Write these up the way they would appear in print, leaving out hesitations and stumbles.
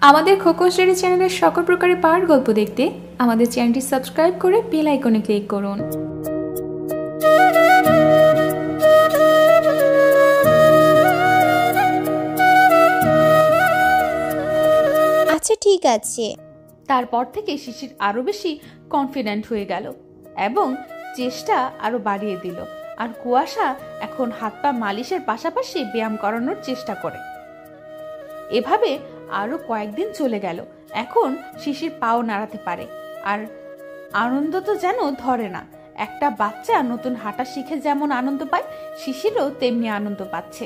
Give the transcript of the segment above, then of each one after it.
আমাদের খোকন স্টোরি চ্যানেলের সকল প্রকারের পাওয়ার গল্প দেখতে আমাদের চ্যানেলটি সাবস্ক্রাইব করে বেল আইকনে ক্লিক করুন। আচ্ছা ঠিক আছে। তারপর থেকে শিশির আরো বেশি কনফিডেন্ট হয়ে গেল এবং চেষ্টা আরো বাড়িয়ে দিল। আর কুয়াশা এখন হাত পা মালিশের পাশাপাশি ব্যায়াম করানোর চেষ্টা করে। এভাবে আরো কয়েকদিন চলে গেল। এখন শিশির পাও নাড়াতে পারে আর আনন্দ তো যেন ধরে না। একটা বাচ্চা নতুন হাঁটা শিখে যেমন আনন্দ পায়, শিশিরও তেমনি আনন্দ পাচ্ছে।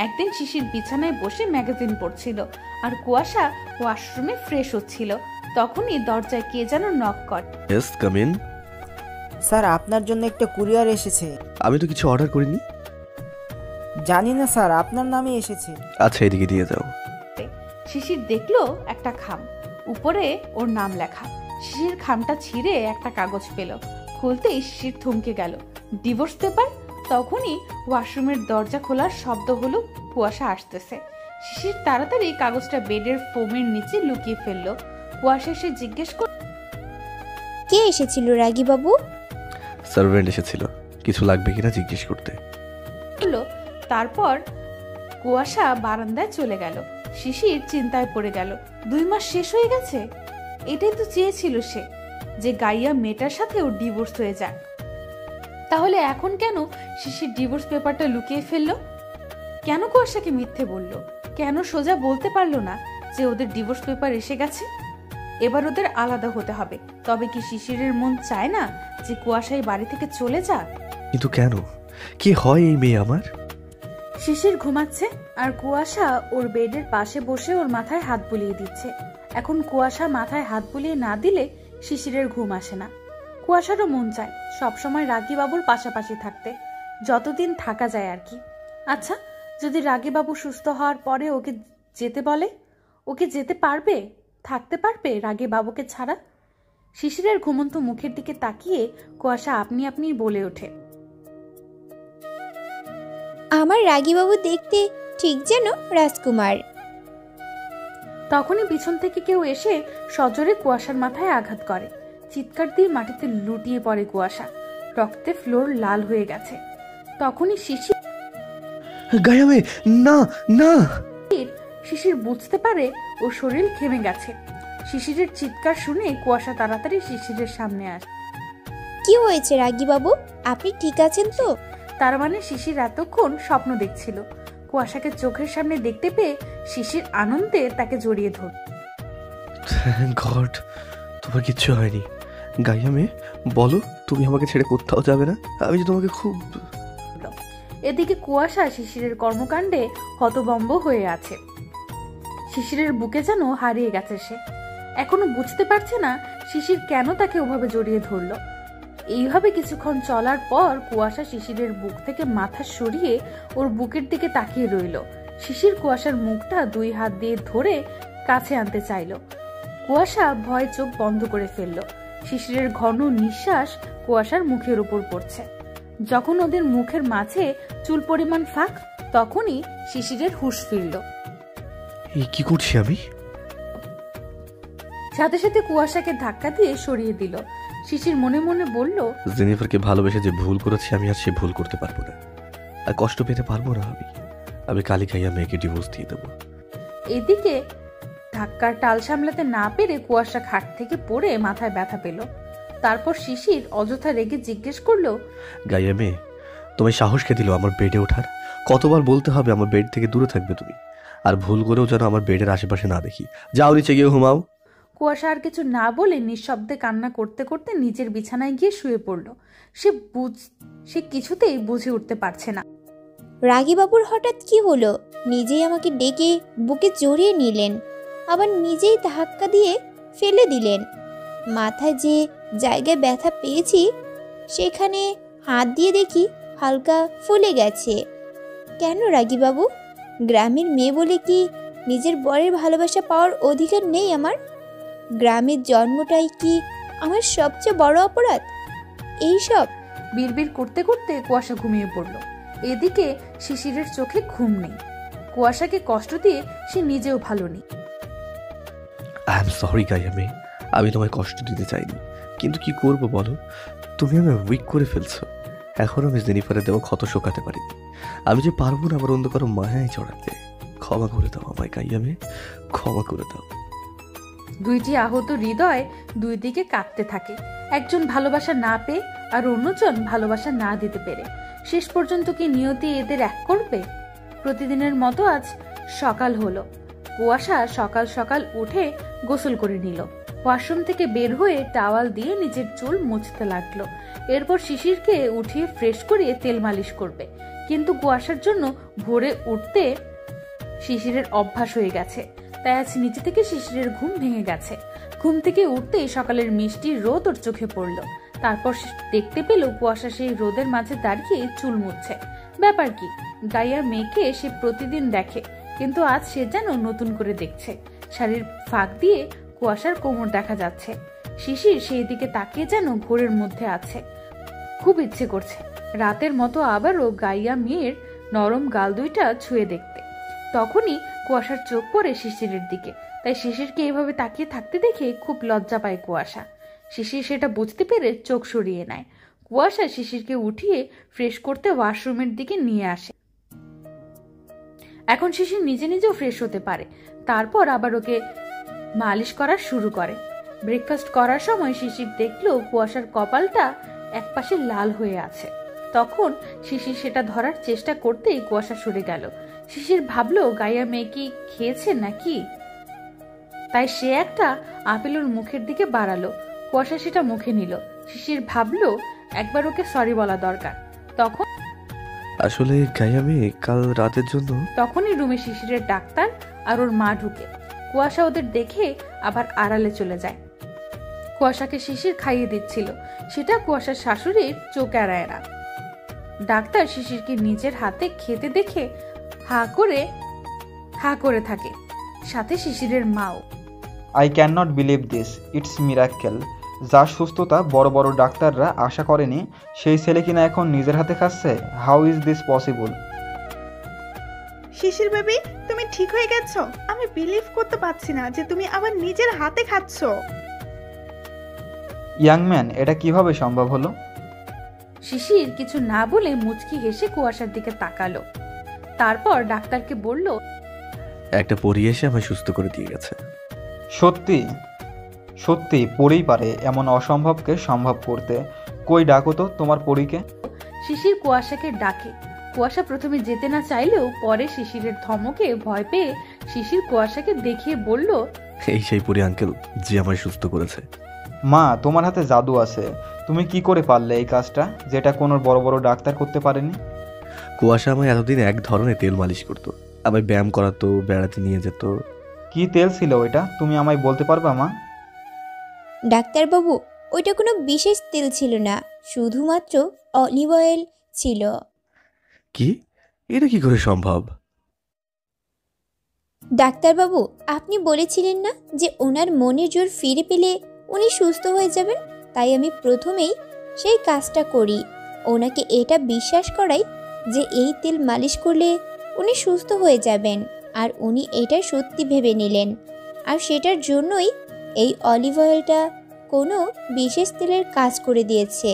একদিন শিশির বিছানায় বসে ম্যাগাজিন পড়ছিল আর কুয়াশা ওয়াশরুমে ফ্রেশ হচ্ছিল। তখনই দরজায় কে যেন নক করে। Yes, come in. স্যার, আপনার জন্য একটা কুরিয়ার এসেছে। আমি তো কিছু অর্ডার করিনি। জানি না স্যার, আপনার নামই এসেছে। আচ্ছা, এদিকে দিয়ে যাও। শিশির দেখলো একটা খাম, উপরে ওর নাম লেখা। শিশির খামটা ছিঁড়ে একটা কাগজ পেল। খুলতেই শিশির থমকে গেল। Divorce paper. তখনই ওয়াশরুমের দরজা খোলার শব্দ হলো। কুয়াশা আসতেছে। শিশির তাড়াতাড়ি কাগজটা বেডের ফোমের নিচে লুকিয়ে ফেললো। কুয়াশা এসে জিজ্ঞেস করল, কে এসেছিল রাগী বাবু? সার্ভেন্ট এসেছিল, কিছু লাগবে কিনা জিজ্ঞেস করতে। তারপর কুয়াশা বারান্দায় চলে গেল। শিশির চিন্তায় পড়ে গেল। 2 মাস শেষ হয়ে গেছে। এটাই তো চেয়েছিল সে, যে গাইয়া মেয়েটার সাথে ওর ডিভোর্স হয়ে যাক। তাহলে এখন কেন শিশির ডিভোর্স পেপারটা লুকিয়ে ফেললো? কেন কুয়াশাকে মিথ্যে বলল? কেন সোজা বলতে পারলো না যে ওদের ডিভোর্স পেপার এসে গেছে? এবার ওদের আলাদা হতে হবে। তবে কি শিশিরের মন চায় না যে কুয়াশাই বাড়ি থেকে চলে যাক? কিন্তু কেন? কি হয় এই মেয়ে আমার? শিশির ঘুমাচ্ছে আর কুয়াশা ওর বেডের পাশে বসে ওর মাথায় হাত বুলিয়ে দিচ্ছে। এখন কুয়াশা মাথায় হাত বুলিয়ে না দিলে শিশিরের ঘুম আসে না। কুয়াশারও মন চায় সবসময় রাগী বাবুর পাশাপাশি থাকতে, যতদিন থাকা যায় আর কি। আচ্ছা, যদি রাগী বাবু সুস্থ হওয়ার পরে ওকে যেতে বলে, ওকে যেতে পারবে? থাকতে পারবে রাগী বাবুকে ছাড়া? শিশিরের ঘুমন্ত মুখের দিকে তাকিয়ে কুয়াশা আপনি আপনি বলে ওঠে, আমার রাগী বাবু দেখতে ঠিক যেন রাজকুমার। তখনই পিছন থেকে কেউ এসে সজোরে কুয়াশার মাথায় আঘাত করে। চিৎকার দিয়ে মাটিতে লুটিয়ে পড়ে কুয়াশা। রক্তে ফ্লোর লাল হয়ে গেছে। তখনই শিশির গায়ামে না না শিশির বুঝতে পারে ওর শরীর থেমে গেছে। শিশিরের চিৎকার শুনে কুয়াশা তাড়াতাড়ি শিশিরের সামনে আসে। কি হয়েছে রাগী বাবু? আপনি ঠিক আছেন তো? তার মানে শিশির এতক্ষণ স্বপ্ন দেখছিল। কুয়াশাকে চোখের সামনে দেখতে পেয়ে শিশির আনন্দে তাকে জড়িয়ে ধর। থ্যাঙ্ক গড, তোমার কিচ্ছু হয়নি। গায়ামে বলো, তুমি আমাকে ছেড়ে কোথাও যাবে না? আমি যে তোমাকে খুব... এদিকে কুয়াশা শিশিরের কর্মকাণ্ডে হতভম্ব হয়ে আছে। শিশিরের বুকে যেন হারিয়ে গেছে সে। এখনো বুঝতে পারছে না শিশির কেন তাকে ওভাবে জড়িয়ে ধরলো। এইভাবে কিছুক্ষণ চলার পর কুয়াশা শিশিরের বুক থেকে মাথা সরিয়ে ওর বুকের দিকে তাকিয়ে রইল। শিশির কুয়াশার মুখটা 2 হাত দিয়ে ধরে কাছে আনতে চাইল। কুয়াশা ভয়ে চোখ বন্ধ করে ফেলল। শিশিরের ঘন নিঃশ্বাস কুয়াশার মুখের উপর পড়ছে। যখন ওদের মুখের মাঝে চুল পরিমাণ ফাঁক, তখনই শিশিরের হুঁশ ফিরল। কি করছি আমি? সাথে সাথে কুয়াশাকে ধাক্কা দিয়ে সরিয়ে দিল। শিশির মনে মনে বলল, জেনিফারকে ভালোবেসে যে ভুল করেছি আমি আর সে ভুল করতে পারবো না, আর কষ্ট পেতে পারবো না। আমি কালি খাইয়া মেয়েকে ডিভোর্স দিয়ে দেবো। এদিকে ধাক্কার টাল সামলাতে না পেরে কুয়াশা খাট থেকে পড়ে মাথায় ব্যথা পেল। তারপর শিশির অযথা রেগে জিজ্ঞেস করলো, গাইয়া মেয়ে, তোমায় সাহস কে দিল আমার বেডে ওঠার? কতবার বলতে হবে আমার বেড থেকে দূরে থাকবে তুমি? আর ভুল করেও যেন আমার বেডের আশেপাশে না দেখি। যাও নিচে গিয়ে ঘুমাও। কুয়াশা আর কিছু না বলে নিঃশব্দে কান্না করতে করতে নিজের বিছানায় গিয়ে শুয়ে পড়ল। সে কিছুতেই বুঝে উঠতে পারছে না রাগী বাবুর হঠাৎ কি হলো। নিজেই আমাকে ডেকে বুকে জড়িয়ে নিলেন, আবার নিজেই ধাক্কা দিয়ে ফেলে দিলেন। মাথায় যে জায়গায় ব্যথা পেয়েছি সেখানে হাত দিয়ে দেখি হালকা ফুলে গেছে। কেন রাগী বাবু? গ্রামের মেয়ে বলে কি নিজের বরের ভালোবাসা পাওয়ার অধিকার নেই আমার? গ্রামের জন্মটাই কি আমার সবচেয়ে বড় অপরাধ? এইসব বিড়বিড় করতে করতে কুয়াশা ঘুমিয়ে পড়ল। এদিকে শিশিরের চোখে ঘুম নেই। কুয়াশাকে কষ্ট দিয়ে সে নিজেও ভালো নেই। আই এম সরি গাইয়া মেয়ে, আমি তোমায় কষ্ট দিতে চাইনি, কিন্তু কি করব বলো, তুমি আমায় উইক করে ফেলছো। এখনও আমি জেনিফারের দেওয়া ক্ষত শোকাতে পারিনি। আমি যে পারবো না আবার অন্য কারো মায়ায় চড়াতে। ক্ষমা করে দাও আমায় গাইয়া মেয়ে, ক্ষমা করে দাও। দুইটি আহত হৃদয় দুই দিকে কাঁদতে থাকে, একজন ভালোবাসা না পেয়ে আর অন্যজন ভালোবাসা না দিতে পেরে। শেষ পর্যন্ত কি নিয়তি এদের এক করবে? প্রতিদিনের মতো আজ সকাল হলো। কুয়াশা সকাল সকাল উঠে গোসল করে নিল। ওয়াশরুম থেকে বের হয়ে টাওয়াল দিয়ে নিজের চুল মুছতে লাগলো। এরপর শিশিরকে উঠিয়ে ফ্রেশ করিয়ে তেল মালিশ করবে, কিন্তু কুয়াশার জন্য ভোরে উঠতে শিশিরের অভ্যাস হয়ে গেছে, তাই আজ নিচে থেকে শিশিরের ঘুম ভেঙে গেছে। ঘুম থেকে উঠতেই সকালের মিষ্টি রোদ ওর চোখে পড়ল। তারপর দেখতে পেল কুয়াশা সেই রোদের মাঝে দাঁড়িয়ে চুল মুছছে। ব্যাপার কি? গাইয়ার মেয়েকে সে প্রতিদিন দেখে, কিন্তু আজ সে যেন নতুন করে দেখছে। শাড়ির ফাঁক দিয়ে কুয়াশার কোমর দেখা যাচ্ছে। শিশির সেই দিকে তাকিয়ে যেন ঘোরের মধ্যে আছে। খুব ইচ্ছে করছে রাতের মতো আবারও গাইয়া মেয়ের নরম গাল দুইটা ছুঁয়ে দেখতে। তখনই কুয়াশার চোখ পড়ে শিশিরের দিকে, তাই শিশিরকে এভাবে তাকিয়ে থাকতে দেখে খুব লজ্জা পায় কুয়াশা। শিশির সেটা বুঝতে পেরে চোখ সরিয়ে নেয়। কুয়াশা শিশিরকে উঠিয়ে ফ্রেশ করতে ওয়াশরুমের দিকে নিয়ে আসে। এখন শিশির নিজে নিজেও ফ্রেশ হতে পারে। তারপর আবার ওকে মালিশ করা শুরু করে। ব্রেকফাস্ট করার সময় শিশির দেখলো কুয়াশার কপালটা একপাশে লাল হয়ে আছে। তখন শিশির সেটা ধরার চেষ্টা করতেই কুয়াশা সরে গেল। শিশির ভাবলো গাইয়া মেয়ে কি খেয়েছে নাকি, তাই সে একটা আপেল ওর মুখের দিকে বাড়ালো। কুয়াশা সেটা মুখে নিল। শিশির ভাবলো একবার ওকে সরি বলা দরকার। আসলে গাইয়া মেয়ে, কাল রাতের জন্য। তখনই রুমে শিশিরের ডাক্তার আর ওর মা ঢুকে। কুয়াশা ওদের দেখে আবার আড়ালে চলে যায়। কুয়াশাকে শিশির খাইয়ে দিচ্ছিল, সেটা কুয়াশার শাশুড়ির চোখ এড়ায় না। ডাক্তার শিশিরকে নিজের হাতে খেতে দেখে হা করে থাকে, সাথে শিশিরের মাও। I can not believe this, it's miracle. যার সুস্থতা বড় বড় ডাক্তাররা আশা করেনি, সেই ছেলে কিনা এখন নিজের হাতে খাচ্ছে। How is this possible? Shishir baby, তুমি ঠিক হয়ে গেছো। আমি বিলিভ করতে পারছি না যে তুমি আবার নিজের হাতে খাচ্ছ। ইয়াং ম্যান, এটা কিভাবে সম্ভব হলো? শিশির কিছু না বলে মুচকি হেসে কুয়াশার দিকে তাকালো। তারপর ডাক্তারকে বলল, একটা পরী এসে আমায় সুস্থ করে দিয়ে গেছে। সত্যি সত্যি পরেই পারে এমন অসম্ভবকে সম্ভব করতে। কই ডাকো তো তোমার পরীকে। শিশির কুয়াশাকে ডাকে। কুয়াশা প্রথমে যেতে না চাইলেও পরে শিশিরের ধমকে ভয় পেয়ে শিশির কুয়াশাকে দেখিয়ে বলল, এই সেই পরী আঙ্কেল যে আমায় সুস্থ করেছে। মা, তোমার হাতে জাদু আছে। তুমি কি করে পারলে এই কাজটা, যেটা কোনো বড় বড় ডাক্তার করতে পারেনি? কুয়াশা আমায় এতদিন এক ধরনের তেল মালিশ করতো, আমায় ব্যায়াম করাতো, বেড়াতে নিয়ে যেত। কি তেল ছিল ওইটা, তুমি আমায় বলতে পারবা মা? ডাক্তারবাবু, ওইটা কোনো বিশেষ তেল ছিল না, শুধুমাত্র অলিভ অয়েল ছিল। কি? এটা কি করে সম্ভব? ডাক্তারবাবু, আপনি বলেছিলেন না যে ওনার মনের জোর ফিরে পেলে উনি সুস্থ হয়ে যাবেন, তাই আমি প্রথমেই সেই কাজটা করি। ওনাকে এটা বিশ্বাস করাই যে এই তেল মালিশ করলে উনি সুস্থ হয়ে যাবেন, আর উনি এটা সত্যি ভেবে নিলেন। আর সেটার জন্যই এই অলিভ অয়েলটা কোনো বিশেষ তেলের কাজ করে দিয়েছে।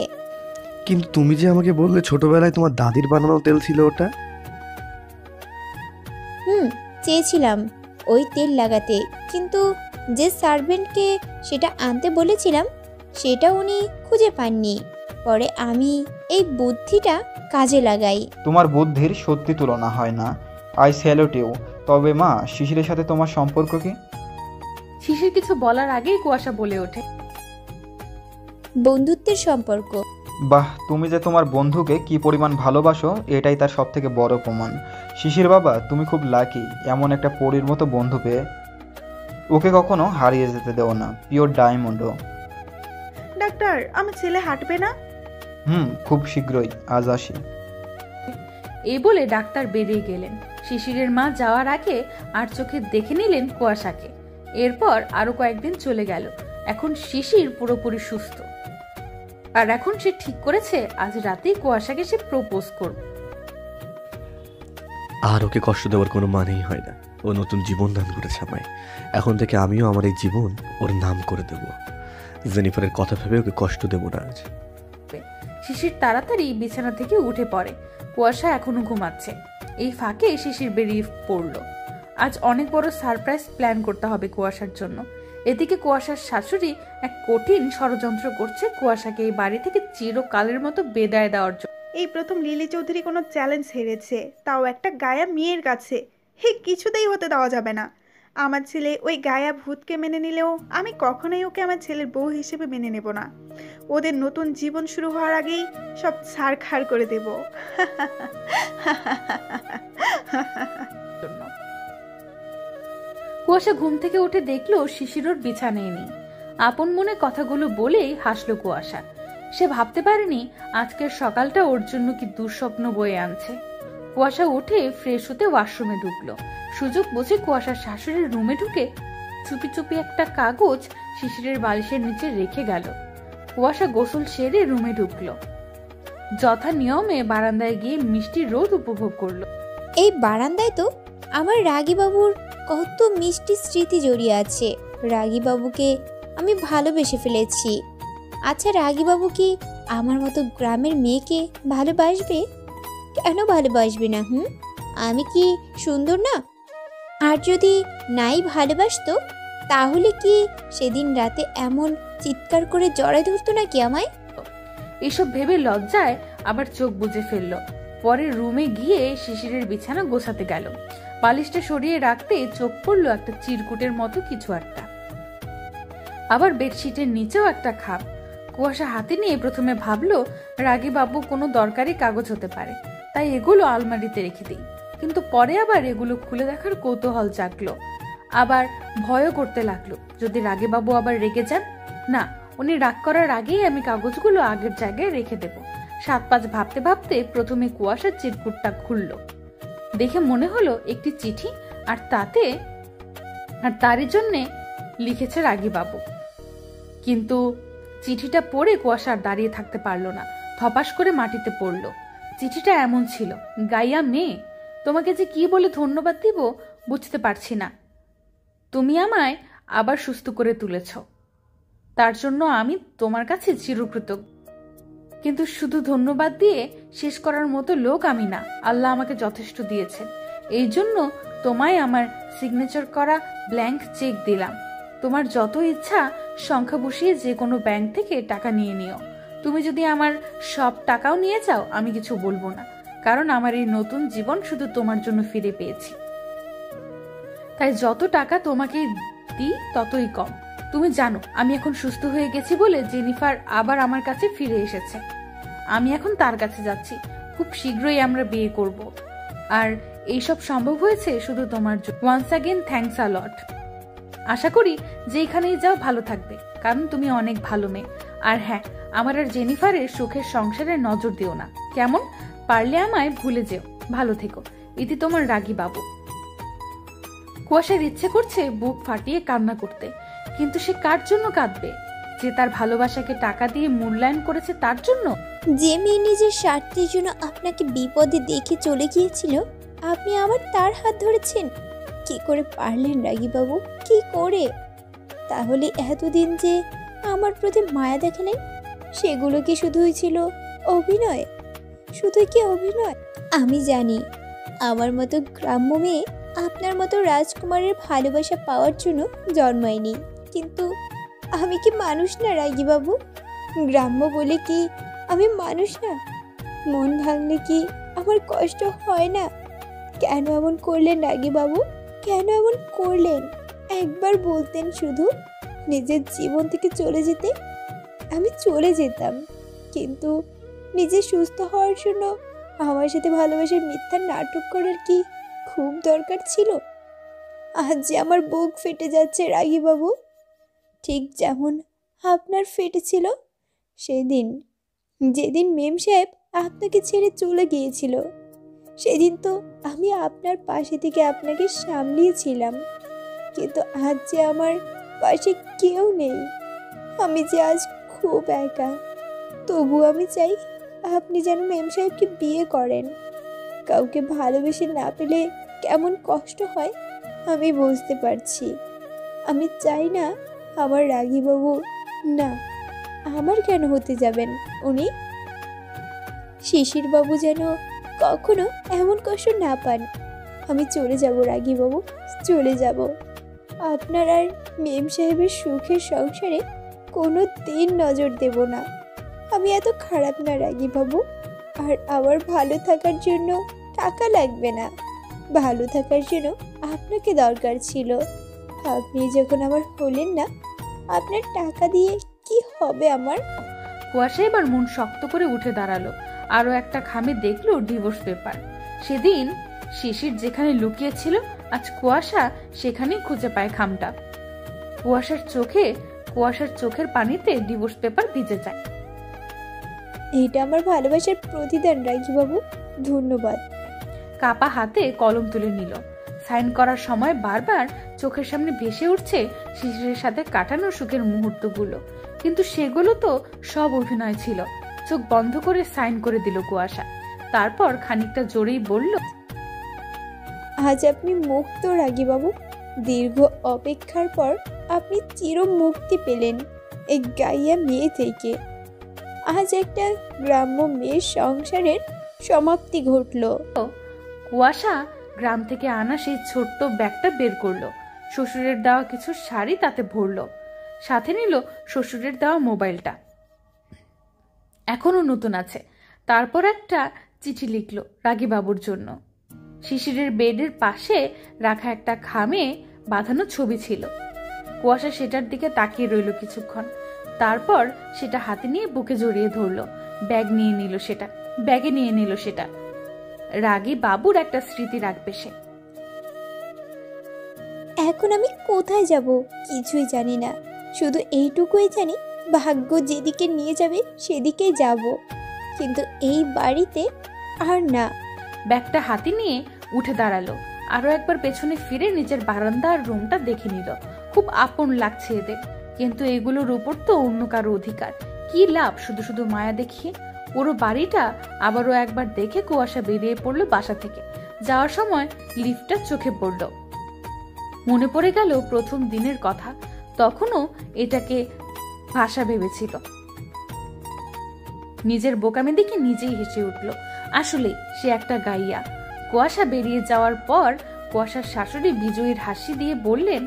কিন্তু তুমি যে আমাকে বললে ছোটবেলায় তোমার দাদির বানানো তেল ছিল ওটা। চেয়েছিলাম ওই তেল লাগাতে, কিন্তু যে সার্ভেন্টকে সেটা আনতে বলেছিলাম সেটা উনি খুঁজে পাননি। পরে আমি এই বুদ্ধিটা কাজে লাগাই। তোমার বুদ্ধির সত্যি তুলনা হয় না। I salute you. তবে মা, শিশিরের সাথে তোমার সম্পর্ক কি? শিশির কিছু বলার আগেই কুয়াশা বলে ওঠে, বন্ধুত্বের সম্পর্ক। বাহ, তুমি যে তোমার বন্ধুকে কি পরিমাণ ভালোবাসো এটাই তার সব থেকে বড় প্রমাণ। শিশির বাবা, তুমি খুব লাকি এমন একটা পরীর মতো বন্ধু পেয়ে। ওকে কখনো হারিয়ে যেতে দেও না, পিওর ডায়মন্ডও। ডাক্তার, আমার ছেলে হাঁটবে না? খুব শীঘ্রই, আজ আসি। এই বলে ডাক্তার বেরিয়ে গেলেন। শিশিরের মা যাওয়ার আগে আর চোখে দেখে নিলেন কুয়াশাকে। এরপর আরো কয়েকদিন চলে গেল। এখন শিশির পুরোপুরি সুস্থ, আর এখন সে ঠিক করেছে আজ রাতেই কুয়াশাকে সে প্রপোজ করবে। আর ওকে কষ্ট দেওয়ার কোনো মানেই হয় না। ও নতুন জীবন দান করেছে আমায়। এখন থেকে আমিও আমার এই জীবন ওর নাম করে দেব। জেনিফারের কথা ভেবে ওকে কষ্ট দেব না আজ। শিশির তাড়াতাড়ি বিছানা থেকে উঠে পড়ে। কুয়াশা এখনো ঘুমাচ্ছে। এই ফাঁকে শিশির বেরিয়ে পড়ল। আজ অনেক বড় সারপ্রাইজ প্ল্যান করতে হবে কুয়াশার জন্য। এদিকে কুয়াশার শাশুড়ি এক কঠিন ষড়যন্ত্র করছে কুয়াশাকে এই বাড়ি থেকে চিরকালের মতো বিদায় দেওয়ার জন্য। এই প্রথম লিলি চৌধুরী কোনো চ্যালেঞ্জ হেরেছে, তাও একটা গায়া মেয়ের কাছে। হে, কিছুতেই হতে দেওয়া যাবে না। আমার ছেলে ওই গায়া ভূতকে মেনে নিলেও আমি কখনোই ওকে আমার ছেলের বউ হিসেবে মেনে নেব না। ওদের নতুন জীবন শুরু হওয়ার আগেই সব ছাড়খাড় করে দেব। কুয়াশা ঘুম থেকে উঠে দেখলো শিশির ওর বিছানায় নেই। আপন মনে কথাগুলো বলেই হাসলো কুয়াশা। সে ভাবতে পারেনি আজকের সকালটা ওর জন্য কি দুঃস্বপ্ন বয়ে আনছে। কুয়াশা উঠে ফ্রেশ হতে ওয়াশরুমে ঢুকলো। সুযোগ বুঝে কুয়াশার শাশুড়ির রুমে ঢুকে চুপি চুপি একটা কাগজ শিশিরের বালিশের নিচে রেখে গেল। কুয়াশা গোসল সেরে রুমে ঢুকলো। যথা নিয়মে বারান্দায় গিয়ে মিষ্টি রোদ উপভোগ করলো। এই বারান্দায় তো আমার রাগীবাবুর কত মিষ্টি স্মৃতি জড়িয়ে আছে। রাগীবাবুকে আমি ভালোবেসে ফেলেছি। আচ্ছা, রাগীবাবু কি আমার মতো গ্রামের মেয়েকে ভালোবাসবে? কেন ভালোবাসবে না? আমি কি সুন্দর না? আর যদি নাই ভালোবাসতো তাহলে কি সেদিন রাতে এমন চিৎকার করে জড়ায় ধরতো নাকি আমায়? এসব ভেবে লজ্জায় আবার চোখ বুজে ফেললো। পরে রুমে গিয়ে শিশিরের বিছানা গোছাতে গেল। বালিশটা সরিয়ে রাখতে চোখ পড়লো একটা চিরকুটের মতো কিছু একটা। আবার বেডশিটের নিচেও একটা খাপ। কুয়াশা হাতে নিয়ে প্রথমে ভাবলো রাগীবাবু কোনো দরকারি কাগজ হতে পারে, তাই এগুলো আলমারিতে রেখে দিই। কিন্তু পরে আবার এগুলো খুলে দেখার কৌতূহল জাগলো। আবার ভয়ও করতে লাগলো, যদি রাগীবাবু আবার রেগে যান। না, উনি রাগ করার আগেই আমি কাগজগুলো আগের জায়গায় রেখে দেব। 7-5 ভাবতে ভাবতে প্রথমে কুয়াশার চিরকুটটা খুললো। দেখে মনে হলো একটি চিঠি, আর তারই জন্যে লিখেছে রাগীবাবু। কিন্তু চিঠিটা পড়ে কুয়াশা আর দাঁড়িয়ে থাকতে পারলো না, ধপাস করে মাটিতে পড়লো। চিঠিটা এমন ছিল, গাইয়া মেয়ে, তোমাকে যে কি বলে ধন্যবাদ দিব বুঝতে পারছি না। তুমি আমায় আবার সুস্থ করে তুলেছ, তার জন্য আমি তোমার কাছে চিরকৃতজ্ঞ। কিন্তু শুধু ধন্যবাদ দিয়ে শেষ করার মতো লোক আমি না। আল্লাহ আমাকে যথেষ্ট দিয়েছেন, এই জন্য তোমায় আমার সিগনেচার করা ব্ল্যাঙ্ক চেক দিলাম। তোমার যত ইচ্ছা সংখ্যা বসিয়ে যে কোনো ব্যাংক থেকে টাকা নিয়ে নিও। তুমি যদি আমার সব টাকাও নিয়ে যাও আমি কিছু বলবো না, কারণ আমার এই নতুন জীবন শুধু তোমার জন্য ফিরে পেয়েছি। তাই যত টাকা তোমাকে দিই ততই কম। তুমি জানো আমি এখন সুস্থ হয়ে গেছি বলে জেনিফার আবার আমার কাছে ফিরে এসেছে। আমি এখন তার কাছে যাচ্ছি। খুব শীঘ্রই আমরা বিয়ে করব। আর এইসব সম্ভব হয়েছে শুধু তোমার জন্য। ওয়ান্স অ্যাগেন থ্যাঙ্কস আ লট। আশা করি যেখানেই যাও ভালো থাকবে, কারণ তুমি অনেক ভালো মেয়ে। আর হ্যাঁ, আমার আর জেনিফারের সুখের সংসারে নজর দিও না, কেমন? পারলে আমায় ভুলে যেও। ভালো থেকো। ইতি তোমার রাগীবাবু। কুয়াশার ইচ্ছে করছে বুক ফাটিয়ে কান্না করতে, কিন্তু সে কার জন্য কাঁদবে? যে তার ভালোবাসাকে টাকা দিয়ে মূল্যায়ন করেছে তার জন্য? যে মেয়ে নিজের স্বার্থের জন্য আপনাকে বিপদে দেখে চলে গিয়েছিল, আপনি আবার তার হাত ধরেছেন। কি করে পারলেন রাগীবাবু, কি করে? তাহলে এতদিন যে আমার প্রতি মায়া দেখালেন, সেগুলো কি শুধুই ছিল অভিনয়? শুধুই কি অভিনয়? আমি জানি আমার মতো গ্রাম্য মেয়ে আপনার মতো রাজকুমারের ভালোবাসা পাওয়ার জন্য জন্মায়নি, কিন্তু আমি কি মানুষ না রাগীবাবু? গ্রাম্য বলে কি আমি মানুষ না? মন ভাঙলে কি আমার কষ্ট হয় না? কেন এমন করলেন রাগীবাবু? কেন এমন করলেন? একবার বলতেন শুধু নিজের জীবন থেকে চলে যেতে, আমি চলে যেতাম। কিন্তু নিজে সুস্থ হওয়ার জন্য আমার সাথে ভালোবাসার মিথ্যা নাটক করার কি খুব দরকার ছিল? আজ যে আমার বুক ফেটে যাচ্ছে রাগীবাবু, ঠিক যেমন আপনার ফেটেছিল সেদিন, যেদিন মেম সাহেব আপনাকে ছেড়ে চলে গিয়েছিল। সেদিন তো আমি আপনার পাশে থেকে আপনাকে সামলিয়েছিলাম, কিন্তু আজ যে আমার পাশে কেউ নেই। আমি যে আজ খুব একা। তবু আমি চাই আপনি যেন মেম সাহেবকে বিয়ে করেন। কাউকে ভালোবেসে না পেলে কেমন কষ্ট হয় আমি বুঝতে পারছি। আমি চাই না আমার রাগীবাবু, না, আমার কেন হতে যাবেন উনি? শিশিরবাবু যেন কখনো এমন কষ্ট না পান। আমি চলে যাব রাগীবাবু, চলে যাব। আপনার আর মেম সাহেবের সুখের সংসারে কোনো দিন নজর দেব না। আমি এত খারাপ না রাগীবাবু। আর আমার ভালো থাকার জন্য টাকা লাগবে না, ভালো থাকার জন্য আপনাকে দরকার ছিল। আপনি যখন আমার হলেন না, আপনার টাকা দিয়ে কি হবে আমার? কুয়াশা এবার মন শক্ত করে উঠে দাঁড়ালো। আরো একটা খামে দেখলো ডিভোর্স পেপার। সেদিন শিশির যেখানে লুকিয়েছিল, আজ কুয়াশা সেখানেই খুঁজে পায় খামটা। কুয়াশার চোখের পানিতে ডিভোর্স পেপার ভিজে যায়। এটা আমার ভালোবাসার প্রতিদান রাগীবাবু, ধন্যবাদ। কাপা হাতে কলম তুলে নিল। সাইন করার সময় বারবার চোখের সামনে ভেসে উঠছে শিশিরের সাথে কাটানো সুখের মুহূর্তগুলো, কিন্তু সেগুলো তো সব অভিনয় ছিল। চোখ বন্ধ করে সাইন করে দিল কুয়াশা। তারপর খানিকটা জোরেই বলল, আজ আপনি মুক্ত রাগীবাবু। দীর্ঘ অপেক্ষার পর আপনি চির মুক্তি পেলেন এই গাইয়া মেয়ে থেকে। আজ একটা গ্রাম্য মেয়ের সংসারের সমাপ্তি ঘটল। কুয়াশা গ্রাম থেকে আনা সেই ছোট্ট ব্যাগটা বের করলো। শ্বশুরের দেওয়া কিছু শাড়ি তাতে ভরলো, সাথে নিল শ্বশুরের দেওয়া মোবাইলটা, এখনো নতুন আছে। তারপর একটা চিঠি লিখলো রাগীবাবুর জন্য। শিশিরের বেডের পাশে রাখা একটা খামে বাঁধানো ছবি ছিল। কুয়াশা সেটার দিকে তাকিয়ে রইল কিছুক্ষণ, তারপর সেটা হাতে নিয়ে বুকে জড়িয়ে ধরলো। ব্যাগে নিয়ে নিল সেটা। রাগী বাবুর একটা স্মৃতি রাখবে সে। এখন আমি কোথায় যাব কিছুই জানি না, শুধু এইটুকুই জানি ভাগ্য যেদিকে নিয়ে যাবে সেদিকেই যাব, কিন্তু এই বাড়িতে আর না। ব্যাগটা হাতে নিয়ে উঠে দাঁড়ালো। আরো একবার পেছনে ফিরে নিজের বারান্দার রুমটা দেখে নিল। খুব আপন লাগছে এদের, কিন্তু এগুলোর উপর তো অন্য কারো অধিকার। কি লাভ শুধু শুধু মায়া দেখিয়ে? পুরো বাড়িটা আবারও একবার দেখে কুয়াশা বেরিয়ে পড়লো বাসা থেকে। যাওয়ার সময় লিফটটা চোখে পড়লো। মনে পড়ে গেল প্রথম দিনের কথা। তখনও এটাকে ভাষা ভেবেছিল। নিজের বোকামি দেখে নিজেই হেসে উঠল। আসলে সে একটা গাইয়া। কুয়াশা বেরিয়ে যাওয়ার পর কুয়াশার শাশুড়ি বিজয়ীর হাসি দিয়ে বললেন,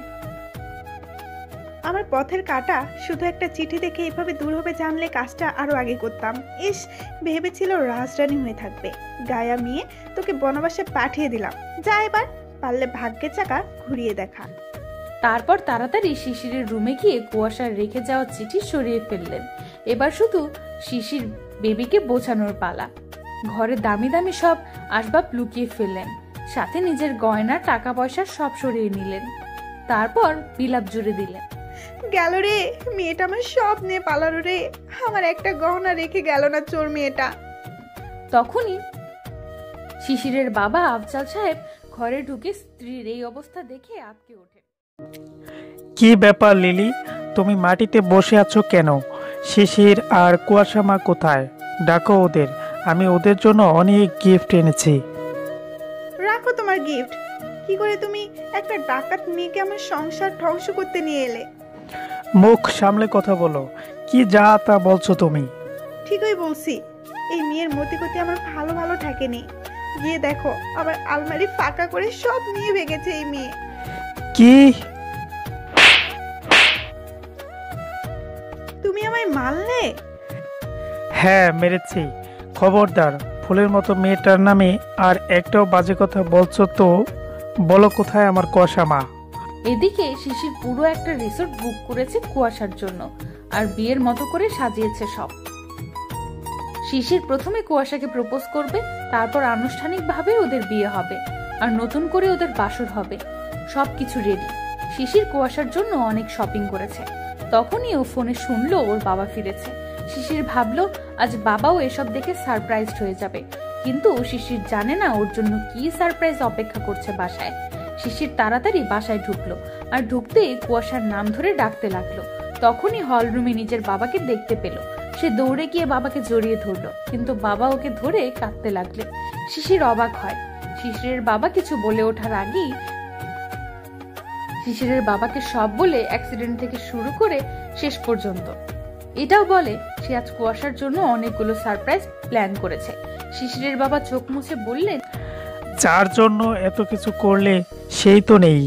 আমার পথের কাটা শুধু একটা চিঠি দেখে এভাবে দূর হবে জানলে কাজটা আরো আগে করতাম। ইস, ভেবেছিল রাজরানী হয়ে থাকবে। গায়া মেয়ে, তোকে বনবাসে পাঠিয়ে দিলাম। যা এবার, পারলে ভাগ্যের চাকা ঘুরিয়ে দেখা। তারপর তাড়াতাড়ি শিশিরের রুমে গিয়ে কুয়াশার রেখে যাওয়া চিঠি সরিয়ে ফেললেন। এবার শুধু শিশির বেবিকে বোঝানোর পালা। ঘরে দামি দামি সব আসবাব লুকিয়ে ফেললেন, সাথে নিজের গয়না টাকা পয়সা সব সরিয়ে নিলেন। তারপর বিলাপ জুড়ে দিলেন, গেল রে মেয়েটা, আমার সব নিয়ে পালালো রে। আমার একটা গহনা রেখে গেল না চোর মেয়েটা। তখনই শিশিরের বাবা আফজাল সাহেব ঘরে ঢুকে স্ত্রীর এই অবস্থা দেখে আঁতকে ওঠে। কি ব্যাপার লিলি, তুমি মাটিতে বসে আছো কেন? শিশির আর কুয়াশা মা কোথায়? ডাকো ওদের, আমি ওদের জন্য অনেক গিফট এনেছি। রাখো তোমার গিফট। কি করে তুমি একটা ডাকাত মেয়েকে আমার সংসার ধ্বংস করতে নিয়ে এলে? মুখ সামলে কথা বলো, কি যা তা বলছো তুমি? ঠিকই বলছি, এই মেয়ের মতি গতি আমার ভালো ভালো থাকেনি। গিয়ে দেখো, আবার আলমারি ফাঁকা করে সব নিয়ে ভেগেছে এই মেয়ে। কি? তুমি আমায় মারলে? হ্যাঁ মেরেছি। খবরদার, ফুলের মতো মেয়েটার নামে আর একটাও বাজে কথা বলছো তো বলো কোথায় আমার কুয়াশা মা? এদিকে শিশির পুরো একটা রিসোর্ট বুক করেছে কুয়াশার জন্য, আর বিয়ের মতো করে সাজিয়েছে সব। শিশির প্রথমে কুয়াশাকে প্রপোজ করবে, তারপর আনুষ্ঠানিকভাবে ওদের বিয়ে হবে, আর নতুন করে ওদের বাসর হবে। সবকিছু রেডি। শিশির কুয়াশার জন্য অনেক শপিং করেছে। তখনই ও ফোনে শুনলো ওর বাবা ফিরেছে। শিশির ভাবলো আজ বাবাও এসব দেখে সারপ্রাইজড হয়ে যাবে, কিন্তু শিশির জানে না ওর জন্য কি সারপ্রাইজ অপেক্ষা করছে বাসায়। শিশির তাড়াতাড়ি বাসায় ঢুকলো, আর ঢুকতেই কুয়াশার নাম ধরে ডাকতে লাগলো। তখনই হল রুমে নিজের বাবাকে দেখতে পেল। সে দৌড়ে গিয়ে বাবাকে জড়িয়ে ধরলো, কিন্তু বাবা ওকে ধরে কাঁদতে লাগলেন। শিশির অবাক হয়। শিশিরের বাবা কিছু বলে ওঠার আগেই শিশিরের বাবাকে সব বলে অ্যাক্সিডেন্ট থেকে শুরু করে শেষ পর্যন্ত। এটাও বলে সে আজ কুয়াশার জন্য অনেকগুলো সারপ্রাইজ প্ল্যান করেছে। শিশিরের বাবা চোখ মুছে বললেন, যার জন্য এত কিছু করলে সেই তো নেই।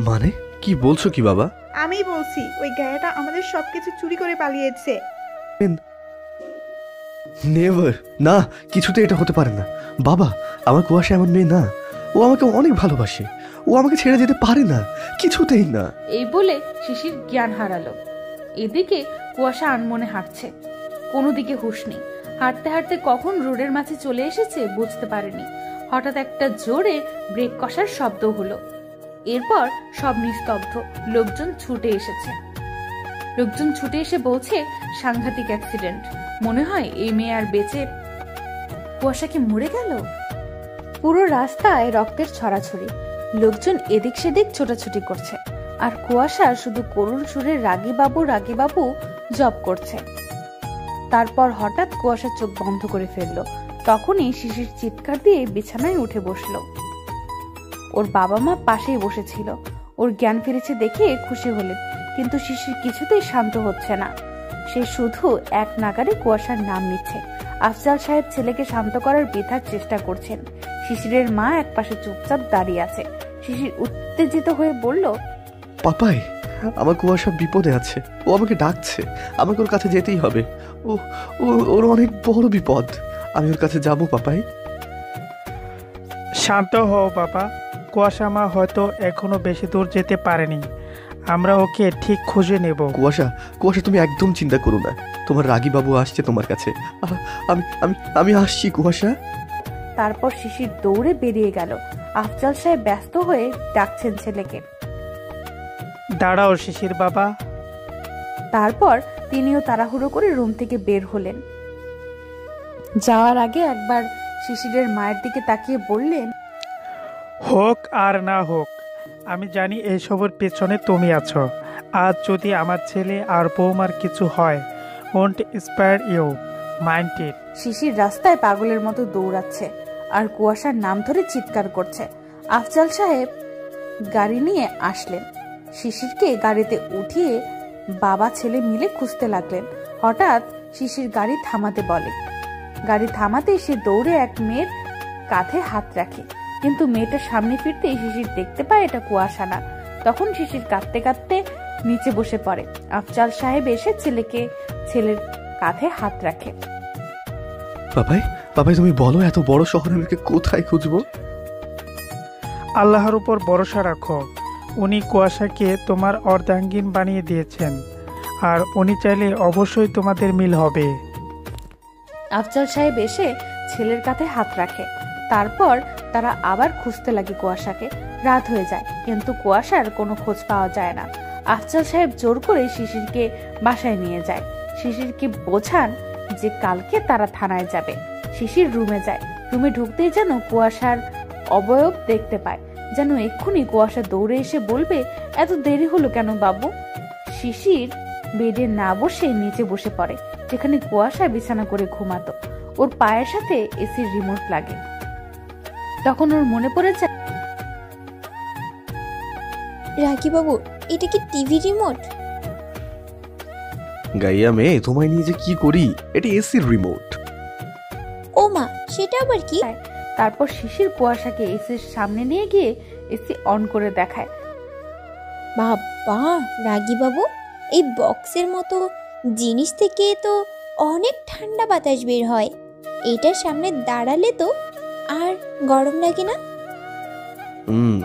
মানে কি বলছো কি বাবা? আমি বলছি ওই গায়াটা আমাদের সবকিছু চুরি করে পালিয়েছে। নেভার, না, কিছুতে এটা হতে পারে না বাবা। আমার কুয়াশা এমন মেয়ে না, ও আমাকে অনেক ভালোবাসে, ও আমাকে ছেড়ে যেতে পারে না, কিছুতেই না। এই বলে শিশির জ্ঞান হারালো। এদিকে কুয়াশা আনমনে হাঁটছে, কোনো দিকে হুঁশ নেই। হাঁটতে হাঁটতে কখন রোডের মাঝে চলে এসেছে বুঝতে পারেনি। হঠাৎ একটা জোরে ব্রেক কষার শব্দ হলো। এরপর সব নিস্তব্ধ। লোকজন ছুটে এসে বলছে সাংঘাতিক অ্যাক্সিডেন্ট, মনে হয় এই মেয়ে আর বেঁচে। কুয়াশা কি মরে গেল? পুরো রাস্তায় রক্তের ছড়াছড়ি, লোকজন এদিক সেদিক ছোটাছুটি করছে, আর কুয়াশা শুধু করুণ সুরে রাগী বাবু জপ করছে। তারপর হঠাৎ কুয়াশা চোখ বন্ধ করে ফেললো। তখনই শিশির চিৎকার দিয়ে বিছানায় উঠে বসলো। ওর বাবা মা পাশেই বসেছিল। ওর জ্ঞান ফিরেছে দেখে খুশি হলেন, কিন্তু শিশির কিছুতেই শান্ত হচ্ছে না। সে শুধু এক নাগারে কুয়াশার নাম নিচ্ছে। আফজাল সাহেব ছেলেকে শান্ত করার বৃথার চেষ্টা করছেন। শিশিরের মা একপাশে চুপচাপ দাঁড়িয়ে আছে। শিশির উত্তেজিত হয়ে বলল, পাপাই, আমার কুয়াশা বিপদে আছে, ও আমাকে ডাকছে, আমাকে ওর কাছে যেতেই হবে। ওর অনেক বড় বিপদ, আমি ওর কাছে যাবো পাপাই। শান্ত হও বাবা, কুয়াশা মা হয়তো এখনো বেশি দূর যেতে পারেনি, আমরা ওকে ঠিক খুঁজে নেব। কুয়াশা, তুমি একদম চিন্তা করো না, তোমার রাগী বাবু আসছে তোমার কাছে। আমি আমি আমি আসছি কুয়াশা। তারপর শিশির দৌড়ে বেরিয়ে গেল। আফজাল সাহেব ব্যস্ত হয়ে ডাকছেন ছেলেকে। দাঁড়াও শিশির বাবা। তারপর তিনিও তাড়াহুড়ো করে রুম থেকে বের হলেন। যাওয়ার আগে একবার শিশিরের মায়ের দিকে তাকিয়ে বললেন, হোক আর না হোক, আমি জানি এইসবের পেছনে তুমি আছো। আজ যদি আমার ছেলে আর বৌমার কিছু হয়, won't spare you, mind it. Shishir রাস্তায় পাগলের মতো দৌড়াচ্ছে আর কুয়াশার নাম ধরে চিৎকার করছে। আফজাল সাহেব গাড়ি নিয়ে আসলেন। শিশিরকে গাড়িতে উঠিয়ে বাবা ছেলে মিলে খুঁজতে লাগলেন। হঠাৎ শিশির গাড়ি থামাতে বলে। গাড়ি থামাতে সে দৌড়ে এক মেয়ের কাঁধে হাত রাখে, কিন্তু মেয়েটার সামনে ফিরতেই শিশির দেখতে পায় এটা কুয়াশা না। তখন শিশির কাঁদতে কাঁদতে নিচে বসে পড়ে। আফজাল সাহেব এসে ছেলের কাঁধে হাত রাখে। পাপাই, তুমি বলো, এত বড় শহরে আমি কোথায় খুঁজবো? আল্লাহর উপর ভরসা রাখো, উনি কুয়াশাকে তোমার অর্ধাঙ্গিন বানিয়ে দিয়েছেন, আর উনি চাইলে অবশ্যই তোমাদের মিল হবে। আফজাল সাহেব এসে ছেলের কাঁধে হাত রাখে। তারপর তারা আবার খুঁজতে লাগে কুয়াশাকে। রাত হয়ে যায়, কিন্তু কুয়াশার কোনো খোঁজ পাওয়া যায় না। আফজাল সাহেব জোর করে শিশিরকে বাসায় নিয়ে যায়। শিশিরকে বোঝান যে কালকে তারা থানায় যাবে। শিশির রুমে যায়। রুমে ঢুকতেই যেন কুয়াশার অবয়ব দেখতে পায়, যেন এক্ষুনি কুয়াশা দৌড়ে এসে বলবে, এত দেরি হলো কেন বাবু? শিশির বেডে না বসে নিচে বসে পড়ে, যেখানে কুয়াশা বিছানা করে ঘুমাতো। ওর পায়ের সাথে এসির রিমোট লাগে। তখন ওর মনে পড়ে যায়, রাকি বাবু, এটা কি টিভি রিমোট? গাইয়া মেয়ে, তোমায় নিয়ে যে কি করি, এটি এসির রিমোট। ও মা, সেটা আবার কি? তারপর শিশির কুয়াশাকে এসির সামনে নিয়ে গিয়ে এসি অন করে দেখায়। বাবা, রাগী বাবু, এই বক্সের মতো জিনিস থেকে তো অনেক ঠান্ডা বাতাস বের হয়। এটার সামনে দাঁড়ালে তো আর গরম লাগে না।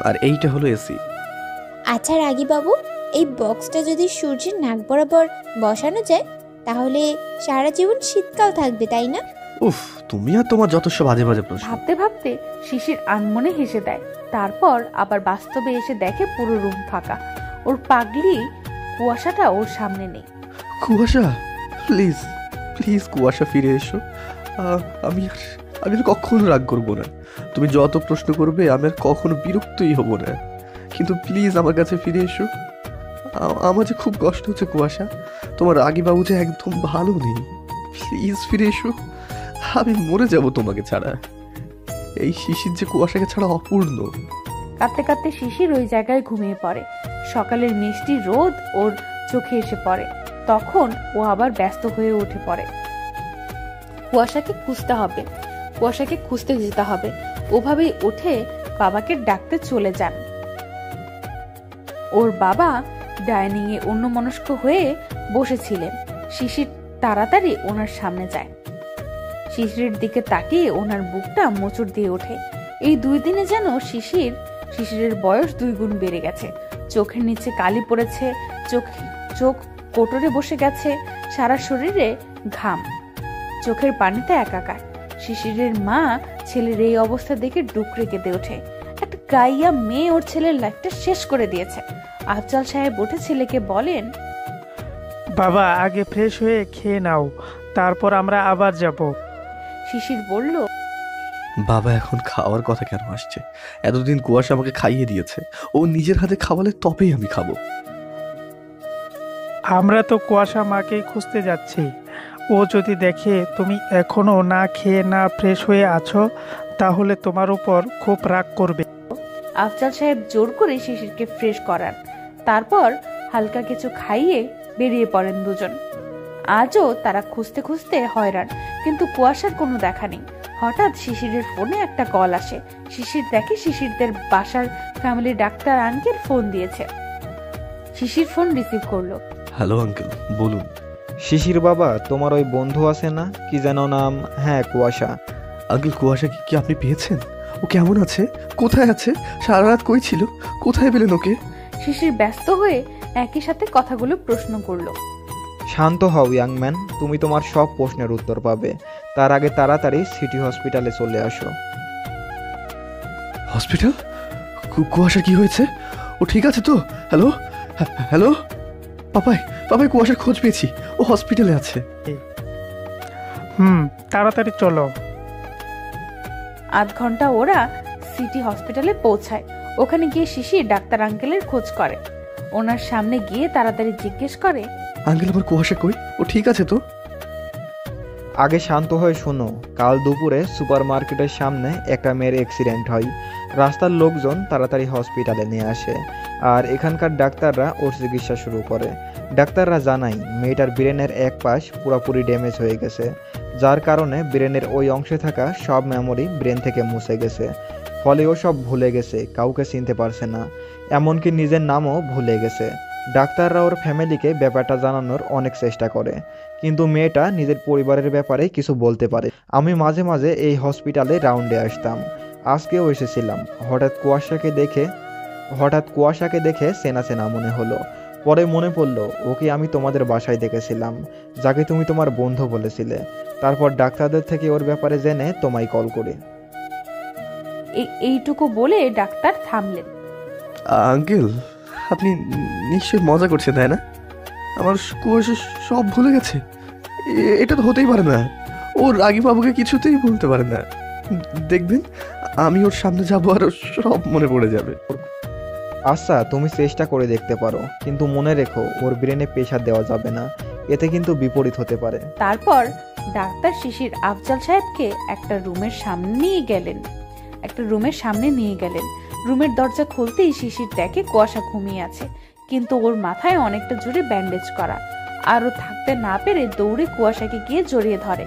আর এইটা হলো এসি। আচ্ছা রাগী বাবু, এই বক্সটা যদি সূর্যের নাক বরাবর বসানো যায়, তাহলে সারা জীবন শীতকাল থাকবে, তাই না? উফ, তুমি আর তোমার যত সব বাজে বাজে প্রশ্ন। ভাবতে ভাবতে শিশির আনমনে হেসে দেয়। তারপর আবার বাস্তবে এসে দেখে পুরো রুম ফাঁকা। ওর পাগলি কুয়াশাটা ওর সামনে নেই। কুয়াশা, প্লিজ প্লিজ কুয়াশা, ফিরে এসো। আমি আর কখনো রাগ করবো না। তুমি যত প্রশ্ন করবে আমি আর কখনো বিরক্তই হব না, কিন্তু প্লিজ আমার কাছে ফিরে এসো। আমার যে খুব কষ্ট হচ্ছে কুয়াশা, তোমার রাগী বাবু যে একদম ভালো নেই। প্লিজ ফিরে এসো, আমি মরে যাব তোমাকে ছাড়া। এই শিশির যে কুয়াশাকে ছাড়া অপূর্ণ। কাঁদতে কাঁদতে শিশির ওই জায়গায় ঘুমিয়ে পড়ে। সকালের মিষ্টি রোদ ওর চোখে এসে পড়ে। তখন ও আবার ব্যস্ত হয়ে উঠে পড়ে। কুয়াশাকে খুঁজতে হবে, কুয়াশাকে খুঁজতে যেতে হবে। ওভাবেই উঠে বাবাকে ডাকতে চলে যান। ওর বাবা ডাইনিং এ অন্যমনস্ক হয়ে বসেছিলেন। শিশির তাড়াতাড়ি ওনার সামনে যায়। শিশিরের দিকে তাকিয়ে ওনার বুকটা মোচড় দিয়ে ওঠে। এই 2 দিনে যেন শিশিরের বয়স 2 গুণ বেড়ে গেছে। চোখের নিচে কালি পড়েছে, চোখ কোটরে বসে গেছে, সারা শরীরে ঘাম, চোখের পানিতে একাকার। শিশিরের মা ছেলের এই অবস্থা দেখে ডুকরে কেঁদে ওঠে। একটা গাইয়া মেয়ে ওর ছেলের লাইফটা শেষ করে দিয়েছে। আফজাল সাহেব উঠে ছেলেকে বলেন, বাবা আগে ফ্রেশ হয়ে খেয়ে নাও, তারপর আমরা আবার যাব। শিশির বলল, বাবা এখন খাওয়ার কথা কেন আসছে? এতদিন কুয়াশা আমাকে খাইয়ে দিয়েছে, ও নিজের হাতে খাওয়ালে তবেই আমি খাবো। আমরা তো কুয়াশা মাকেই খুঁজতে যাচ্ছি। ও যদি দেখে তুমি এখনো না খেয়ে না ফ্রেশ হয়ে আছো, তাহলে তোমার উপর খুব রাগ করবে। আফজাল সাহেব জোর করে শিশিরকে ফ্রেশ করান। তারপর হালকা কিছু খাইয়ে বেরিয়ে পড়েন দুজন। আজও তারা খুঁজতে খুঁজতে হয়রান, কিন্তু কুয়াশার কোনো দেখা নেই। হঠাৎ শিশিরের ফোনে একটা কল আসে। শিশির দেখে শিশিরদের বাসার ফ্যামিলি ডাক্তার আঙ্কেল ফোন দিয়েছে। শিশির ফোন রিসিভ করলো। হ্যালো আঙ্কেল, বলুন। শিশির বাবা, তোমার ওই বন্ধু আছে না, কি যেন নাম? হ্যাঁ, কুয়াশা। আঙ্কেল, কুয়াশা কি আপনি পেয়েছেন? ও কেমন আছে? কোথায় আছে? সারা রাত কই ছিল? কোথায় পেলেন ওকে? শিশির ব্যস্ত হয়ে একই সাথে কথাগুলো প্রশ্ন করলো। শান্ত হও ইয়াংম্যান, তুমি তোমার সব প্রশ্নের উত্তর পাবে। তার আগে তাড়াতাড়ি সিটি হসপিটালে চলে আসো। হসপিটাল? কুয়াশার কি হয়েছে? ও ঠিক আছে তো? হ্যালো হ্যালো পাপাই কুয়াশার খোঁজ পেয়েছি, ও হসপিটালে আছে। তাড়াতাড়ি চলো। আধ ঘন্টা ওরা সিটি হসপিটালে পৌঁছায়। ওখানে গিয়ে শিশির ডাক্তার আঙ্কেলের খোঁজ করে। ওনার সামনে গিয়ে তাড়াতাড়ি জিজ্ঞেস করে, আঙ্কেল আমার কুয়াশা কই? ও ঠিক আছে তো? আগে শান্ত হয়ে শোনো। কাল দুপুরে সুপারমার্কেটের সামনে একটা মেয়ের অ্যাক্সিডেন্ট হয়। রাস্তার লোকজন তাড়াতাড়ি হসপিটালে নিয়ে আসে, আর এখানকার ডাক্তাররা ওর চিকিৎসা শুরু করে। ডাক্তাররা জানায় মেয়েটার ব্রেনের এক পাশ পুরোপুরি ড্যামেজ হয়ে গেছে, যার কারণে ব্রেনের ওই অংশে থাকা সব মেমোরি ব্রেন থেকে মুছে গেছে। ফলে ও সব ভুলে গেছে, কাউকে চিনতে পারছে না, এমনকি নিজের নামও ভুলে গেছে। ডাক্তাররা ওর ফ্যামিলিকে ব্যাপারটা জানানোর অনেক চেষ্টা করে, কিন্তু মেয়েটা নিজের পরিবারের ব্যাপারে কিছু বলতে পারে। আমি মাঝে মাঝে এই হসপিটালে রাউন্ডে আসতাম, আজকেও এসেছিলাম। হঠাৎ কুয়াশাকে দেখে চেনা চেনা মনে হলো। পরে মনে পড়লো ওকে আমি তোমাদের বাসায় দেখেছিলাম, যাকে তুমি তোমার বন্ধু বলেছিলে। তারপর ডাক্তারদের থেকে ওর ব্যাপারে জেনে তোমায় কল করি। এইটুকু বলে ডাক্তার থামলেন। আঙ্কেল, আপনি নিশ্চয়ই মজা করছেন, তাই না? আমার কুয়াশা সব ভুলে গেছে? এটা তো হতেই পারে না। ও রাগী বাবুকে কিছুতেই বলতে পারে না। দেখবেন আমি ওর সামনে যাবো আর সব মনে পড়ে যাবে। আচ্ছা, তুমি চেষ্টা করে দেখতে পারো, কিন্তু মনে রেখো ওর ব্রেনে প্রেশার দেওয়া যাবে না, এতে কিন্তু বিপরীত হতে পারে। তারপর ডাক্তার শিশির আফজাল সাহেবকে একটা রুমের সামনে নিয়ে গেলেন। রুমের দরজা খুলতেই শিশির দেখে কুয়াশা ঘুমিয়ে আছে, কিন্তু ওর মাথায় অনেকটা জোরে ব্যান্ডেজ করা। আর ও থাকতে না পেরে দৌড়ে কুয়াশাকে গিয়ে জড়িয়ে ধরে।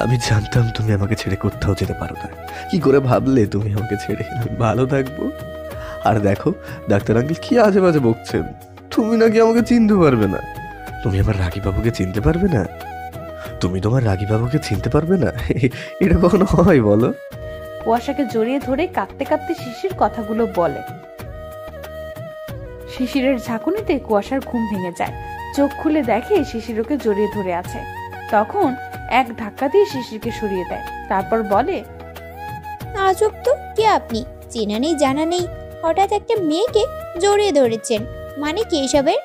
আমি জানতাম তুমি আমাকে ছেড়ে কোথাও যেতে পারো না। কি করে ভাবলে তুমি আমাকে ছেড়ে ভালো থাকবো? আর দেখো ডাক্তার আঙ্কেল কি আজে বাজে বকছেন। তুমি নাকি আমাকে চিনতে পারবে না। তুমি আমার রাগী বাবুকে চিনতে পারবে না? তুমি তোমার রাগী বাবুকে চিনতে পারবে না? এটা কখনো হয় বলো? কুয়াশাকে জড়িয়ে ধরে কাঁদতে কাঁদতে শিশির কথাগুলো বলে। শিশিরের ঝাঁকুনিতে কুয়াশার ঘুম ভেঙে যায়। চোখ খুলে দেখে শিশির ওকে জড়িয়ে ধরে আছে। তখন এক ধাক্কা দিয়ে শিশিরকে সরিয়ে দেয়। তারপর বলে, আজব তো, কে আপনি? চেনা নেই জানা নেই, হঠাৎ একটা মেয়েকে জড়িয়ে ধরেছেন, মানে কি এসবের?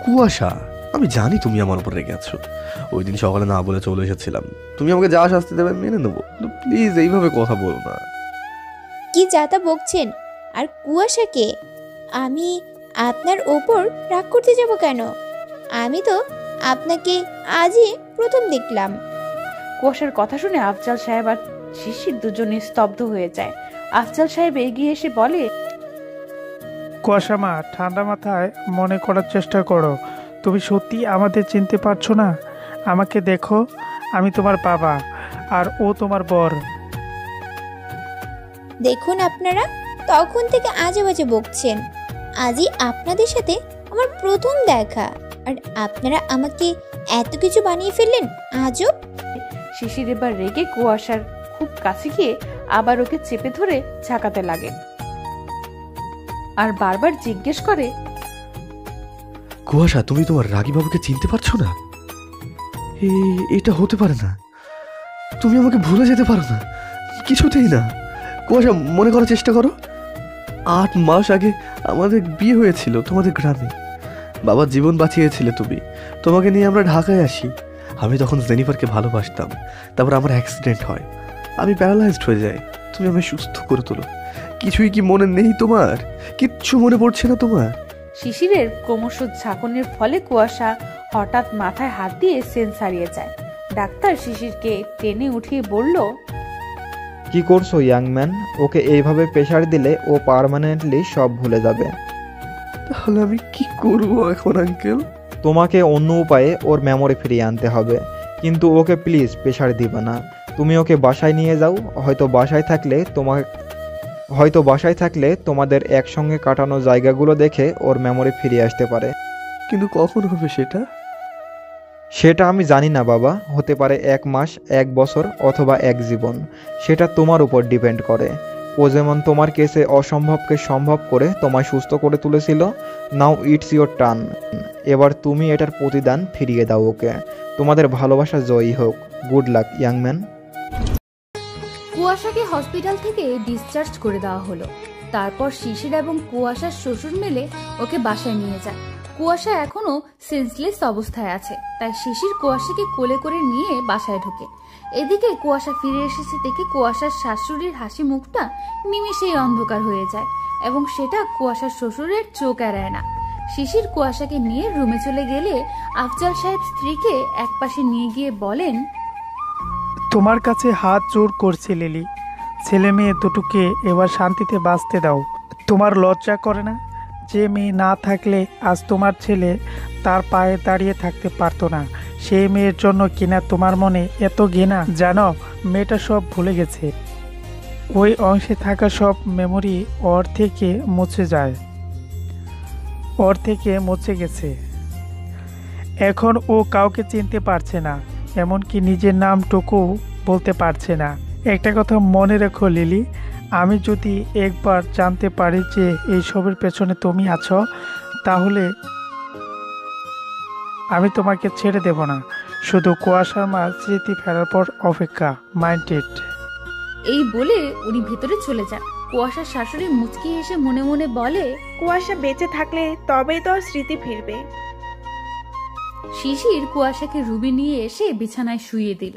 কুয়াশা, আমি জানি তুমি আমার উপর রেগে আছো। ওই দিন সকালে না বলে চলে এসেছিলাম। তুমি আমাকে যা শাস্তি দেবে মেনে নেবো, প্লিজ এইভাবে কথা বলো না। কি যাতা বকছেন? আর কুয়াশাকে আমি আপনার ওপর রাগ করতে যাব কেন? আমি তো আপনাকে আজই প্রথম দেখলাম। কুয়াশার কথা শুনে আফজাল সাহেব আর শিশির দুজনে স্তব্ধ হয়ে যায়। আফজাল সাহেব এগিয়ে এসে বলে, কুয়াশা মা, ঠান্ডা মাথায় মনে করার চেষ্টা করো। তুমি সত্যি আমাদের চিনতে পারছো না? আমাকে দেখো, আমি তোমার বাবা আর ও তোমার বর। দেখুন আপনারা তখন থেকে আজে বাজে বকছেন। আজই আপনাদের সাথে আমার প্রথম দেখা, আর আপনারা আমাকে এত কিছু বানিয়ে ফেললেন। আজব। শিশির এবার রেগে কুয়াশার খুব কাছে গিয়ে আবার ওকে চেপে ধরে ঝাঁকাতে লাগে আর বারবার জিজ্ঞেস করে, কুয়াশা, তুমি তোমার রাগী বাবুকে চিনতে পারছো না? এটা হতে পারে না। তুমি আমাকে ভুলে যেতে পারো না, কিছুতেই না। কুয়াশা, মনে করার চেষ্টা করো। 8 মাস আগে আমাদের বিয়ে হয়েছিল তোমাদের গ্রামে। বাবার জীবন বাঁচিয়েছিলে তুমি। তোমাকে নিয়ে আমরা ঢাকায় আসি। আমি তখন জেনিফারকে ভালোবাসতাম। তারপর আমার অ্যাক্সিডেন্ট হয়, আমি প্যারালাইজড হয়ে যাই। তুমি আমায় সুস্থ করে তোলো। কিছুই কি মনে নেই তোমার? কিচ্ছু মনে পড়ছে না তোমার? শিশিরের ক্রমশ ঝাঁকুনির ফলে কুয়াশা হঠাৎ মাথায় হাত দিয়ে সেন্স হারিয়ে যায়। ডাক্তার শিশিরকে টেনে উঠিয়ে বলল, কি করছো ইয়াং ম্যান? ওকে এইভাবে প্রেশার দিলে ও পার্মানেন্টলি সব ভুলে যাবে। তাহলে আমি কি করবো এখন আঙ্কেল? তোমাকে অন্য উপায়ে ওর মেমোরি ফিরিয়ে আনতে হবে, কিন্তু ওকে প্লিজ প্রেশার দিবে না। তুমি ওকে বাসায় নিয়ে যাও। হয়তো বাসায় থাকলে তোমাদের একসঙ্গে কাটানো জায়গাগুলো দেখে ওর মেমোরি ফিরে আসতে পারে। কিন্তু কখন হবে সেটা আমি জানি না বাবা। হতে পারে 1 মাস, 1 বছর অথবা 1 জীবন। সেটা তোমার উপর ডিপেন্ড করে। ও যেমন তোমার কেসে অসম্ভবকে সম্ভব করে তোমায় সুস্থ করে তুলেছিল, নাও ইটস ইয়োর টার্ন। এবার তুমি এটার প্রতিদান ফিরিয়ে দাও ওকে। তোমাদের ভালোবাসা জয়ী হোক। Good luck young man. কুয়াশাকে হসপিটাল থেকে ডিসচার্জ করে দেওয়া হলো। তারপর শিশির এবং কুয়াশার শ্বশুর মিলে ওকে বাসায় নিয়ে যায়। কুয়াশা এখনো সেন্সলেস অবস্থায় আছে, তাই শিশির কুয়াশাকে কোলে করে নিয়ে বাসায় ঢোকে। এদিকে কুয়াশা ফিরে এসেছে দেখে কুয়াশার শাশুড়ির হাসি মুখটা নিমেষেই অন্ধকার হয়ে যায় এবং সেটা কুয়াশার শ্বশুরের চোখ এড়ায় না। শিশির কুয়াশাকে নিয়ে রুমে চলে গেলে আফজাল সাহেব স্ত্রীকে একপাশে নিয়ে গিয়ে বলেন, তোমার কাছে হাত জোর করছি লিলি, ছেলে মেয়ে দুটোকে এবার শান্তিতে বাঁচতে দাও। তোমার লজ্জা করে না? যে মেয়ে না থাকলে আজ তোমার ছেলে তার পায়ে দাঁড়িয়ে থাকতে পারতো না, সেই মেয়ের জন্য কিনা তোমার মনে এত ঘৃণা। জানো, মেয়েটা সব ভুলে গেছে। ওই অংশে থাকা সব মেমোরি ওর থেকে মুছে গেছে। এখন ও কাউকে চিনতে পারছে না, এমনকি নিজের নামটুকু বলতে পারছে না। একটা কথা মনে রেখো লিলি, আমি যদি একবার জানতে পারি যে এইসবের পেছনে তুমি আছো, তাহলে আমি তোমাকে ছেড়ে দেব না। শুধু কুয়াশার মা স্মৃতি ফেরার পর অপেক্ষা। মাইন্ডেড। এই বলে উনি ভেতরে চলে যান। কুয়াশার শাশুড়ি মুচকি এসে মনে মনে বলে, কুয়াশা বেঁচে থাকলে তবেই তো ওর স্মৃতি ফিরবে। শিশির কুয়াশাকে রুমে নিয়ে এসে বিছানায় শুইয়ে দিল।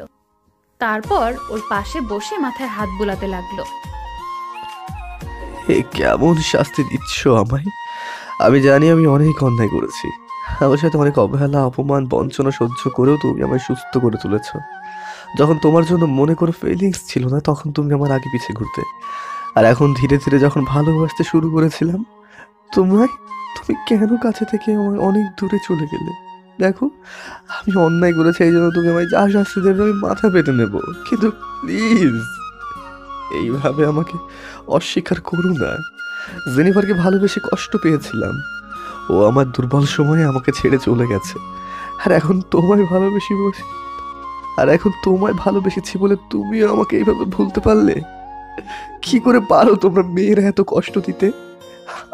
তারপর ওর পাশে বসে মাথায় হাত বুলাতে লাগলো। কেমন শাস্তি দিচ্ছ আমায়? আমি জানি আমি অনেক অন্যায় করেছি। আমার সাথে অনেক অবহেলা, অপমান, বঞ্চনা সহ্য করেও তুমি আমায় সুস্থ করে তুলেছ। যখন তোমার জন্য মনে করে ফিলিংস ছিল না, তখন তুমি আমার আগে পিছে ঘুরতে। আর এখন ধীরে ধীরে যখন ভালোবাসতে শুরু করেছিলাম, তুমি কেন কাছে থেকে আমায় অনেক দূরে চলে গেলে? দেখো, আমি অন্যায় করেছি, এই জন্য তুমি আমায় যা শাস্তি দেবে আমি মাথা পেতে নেব, কিন্তু প্লিজ এইভাবে আমাকে অস্বীকার করো না। জেনিফারকে ভালোবেসে কষ্ট পেয়েছিলাম। ও আমার দুর্বল সময়ে আমাকে ছেড়ে চলে গেছে। আর এখন তোমায় ভালোবেসেছি বলে তুমিও আমাকে এইভাবে ভুলতে পারলে? কি করে পারো তোমরা মেয়েরা এত কষ্ট দিতে?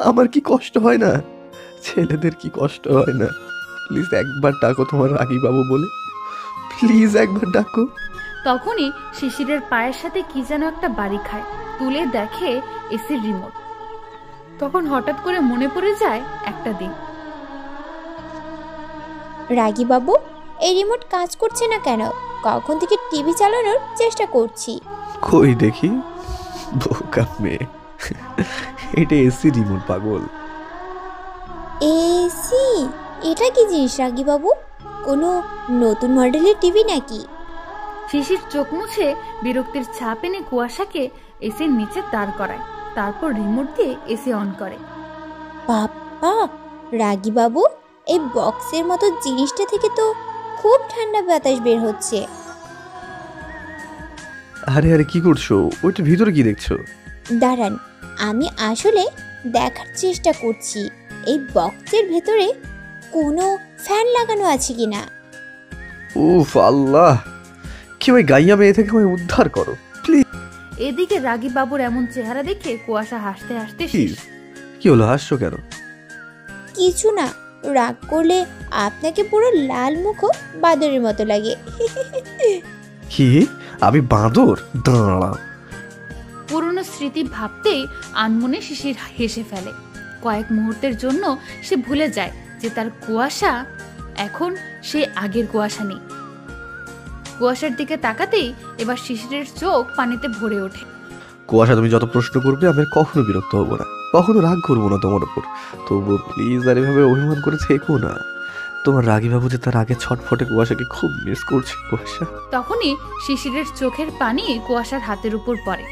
আমার কি কষ্ট হয় না? ছেলেদের কি কষ্ট হয় না? প্লিজ একবার ডাকো তোমার রাগী বাবু বলে, প্লিজ একবার ডাকো। তখনই শিশিরের পায়ের সাথে কি যেন একটা বাড়ি খায়। তুলে দেখে এসির রিমোট। তখন হঠাৎ করে মনে পড়ে যায় একটা দিন। রাগী বাবু, এই রিমোট কাজ করছে না কেন? কখন থেকে টিভি চালানোর চেষ্টা করছি। কই দেখি, বোকা মেয়ে, এটা এসি রিমোট পাগল। এসি? এটা কি জিনিস রাগী বাবু? কোনো নতুন মডেলের টিভি নাকি? শিশির চোখ মুছে বিরক্তির ছাপ এনে কুয়াশাকে এসির নিচে দাঁড় করায়। তারপর রিমোট দিয়ে এসি অন করে। বাবা, রাগী বাবু, এই বক্সের মতো জিনিসটা থেকে তো খুব ঠান্ডা বাতাস বের হচ্ছে। আরে আরে কি করছো? ওইটা ভিতরে কি দেখছো? দাঁড়ান, আমি আসলে দেখার চেষ্টা করছি এই বক্সের ভেতরে কোনো ফ্যান লাগানো আছে কিনা। উফ আল্লাহ, কি ওই গাইয়া মেয়ে থেকে আমায় উদ্ধার করো প্লিজ। এদিকে রাগী বাবুর এমন চেহারা দেখে কুয়াশা হাসতে হাসতে কি হলো, হাসছো কেন? কিছু না, রাগ করলে আপনাকে পুরো লাল মুখো বাদরের মতো লাগে। কি? আমি বাঁদর? দাঁড়া। পুরনো স্মৃতি ভাবতেই আনমনে শিশির হেসে ফেলে। কয়েক মুহূর্তের জন্য সে ভুলে যায় যে তার কুয়াশা এখন সে আগের কুয়াশা নেই। কুয়াশার দিকে তাকাতেই এবার শিশিরের চোখ পানিতে ভরে ওঠে। কুয়াশা, তুমি যত প্রশ্ন করবে আমি আর কখনো বিরক্ত হবো না, কখনো রাগ করবো না তোমার উপর। তবুও প্লিজ আর এভাবে অভিমান করে থেকো না। তোমার রাগী বাবু যে তার আগে ছটফটে কুয়াশাকে খুব মিস করছে কুয়াশা। তখনই শিশিরের চোখের পানি কুয়াশার হাতের উপর পড়ে।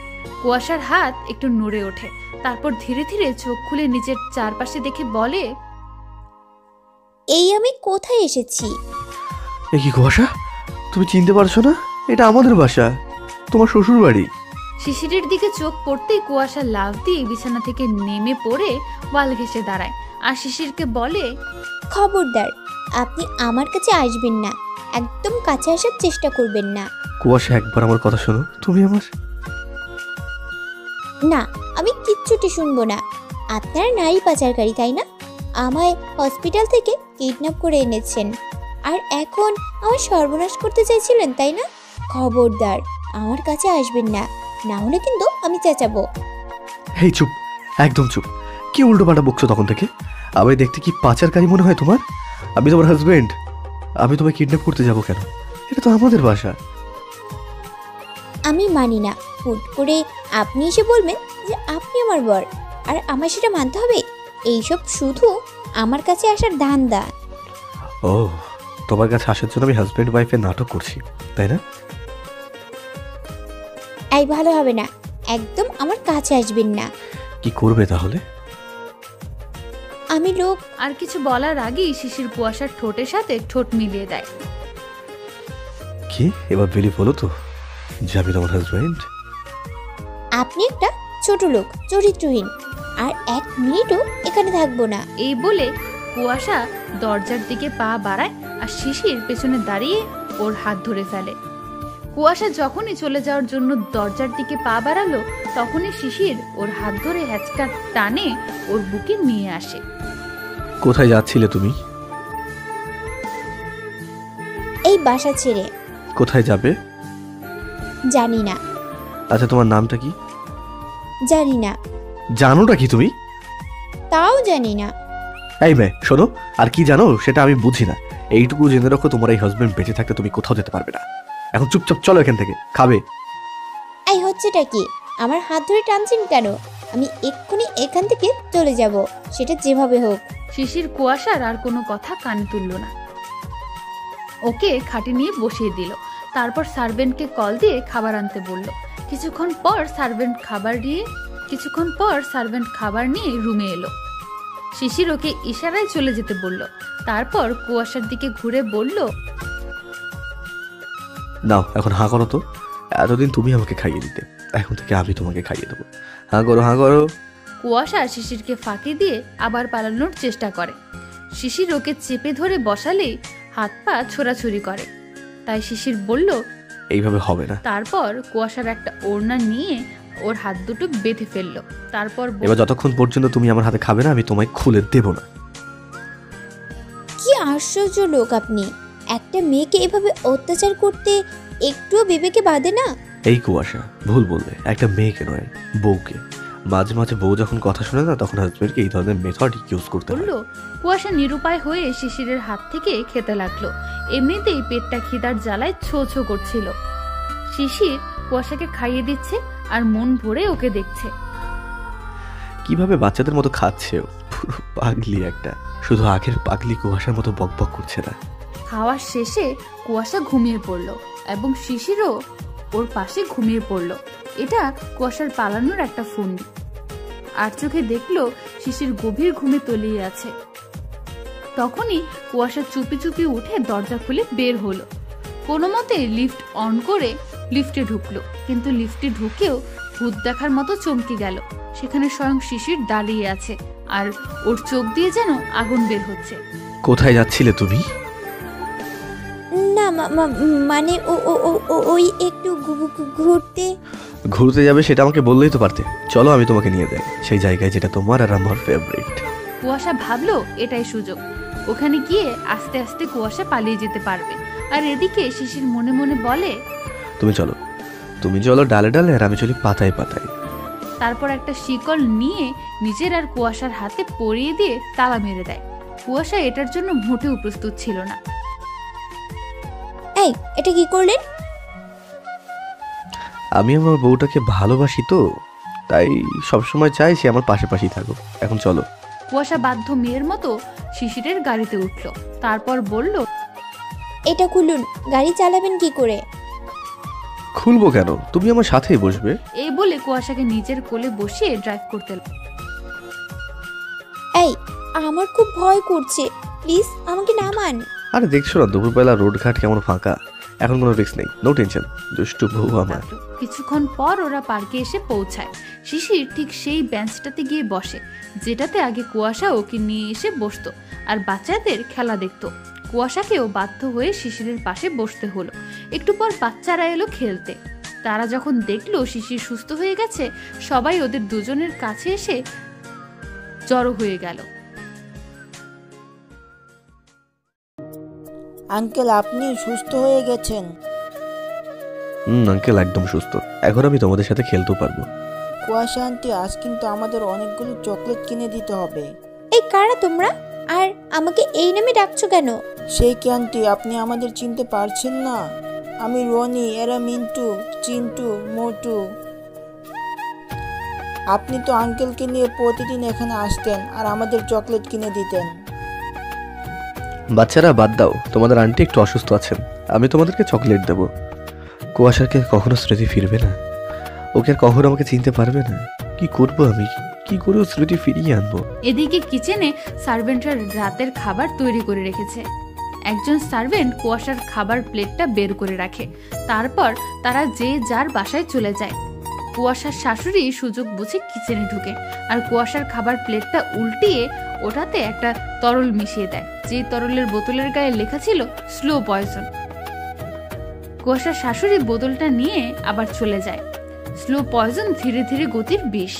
কুয়াশার হাত একটু নড়ে ওঠে, তারপর ধীরে ধীরে চোখ খুলে নিজের চারপাশে দেখে বলে, এই আমি কোথায় এসেছি? এ কি কুয়াশা, তুমি চিনতে পারছো না? এটা আমাদের বাসা, তোমার শ্বশুর বাড়ি। শিশিরের দিকে চোখ পড়তেই কুয়াশা লাফ দিয়ে বিছানা থেকে নেমে পড়ে ওয়াল ঘেঁষে দাঁড়ায় আর শিশিরকে বলে, খবরদার, আপনি আমার কাছে আসবেন না, একদম কাছে আসার চেষ্টা করবেন না। কুয়াশা, একবার আমার কথা শোনো, তুমি আমার। না, আমি কিচ্ছুটি শুনবো না। আপনারা নারী পাচারকারী, তাই না? আমায় হসপিটাল থেকে কিডন্যাপ করে এনেছেন আর এখন আমার সর্বনাশ করতে চাইছিলেন, তাই না? খবরদার, আমার কাছে আসবেন না, না হলে কিন্তু আমি চেঁচাবো। এই চুপ, একদম চুপ। কি উল্টো পাল্টা বকছো তখন থেকে? আমি দেখতে কি পাচারকারী মনে হয় তোমার? আমি তোমার হাজবেন্ড, আমি তোমায় কিডন্যাপ করতে যাবো কেন? এটা তো আমাদের বাসা। আমি মানি না। হুট করে আপনি এসে বলবেন যে আপনি আমার বর, আর আমার সেটা মানতে হবে? এইসব শুধু আমার কাছে আসার ধান্দা। ও, তোমার কাছে আসার জন্য আমি হাজবেন্ড ওয়াইফের নাটক করছি, তাই না? এই ভালো হবে না, একদম আমার কাছে আসবেন না। কি করবে তাহলে? আমি লোক। আর কিছু বলার আগেই শিশির কুয়াশার ঠোঁটের সাথে ঠোঁট মিলিয়ে দেয়। কি এবার বিলিভ হলো তো যে আমি তোমার হাজবেন্ড? আপনি একটা ছোট লোক, চরিত্রহীন, আর এক মিনিটও এখানে থাকবো না। এই বলে কুয়াশা দরজার দিকে পা বাড়ায় আর শিশির পেছনে দাঁড়িয়ে ওর হাত ধরে ফেলে। কুয়াশা যখনই চলে যাওয়ার জন্য দরজার দিকে পা বাড়ালো, তখনই শিশির ওর হাত ধরে হ্যাচকা টানে ওর বুকে নিয়ে আসে। কোথায় যাচ্ছিলে তুমি? এই বাসা ছেড়ে। কোথায় যাবে? জানি না। আচ্ছা, তোমার নামটা কি? জানি না। জানোটা কি তুমি? তাও জানি না। এই মেয়ে শোনো, আর কি জানো সেটা আমি বুঝি না। এইটুকু জেনে রাখো, তোমার এই হাজবেন্ড বেঁচে থাকতে তুমি কোথাও যেতে পারবে না। এখন চুপচাপ চলো এখান থেকে। খাবে? এই হচ্ছেটা কি? আমার হাত ধরে টানছেন কেন? আমি এক্ষুনি এখান থেকে চলে যাব, সেটা যেভাবে হোক। শিশির কুয়াশার আর কোনো কথা কানে তুলল না, ওকে খাটে নিয়ে বসিয়ে দিল। তারপর সার্ভেন্টকে কল দিয়ে খাবার আনতে বলল। কিছুক্ষণ পর সার্ভেন্ট খাবার নিয়ে রুমে এলো। শিশির ওকে ইশারায় চলে যেতে বলল। তারপর কুয়াশার দিকে ঘুরে বলল, নাও এখন হাঁ করো তো। এতদিন তুমি আমাকে খাইয়ে দিতে, এখন থেকে আমি তোমাকে খাইয়ে দেবো। হাঁ করো, হাঁ করো। কুয়াশা শিশিরকে ফাঁকি দিয়ে আবার পালানোর চেষ্টা করে। শিশির ওকে চেপে ধরে বসালেই হাত পা ছোড়াছুড়ি করে, তাই শিশির বলল, এইভাবে হবে না। তারপর কুয়াশার একটা ওড়না নিয়ে ওর হাত দুটো বেঁধে ফেললো। তারপর এবার যতক্ষণ পর্যন্ত তুমি আমার হাতে খাবে না, আমি তোমায় খুলে দেব না। কি আশ্চর্য লোক আপনি! একটা মেয়েকে এভাবে অত্যাচার করতে একটুও বিবেকে বাঁধে না? এই কুয়াশা, ভুল বললে। একটা মেয়েকে নয়, বউকে। মাঝে মাঝে বউ যখন কথা শোনে না, তখন হাজবেন্ডকে এই ধরনের মেথড ইউজ করতে হয়। বললো। কুয়াশা নিরুপায় হয়ে শিশিরের হাত থেকে খেতে লাগলো। এমনিতেই পেটটা খিদার জ্বালায় ছো ছো করছিল। শিশির কুয়াশাকে খাইয়ে দিচ্ছে আর মন ভরে ওকে দেখছে। কিভাবে বাচ্চাদের মতো খাচ্ছে ও, পুরো পাগলি একটা। শুধু আগের পাগলি কুয়াশার মতো বকবক করছে না। খাওয়ার শেষে কুয়াশা ঘুমিয়ে পড়লো এবং শিশিরও ওর পাশে ঘুমিয়ে পড়লো। এটা কুয়াশার পালানোর একটা ফন্দি। আর চোখে দেখলো শিশির গভীর ঘুমে তলিয়ে আছে। তখনই কুয়াশা চুপি চুপি উঠে দরজা খুলে বের হলো। কোনো মতে লিফট অন করে লিফটে ঢুকলো, কিন্তু লিফটে ঢুকেও ভূত দেখার মতো চমকে গেল। সেখানে স্বয়ং শিশির দাঁড়িয়ে আছে, আর ওর চোখ দিয়ে যেন আগুন বের হচ্ছে। কোথায় যাচ্ছিলে তুমি? না মানে ওই একটু ঘুরতে। ঘুরতে যাবে সেটা আমাকে বললেই তো পারতে। চলো আমি তোমাকে নিয়ে যাই সেই জায়গায় যেটা তোমার আর আমার ফেভারিট। কুয়াশা ভাবলো এটাই সুযোগ, ওখানে গিয়ে আস্তে আস্তে কুয়াশা পালিয়ে যেতে পারবে। আর এদিকে শিশির মনে মনে বলে, তুমি চলো ডালে ডালে, আর আমি চলি পাতায় পাতায়। তারপর একটা শিকল নিয়ে নিজের আর কুয়াশার হাতে পরিয়ে দিয়ে তালা মেরে দেয়। কুয়াশা এটার জন্য মোটেও প্রস্তুত ছিল না। এই, এটা কি করলেন? আমি আমার বউটাকে ভালোবাসি তো, তাই সবসময় চাই সে আমার পাশাপাশি থাকুক। এখন চলো। কুয়াশা বাধ্য মেয়ের মতো শিশিরের গাড়িতে উঠল, তারপর বলল, এটা খুলুন। গাড়ি চালাবেন কি করে? খুলবো কেন, তুমি আমার সাথেই বসবে। এই বলে কুয়াশাকে নিজের কোলে বসিয়ে ড্রাইভ করতে। এই, আমার খুব ভয় করছে, প্লিজ আমাকে নামান। আরে দেখছো না দুপুরবেলা রোড ঘাট কেমন ফাঁকা, এখন কোনো রিস্ক নেই, নো টেনশন, দুষ্টু বউ আমার। কিছুক্ষণ পর ওরা পার্কে এসে পৌঁছায়। শিশির ঠিক সেই বেঞ্চটাতে গিয়ে বসে যেটাতে আগে কুয়াশা ওকে নিয়ে এসে বসতো আর বাচ্চাদের খেলা দেখতো। কুয়াশাকেও বাধ্য হয়ে শিশিরের পাশে বসতে হলো। একটু পর বাচ্চারা এলো খেলতে। তারা যখন দেখলো শিশির সুস্থ হয়ে গেছে, সবাই ওদের দুজনের কাছে এসে জড়ো হয়ে গেল। আঙ্কেল, আপনি সুস্থ হয়ে গেছেন? আঙ্কেল একদম সুস্থ, এখন আমি তোমাদের সাথে খেলতেও পারবো। কুয়াশা আন্টি, আজ কিন্তু আমাদের অনেকগুলো চকলেট কিনে দিতে হবে। এই কারা তোমরা, আর আমাকে এই নামে ডাকছো কেন? সেই কি আন্টি, আপনি আমাদের চিনতে পারছেন না? আমি রনি, এরা মিন্টু, চিন্টু, মোটু। আপনি তো আঙ্কেলকে নিয়ে প্রতিদিন এখানে আসতেন আর আমাদের চকলেট কিনে দিতেন। বাচ্চারা বাদ দাও, তোমাদের আন্টি একটু অসুস্থ আছেন, আমি তোমাদেরকে চকলেট দেবো। কুয়াশাকে কখনো স্মৃতি ফিরবে না, ওকে আর কখনো আমাকে চিনতে পারবে না। কি করব আমি, কি করে স্মৃতি ফিরিয়ে আনবো? এদিকে কিচেনে সার্ভেন্টরা রাতের খাবার তৈরি করে রেখেছে। একজন সার্ভেন্ট কুয়াশার খাবার প্লেটটা বের করে রাখে, তারপর তারা যে যার বাসায় চলে যায়। কুয়াশার শাশুড়ি সুযোগ বুঝে কিচেনে ঢুকে আর কুয়াশার খাবার প্লেটটা উল্টিয়ে ওটাতে একটা তরল মিশিয়ে দেয়, যে তরলের বোতলের গায়ে লেখা ছিল স্লো পয়জন। কুয়াশার শাশুড়ি বোতলটা নিয়ে আবার চলে যায়। স্লো পয়জন ধীরে ধীরে গতির বিষ,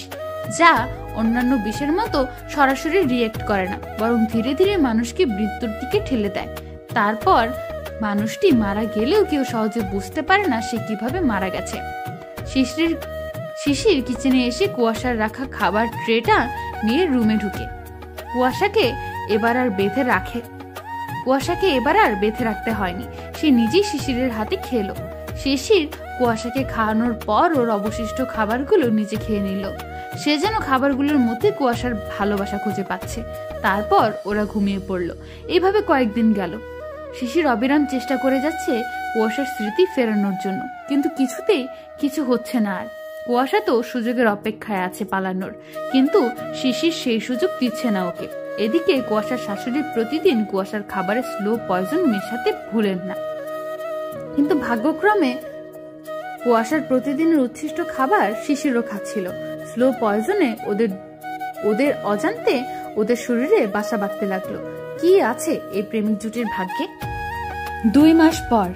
যা অন্যান্য বিষের মতো সরাসরি রিয়েক্ট করে না, বরং ধীরে ধীরে মানুষকে মৃত্যুর দিকে ঠেলে দেয়। তারপর মানুষটি মারা গেলেও কেউ সহজে বুঝতে পারে না সে কিভাবে মারা গেছে। শিশির কিচেনে এসে কুয়াশার রাখা খাবার ট্রেটা নিয়ে রুমে ঢুকে। কুয়াশাকে এবার আর বেঁধে রাখতে হয়নি, সে নিজেই শিশিরের হাতে খেলো। শিশির কুয়াশাকে খাওয়ানোর পর ওর অবশিষ্ট খাবারগুলো নিজে খেয়ে নিল। সে যেন খাবারগুলোর মধ্যে কুয়াশার ভালোবাসা খুঁজে পাচ্ছে। তারপর ওরা ঘুমিয়ে পড়ল। এইভাবে কয়েকদিন গেল। শিশির অবিরাম চেষ্টা করে যাচ্ছে কুয়াশার স্মৃতি ফেরানোর জন্য, কিন্তু কিছুতেই কিছু হচ্ছে না। আর কুয়াশা তো সুযোগের অপেক্ষায় আছে পালানোর, কিন্তু শিশির সেই সুযোগ দিচ্ছে না ওকে। এদিকে কুয়াশার শাশুড়ি প্রতিদিন কুয়াশার খাবারে স্লো পয়জন মেশাতে ভুলেন না, কিন্তু ভাগ্যক্রমে কুয়াশার প্রতিদিনের উচ্ছিষ্ট খাবার শিশিরও খাচ্ছিল। স্লো পয়জনে ওদের অজান্তে ওদের শরীরে বাসা বাঁধতে লাগলো। কি আছে এই প্রেমিক জুটির ভাগ্যে? 2 মাস পর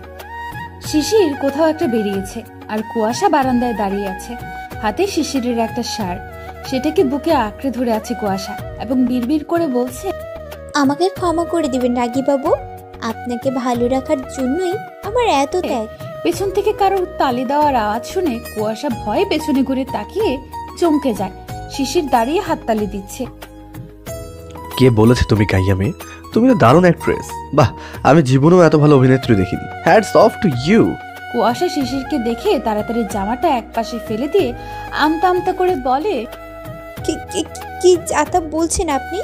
শিশির কোথাও একটা বেরিয়েছে আর কুয়াশা বারান্দায় দাঁড়িয়ে আছে, হাতে শিশিরের একটা শার্ট। সেটাকে বুকে আঁকড়ে ধরে আছে কুয়াশা এবং বিড়বিড় করে বলছে, আমাকে ক্ষমা করে দিবেন রাগী বাবু, আপনাকে ভালো রাখার জন্যই আমার এত ত্যাগ। পেছন থেকে কারো তালি দেওয়ার আওয়াজ শুনে কুয়াশা ভয়ে পেছনে ঘুরে তাকিয়ে চমকে যায়। শিশির দাঁড়িয়ে হাততালি দিচ্ছে। কে বলেছে তুমি গাইয়া মেয়ে? তুমি তো দারুণ অ্যাক্ট্রেস। বাহ, আমি জীবনেও এত ভালো অভিনেত্রী দেখিনি। Hats off to you. Kuasha শিশিরকে দেখে তাড়াতাড়ি জামাটা একপাশে ফেলে দিয়ে আমতা আমতা করে বলে, কি যাতা বলছেন আপনি?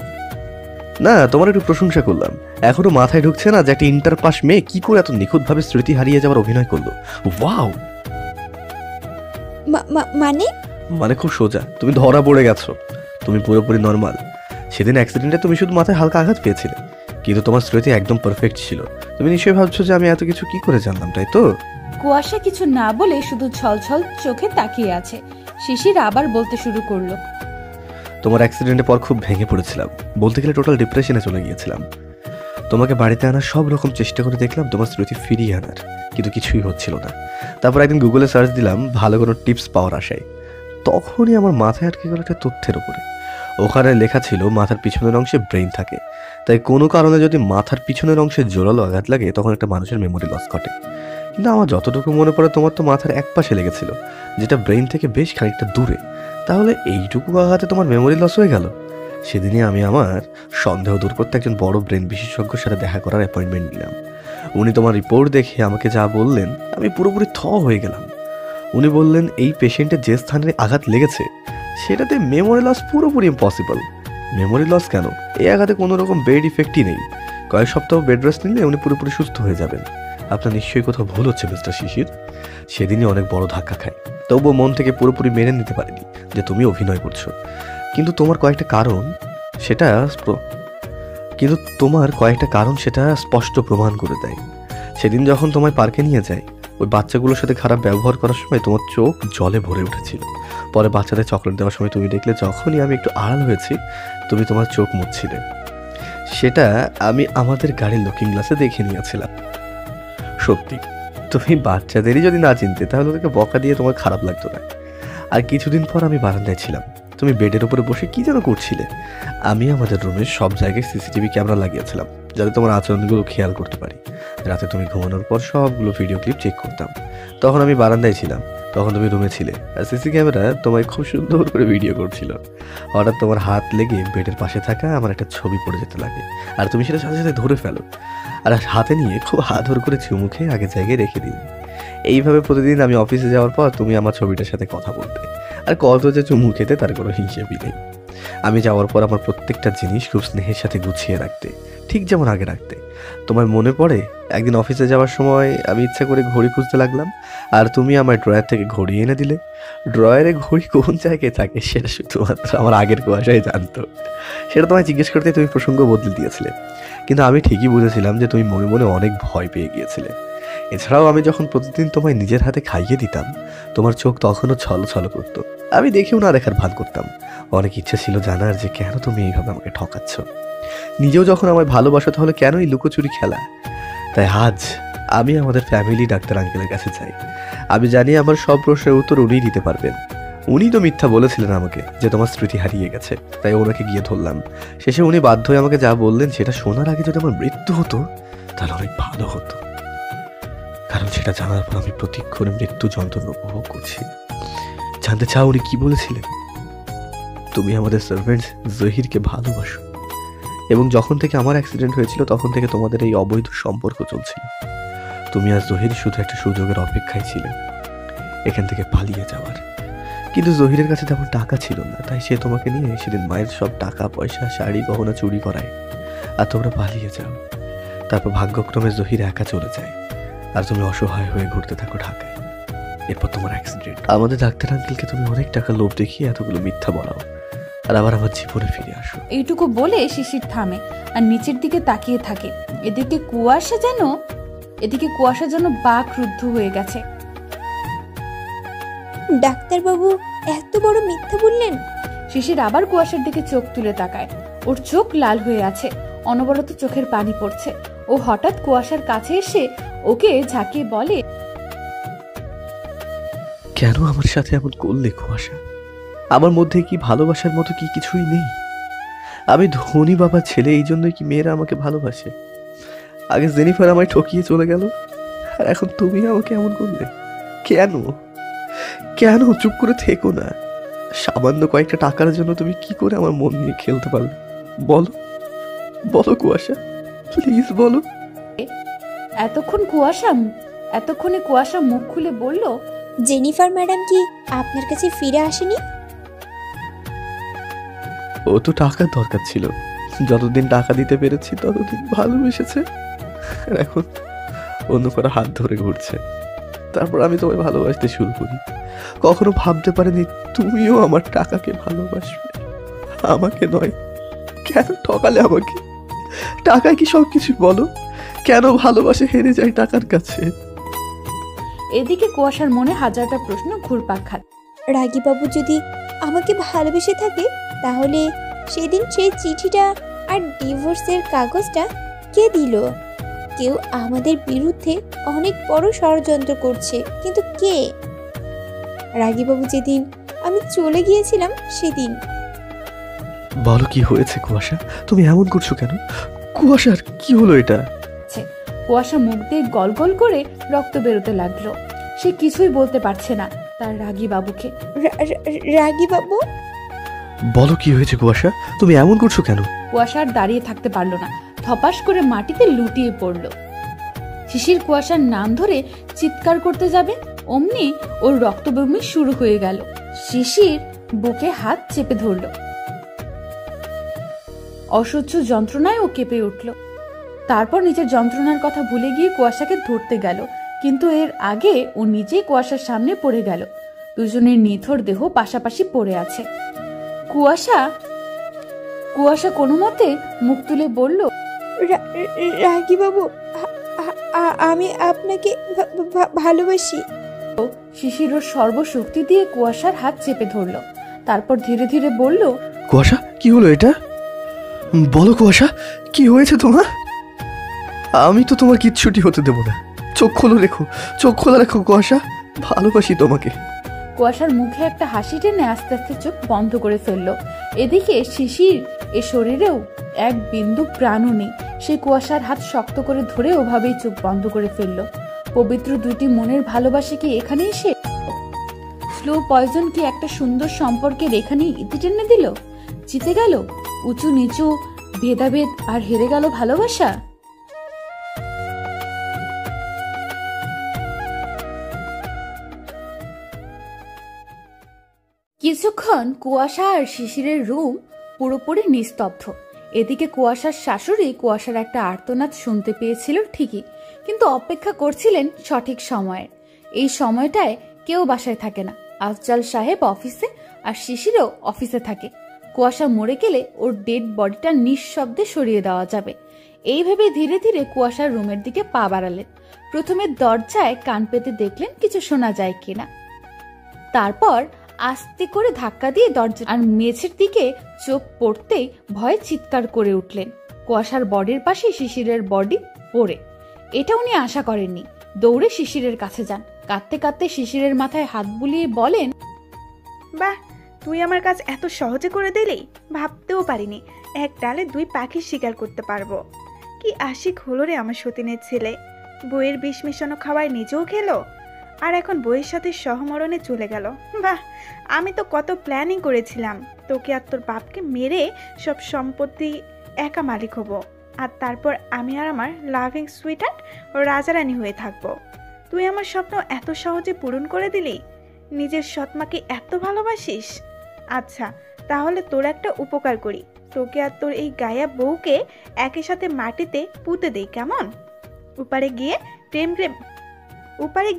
না, তোমার একটু প্রশংসা করলাম। এখনো মাথায় ঢুকছে না যে একটা ইন্টার পাস মেয়ে কি করে এত নিখুঁতভাবে স্মৃতি হারিয়ে যাওয়ার অভিনয় করলো। ওয়াও! মানে খুব সোজা, তুমি ধরা পড়ে গেছো। তুমি পুরোপুরি নর্মাল। সেদিন অ্যাক্সিডেন্টে তুমি শুধু মাথায় হালকা আঘাত পেয়েছিলে, কিন্তু তোমার স্মৃতি একদম পারফেক্ট ছিল। তুমি নিশ্চয়ই ভাবছো যে আমি এত কিছু কি করে জানলাম, তাই তো? কুয়াশা কিছু না বলে শুধু ছলছল চোখে তাকিয়ে আছে। শিশির আবার বলতে শুরু করলো, তোমার অ্যাক্সিডেন্টের পর খুব ভেঙে পড়েছিলাম, বলতে গেলে টোটাল ডিপ্রেশনে চলে গিয়েছিলাম। তোমাকে বাড়িতে আনার সব রকম চেষ্টা করে দেখলাম তোমার স্মৃতি ফিরিয়ে আনার, কিন্তু কিছুই হচ্ছিল না। তারপর একদিন গুগলে সার্চ দিলাম ভালো কোনো টিপস পাওয়ার আশায়। তখনই আমার মাথায় আটকে গেল একটা তথ্যের উপরে। ওখানে লেখা ছিল মাথার পিছনের অংশে ব্রেইন থাকে, তাই কোনো কারণে যদি মাথার পিছনের অংশে জোরালো আঘাত লাগে তখন একটা মানুষের মেমোরি লস ঘটে। কিন্তু আমার যতটুকু মনে পড়ে তোমার তো মাথার এক পাশে লেগেছিল, যেটা ব্রেইন থেকে বেশ খানিকটা দূরে। তাহলে এইটুকু আঘাতে তোমার মেমোরি লস হয়ে গেল? সেদিনই আমি আমার সন্দেহ দূর করতে একজন বড় ব্রেন বিশেষজ্ঞের সাথে দেখা করার অ্যাপয়েন্টমেন্ট নিলাম। উনি তোমার রিপোর্ট দেখে আমাকে যা বললেন আমি পুরোপুরি হয়ে গেলাম। উনি বললেন এই পেশেন্টের যে স্থানে আঘাত লেগেছে সেটাতে মেমোরি লস পুরোপুরি ইম্পসিবল। মেমোরি লস কেন, এই আঘাতে কোনো রকম বেড ইফেক্টই নেই। কয়েক সপ্তাহ বেড রেস্ট নিলে উনি পুরোপুরি সুস্থ হয়ে যাবেন। আপনার নিশ্চয়ই কোথাও ভুল হচ্ছে মিস্টার শিশির। সেদিনই অনেক বড় ধাক্কা খাই, তবুও মন থেকে পুরোপুরি মেনে নিতে পারিনি যে তুমি অভিনয় করছো। কিন্তু তোমার কয়েকটা কারণ সেটা স্পষ্ট প্রমাণ করে দেয়। সেদিন যখন তোমায় পার্কে নিয়ে যায়, ওই বাচ্চাগুলোর সাথে খারাপ ব্যবহার করার সময় তোমার চোখ জলে ভরে উঠেছিল। পরে বাচ্চাদের চকলেট দেওয়ার সময় তুমি দেখলে যখনই আমি একটু আড়াল হয়েছি তুমি তোমার চোখ মুছছিলে। সেটা আমি আমাদের গাড়ির লুকিং গ্লাসে দেখে নিয়েছিলাম। সত্যি, তুমি বাচ্চাদেরই যদি না চিনতে তাহলে ওদেরকে বকা দিয়ে তোমার খারাপ লাগতো না। আর কিছুদিন পর আমি বারান্দায় ছিলাম, তুমি বেডের উপরে বসে কি যেন করছিলে। আমি আমাদের রুমের সব জায়গায় সিসিটিভি ক্যামেরা লাগিয়েছিলাম যাতে তোমার আচরণগুলো খেয়াল করতে পারি। রাতে তুমি ঘুমানোর পর সবগুলো ভিডিও ক্লিপ চেক করতাম। তখন আমি বারান্দায় ছিলাম, তখন তুমি রুমে ছিলে, আর সিসি ক্যামেরা তোমায় খুব সুন্দর করে ভিডিও করছিল। হঠাৎ তোমার হাত লেগে বেডের পাশে থাকা আমার একটা ছবি পড়ে যেতে লাগে, আর তুমি সেটা সাথে সাথে ধরে ফেলো আর হাতে নিয়ে খুব আদর করে চুমুখে আগের জায়গায় রেখে দিই। এইভাবে প্রতিদিন আমি অফিসে যাওয়ার পর তুমি আমার ছবিটার সাথে কথা বলতে, আর কত যে চুমু খেতে তার কোনো হিসেবই নেই। আমি যাওয়ার পর আমার প্রত্যেকটা জিনিস খুব স্নেহের সাথে গুছিয়ে রাখতে, ঠিক যেমন আগে রাখতে। তোমার মনে পড়ে একদিন অফিসে যাওয়ার সময় আমি ইচ্ছা করে ঘড়ি খুঁজতে লাগলাম, আর তুমি আমার ড্রয়ার থেকে ঘড়ি এনে দিলে। ড্রয়ারে ঘড়ি কোন জায়গায় থাকে সেটা শুধুমাত্র আমার আগের কুয়াশায় জানতো। সেটা তোমায় জিজ্ঞেস করতে তুমি প্রসঙ্গ বদলে দিয়েছিলে, কিন্তু আমি ঠিকই বুঝেছিলাম যে তুমি মনে মনে অনেক ভয় পেয়ে গিয়েছিলে। এছাড়াও আমি যখন প্রতিদিন তোমায় নিজের হাতে খাইয়ে দিতাম তোমার চোখ তখনও ছলছল করতো। আমি দেখেও না দেখার ভান করতাম। অনেক ইচ্ছে ছিল জানার যে কেন তুমি এইভাবে আমাকে ঠকাচ্ছ। নিজেও যখন আমায় ভালোবাসো তাহলে কেন এই লুকোচুরি খেলা? তাই আজ আমি আমাদের ফ্যামিলি ডাক্তার আঙ্কেলের কাছে চাই। আমি জানি আমার সব প্রশ্নের উত্তর উনিই দিতে পারবেন। উনি তো মিথ্যা বলেছিলেন আমাকে যে তোমার স্মৃতি হারিয়ে গেছে, তাই ওনাকে গিয়ে ধরলাম। শেষে উনি বাধ্য হয়ে আমাকে যা বললেন সেটা শোনার আগে যদি আমার মৃত্যু হতো তাহলে অনেক ভালো হতো, কারণ সেটা জানার পর আমি প্রতিক্ষণে মৃত্যু যন্ত্রণা উপভোগ করছি। জানতে চাও উনি কি বলেছিলেন? তুমি আমাদের সার্ভেন্ট জহিরকে ভালোবাসো, এবং যখন থেকে আমার অ্যাক্সিডেন্ট হয়েছিল তখন থেকে তোমাদের এই অবৈধ সম্পর্ক চলছিল। তুমি আর জহির শুধু একটা সুযোগের অপেক্ষায় ছিলে এখান থেকে পালিয়ে যাওয়ার। কিন্তু জহিরের কাছে তেমন টাকা ছিল না, তাই সে তোমাকে নিয়ে সেদিন মায়ের সব টাকা পয়সা শাড়ি গহনা চুরি করায়, আর তোমরা পালিয়ে যাও। তারপর ভাগ্যক্রমে জহির একা চলে যায়, আর তুমি অসহায় হয়ে ঘুরতে থাকো ঢাকায়। এরপর তোমার অ্যাক্সিডেন্ট। আমাদের ডাক্তার আঙ্কেলকে তুমি অনেক টাকা লোভ দেখিয়ে এতগুলো মিথ্যা বলাও, আর আবার আমার জীবনে ফিরে আসো। এইটুকু বলে শিশির থামে আর নিচের দিকে তাকিয়ে থাকে। এদিকে কুয়াশা যেন বাক রুদ্ধ হয়ে গেছে। ডাক্তারবাবু এত বড় মিথ্যা বললেন? শিশির আবার কুয়াশার দিকে চোখ তুলে তাকায়। ওর চোখ লাল হয়ে আছে, অনবরত চোখের পানি পড়ছে। ও হঠাৎ কুয়াশার কাছে এসে ওকে ঝাঁকিয়ে বলে, কেন আমার সাথে এমন করলে কুয়াশা? আমার মধ্যে কি ভালোবাসার মতো কি কিছুই নেই? আমি ধনী বাবার ছেলে, এই জন্যই কি মেয়েরা আমাকে ভালোবাসে? আগে জেনিফার আমায় ঠকিয়ে চলে গেল, আর এখন তুমি আমাকে এমন করলে কেন? কেন চুপ করে থেকো না? সামান্য কয়েকটা টাকার জন্য তুমি কি করে আমার মন নিয়ে খেলতে পারলে? বলো বলো কুয়াশা, প্লিজ বলো। এতক্ষণে কুয়াশা মুখ খুলে বলল, জেনিফার ম্যাডাম কি আপনার কাছে ফিরে আসেনি? ও তো টাকার দরকার ছিল, যতদিন টাকা দিতে পেরেছি ততদিন ভালোবেসেছে, আর এখন অন্য কারো হাত ধরে ঘুরছে। তারপর আমি তোমায় ভালোবাসতে শুরু করি। কখনো ভাবতে পারিনি তুমিও আমার টাকাকে ভালোবাসবে, আমাকে নয়। কেন ঠকালে আমাকে? টাকায় কি সব কিছু বলো? কেন ভালোবাসে হেরে যায় টাকার কাছে? এদিকে কুয়াশার মনে হাজারটা প্রশ্ন ঘুরপাক খায়। রাগীবাবু যদি আমাকে ভালোবেসে থাকে তাহলে সেদিন সেই চিঠিটা আর ডিভোর্সের কাগজটা কে দিল? কেউ আমাদের বিরুদ্ধে অনেক বড় ষড়যন্ত্র করছে, কিন্তু কে? রাগীবাবু যেদিন আমি চলে গিয়েছিলাম সেদিন। বলো কি হয়েছে কুয়াশা? তুমি এমন করছো কেন? কুয়াশার কি হলো এটা? কুয়াশা মুখ দিয়ে গল গল করে রক্ত বেরোতে লাগলো। সে কিছুই বলতে পারছে না তার রাগী বাবুকে। রাগীবাবু, বলো কি হয়েছে কুয়াশা? তুমি এমন করছো কেন? কুয়াশা আর দাঁড়িয়ে থাকতে পারলো না, ধপাস করে মাটিতে লুটিয়ে পড়ল। শিশির কুয়াশার নাম ধরে চিৎকার করতে যাবে, অমনি ওর রক্ত বমি শুরু হয়ে গেল। শিশির বুকে হাত চেপে ধরল। অসহ্য যন্ত্রণায় ও কেঁপে উঠল। তারপর নিজের যন্ত্রণার কথা ভুলে গিয়ে কুয়াশাকে ধরতে গেল, কিন্তু এর আগে ও নিজেই কুয়াশার সামনে পড়ে গেল। দুজনের নিথর দেহ পাশাপাশি পড়ে আছে। কুয়াশা কোনো মতে মুখ তুলে বলল, রাগীবাবু, আমি আপনাকে ভালোবাসি। শিশির ওর সর্বশক্তি দিয়ে কুয়াশার হাত চেপে ধরল। তারপর ধীরে ধীরে বলল, কুয়াশা কি হলো এটা? বলো কুয়াশা, কি হয়েছে তোমার? আমি তো তোমার কিচ্ছুটি হতে দেবো না। চোখ খোলা রেখো কুয়াশা, ভালোবাসি তোমাকে। কুয়াশার মুখে একটা হাসি টেনে আস্তে আস্তে চোখ বন্ধ করে ফেলল। এদিকে শিশির এ শরীরেও এক বিন্দু প্রাণও নেই। সে কুয়াশার হাত শক্ত করে ধরে ওভাবেই চোখ বন্ধ করে ফেলল। পবিত্র দুটি মনের ভালোবাসা কি এখানেই শেষ? স্লো পয়জন কি একটা সুন্দর সম্পর্কের এখানেই ইতি টেনে দিল? জিতে গেল উঁচু নিচু ভেদাভেদ, আর হেরে গেল ভালোবাসা? কিছুক্ষণ কুয়াশা আর শিশিরের রুম পুরোপুরি নিস্তব্ধ। এদিকে কুয়াশার শাশুড়ি কুয়াশার একটা আর্তনাদ শুনতে পেয়েছিল ঠিকই, কিন্তু অপেক্ষা করছিলেন সঠিক সময়ের। এই সময়টায় কেউ বাসায় থাকে না। আফজাল সাহেব অফিসে আর শিশিরও অফিসে থাকে। কুয়াশা মরে গেলে ওর ডেড বডিটা নিঃশব্দে সরিয়ে দেওয়া যাবে। এইভাবে ধীরে ধীরে কুয়াশার রুমের দিকে পা বাড়ালেন। প্রথমে দরজায় কান পেতে দেখলেন কিছু শোনা যায় কিনা। তারপর আস্তে করে ধাক্কা দিয়ে দরজা আর মেঝের দিকে চোখ পড়তেই ভয়ে চিৎকার করে উঠলেন। কুয়াশার বডির পাশে শিশিরের বডি পড়ে। এটা উনি আশা করেননি। দৌড়ে শিশিরের কাছে যান। কাঁদতে কাঁদতে শিশিরের মাথায় হাত বুলিয়ে বলেন, বাহ, তুই আমার কাজ এত সহজে করে দিলি। ভাবতেও পারিনি এক ডালে দুই পাখির শিকার করতে পারবো। কি আশিক হলো রে আমার সতীনের ছেলে। বইয়ের বিষ মিশানো খাওয়ায় নিজেও খেলো, আর এখন বইয়ের সাথে সহমরণে চলে গেল। বাহ, আমি তো কত প্ল্যানিং করেছিলাম তোকে আর তোর বাপকে মেরে সব সম্পত্তি একা মালিক হব, আর তারপর আমি আর আমার লাভিং সুইটহার্ট ও রাজারানী হয়ে থাকবো। তুই আমার স্বপ্ন এত সহজে পূরণ করে দিলি। নিজের সৎমাকে এত ভালোবাসিস। আচ্ছা, তাহলে তোর একটা উপকার করি। তোকে আর তোর এই গায়া বউকে একই সাথে মাটিতে পুঁতে দেই, কেমন? উপারে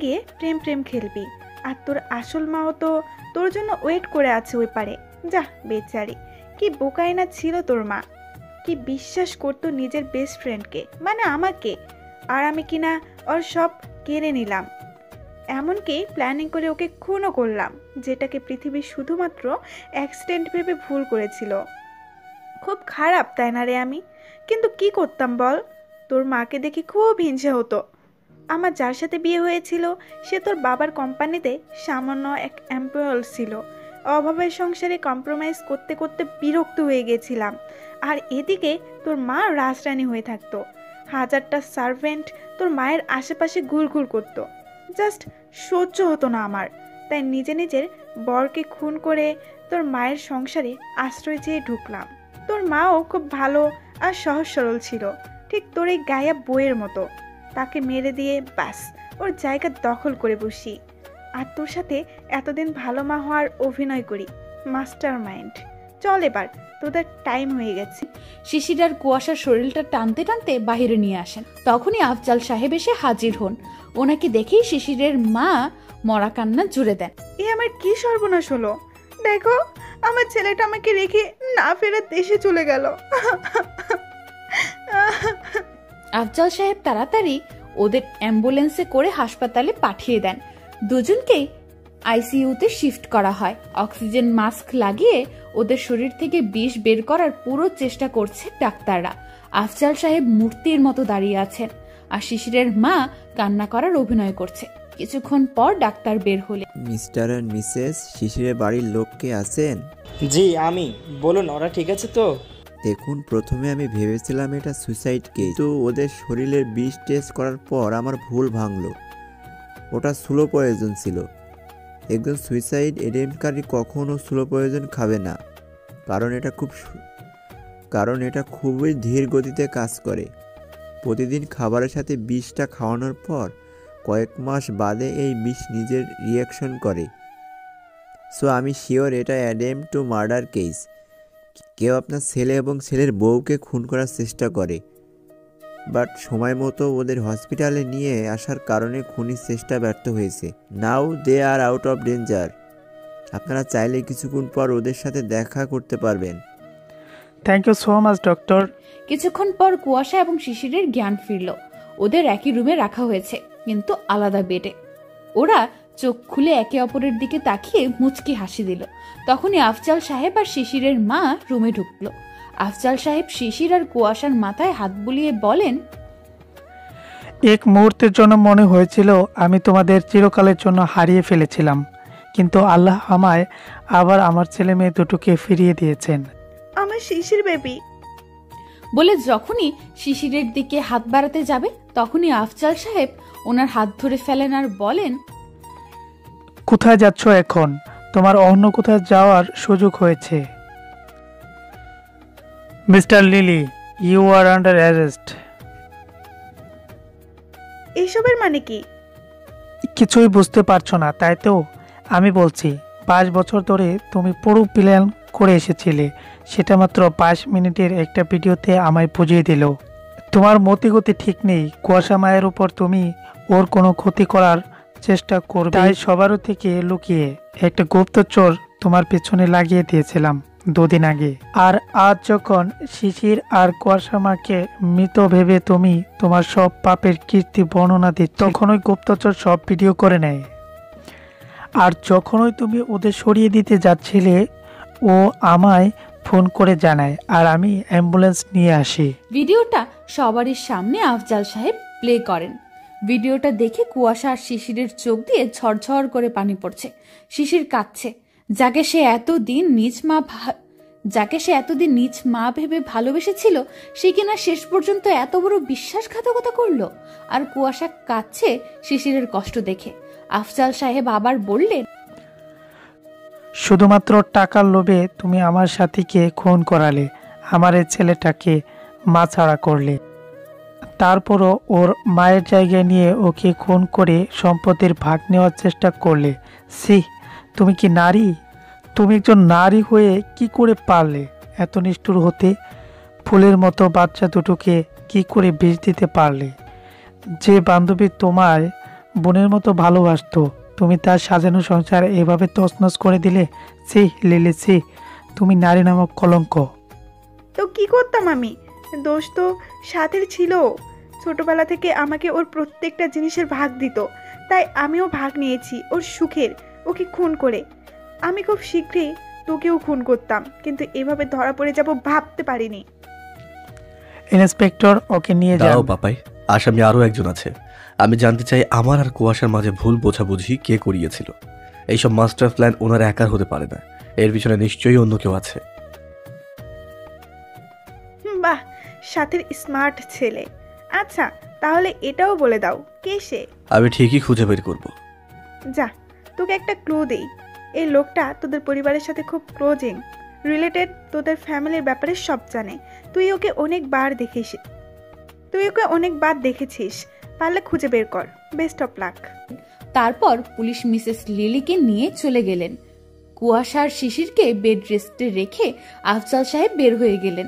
গিয়ে প্রেম প্রেম খেলবি। আর তোর আসল মাও তো তোর জন্য ওয়েট করে আছে ওই পারে। যা বেচারি, কি বোকাই না ছিল তোর মা। কি বিশ্বাস করতো নিজের বেস্ট ফ্রেন্ডকে, মানে আমাকে। আর আমি কিনা ওর সব কেড়ে নিলাম। এমনকি প্ল্যানিং করে ওকে খুনও করলাম, যেটাকে পৃথিবী শুধুমাত্র অ্যাক্সিডেন্ট ভেবে ভুল করেছিল। খুব খারাপ, তাই না রে আমি? কিন্তু কি করতাম বল? তোর মাকে দেখি খুব হিংসা হতো। আমার যার সাথে বিয়ে হয়েছিল সে তোর বাবার কোম্পানিতে সামান্য এক এমপ্লয়ি ছিল। অভাবের সংসারে কম্প্রোমাইজ করতে করতে বিরক্ত হয়ে গেছিলাম। আর এদিকে তোর মা রাজরানী হয়ে থাকতো। হাজারটা সার্ভেন্ট তোর মায়ের আশেপাশে ঘুরঘুর করতো। জাস্ট সহ্য হতো না আমার। তাই নিজের বরকে খুন করে তোর মায়ের সংসারে আশ্রয় চেয়ে ঢুকলাম। তোর মাও খুব ভালো আর সহজ সরল ছিল, ঠিক তোর এই গায়া বইয়ের মতো। তাকে মেরে দিয়ে ব্যাস ওর জায়গা দখল করে বসি। আর তোর সাথে এতদিন ভালো মা হওয়ার অভিনয় করি। Master mind. চল এবার, তোদের টাইম হয়ে গেছে। শিশির আর কুয়াশার শরীরটা টানতে টানতে বাহিরে নিয়ে আসেন। তখনই আফজাল সাহেব এসে হাজির হন। ওনাকে দেখেই শিশিরের মা মরা কান্না জুড়ে দেন। এ আমার কি সর্বনাশ হলো! দেখো, আমার ছেলেটা আমাকে রেখে না ফেরার দেশে চলে গেল। আফজাল সাহেব তাড়াতাড়ি ওদের অ্যাম্বুলেন্সে করে হাসপাতালে পাঠিয়ে দেন। দুজনকেই আইসিইউতে শিফট করা হয়। অক্সিজেন মাস্ক লাগিয়ে ওদের শরীর থেকে বিষ বের করার পুরো চেষ্টা করছে ডাক্তাররা। আফজাল সাহেব মূর্তির মতো দাঁড়িয়ে আছেন আর শিশিরের মা কান্না করার অভিনয় করছে। কিছুক্ষণ পর ডাক্তার বের হলে, মিস্টার অ্যান্ড মিসেস শিশিরের বাড়ির লোক কে আছেন? জি আমি। বলুন, ওরা ঠিক আছে তো? দেখুন, প্রথমে আমি ভেবেছিলাম এটা সুইসাইড কেস, কিন্তু ওদের শরীরের বিষ টেস্ট করার পর আমার ভুল ভাঙলো। ওটা স্লো পয়জন ছিল। একজন সুইসাইড অ্যাটেম্পটকারী কখনো স্লো পয়জন খাবে না, কারণ এটা খুবই ধীর গতিতে কাজ করে। প্রতিদিন খাবারের সাথে বিষটা খাওয়ানোর পর কয়েক মাস বাদে এই বিষ নিজের রিয়াকশন করে। সো আমি শিওর এটা অ্যাটেম্পট টু মার্ডার কেস। কেউ আপনার ছেলে এবং ছেলের বউকে খুন করার চেষ্টা করে, বাট সময় মতো ওদের হসপিটালে নিয়ে আসার কারণে খুনির চেষ্টা ব্যর্থ হয়েছে। Now they are out of danger. আপনারা চাইলে কিছুক্ষণ পর ওদের সাথে দেখা করতে পারবেন। Thank you so much doctor. কিছুক্ষণ পর কুয়াশা এবং শিশিরের জ্ঞান ফিরল। ওদের একই রুমে রাখা হয়েছে, কিন্তু আলাদা বেডে। ওরা চোখ খুলে একে অপরের দিকে তাকিয়ে মুচকি হাসি দিল। তখনই আফজাল সাহেব আর শিশিরের মা রুমে ঢুকলো। আফজাল সাহেব শিশির আর কুয়াশার মাথায় হাত বুলিয়ে বলেন, এক মুহূর্তের জন্য মনে হয়েছিল আমি তোমাদের চিরকালের জন্য হারিয়ে ফেলেছিলাম, কিন্তু আল্লাহ আমায় আবার আমার ছেলে মেয়ে দুটোকে ফিরিয়ে দিয়েছেন। আমার শিশির বেবি। বলে যখনই শিশিরের দিকে হাত বাড়াতে যাবে তখনই আফজাল সাহেব ওনার হাত ধরে ফেলেন আর বলেন, কোথায় যাচ্ছ এখন? তোমার অন্য কোথায় যাওয়ার সুযোগ হয়েছে। Mister Lily, you are under arrest. এসবের মানে কি? কিছুই বুঝতে পারছো না, তাই তো? আমি বলছি, 5 বছর ধরে তুমি পুরো প্ল্যান করে এসেছিলে, সেটা মাত্র 5 মিনিটের একটা ভিডিওতে আমায় বুঝিয়ে দিল। তোমার মতিগতি ঠিক নেই। কুয়াশা মায়ের উপর তুমি ওর কোনো ক্ষতি করার চেষ্টা করবে, তাই সবারও থেকে লুকিয়ে একটা গুপ্তচর তোমার পেছনে লাগিয়ে দিয়েছিলাম 2 দিন আগে। আর আজ যখন শিশির আর কুয়াশা মাকে মৃত ভেবে তুমি তোমার সব পাপের কীর্তি বর্ণনা দিচ্ছ, তখন ওই গুপ্তচর সব ভিডিও করে নেয়। আর যখনই তুমি ওদের সরিয়ে দিতে যাচ্ছিলে, ও আমায় ফোন করে জানায় আর আমি অ্যাম্বুলেন্স নিয়ে আসি। ভিডিওটা সবারই সামনে আফজাল সাহেব প্লে করেন। ভিডিওটা দেখে কুয়াশা আর শিশিরের চোখ দিয়ে ঝরঝর করে পানি পড়ছে। শিশির কাঁদছে। যাকে সে এতদিন নিজ মা ভেবে ভালোবেসেছিল, সে কিনা শেষ পর্যন্ত এত বড় বিশ্বাসঘাতকতা করলো। আর কুয়াশা কাঁদছে শিশিরের কষ্ট দেখে। আফজাল সাহেব আবার বললেন, শুধুমাত্র টাকার লোভে তুমি আমার সাথীকে খুন করালে, আমার এই ছেলেটাকে মাছাড়া করলে, তারপরও ওর মায়ের জায়গায় নিয়ে ওকে খুন করে সম্পত্তির ভাগ নেওয়ার চেষ্টা করলে। সি, তুমি কি নারী? তুমি একজন নারী হয়ে কি করে পারলে এত নিষ্ঠুর হতে? ফুলের মতো বাচ্চা দুটোকে কি করে বিষ দিতে পারলে? যে বান্ধবী তোমার বোনের মতো ভালোবাসতো, তুমি তার সাজানো সংসার এভাবে তছনছ করে দিলে। সি লিলি, সি, তুমি নারী নামক কলঙ্ক। তো কি করতাম আমি? দোষ তো সাথের ছিল। ছোটবেলা থেকে আমাকে ওর প্রত্যেকটা জিনিসের ভাগ দিত, তাই আমিও ভাগ নিয়েছি ওর সুখের, ওকে খুন করে। আমি খুব শীঘ্রই তোকেও খুন করতাম, কিন্তু এভাবে ধরা পড়ে যাব ভাবতে পারিনি। ইন্সপেক্টর, ওকে নিয়ে যাও। পাপাই, আসামি আরো একজন আছে। আমি জানতে চাই আমার আর কুয়াশার মাঝে ভুল বোঝাবুঝি কে করিয়েছিল। এইসব মাস্টার প্ল্যান ওনার একার হতে পারে না, এর পিছনে নিশ্চয়ই অন্য কেউ আছে। বাহ, সাথের স্মার্ট ছেলে। আচ্ছা, তাহলে এটাও বলে দাও কে সে? আমি ঠিকই খুঁজে বের করব। যা, তোকে একটা ক্লু দেই। এই লোকটা তোদের পরিবারের সাথে খুব ক্লোজিং রিলেটেড, তোদের ফ্যামিলির ব্যাপারে সব জানে। তুই ওকে অনেকবার দেখেছিস। পারলে খুঁজে বের কর। Best of luck. তারপর পুলিশ মিসেস লিলিকে নিয়ে চলে গেলেন। কুয়াশার শিশিরকে বেড রেস্টে রেখে আফজাল সাহেব বের হয়ে গেলেন।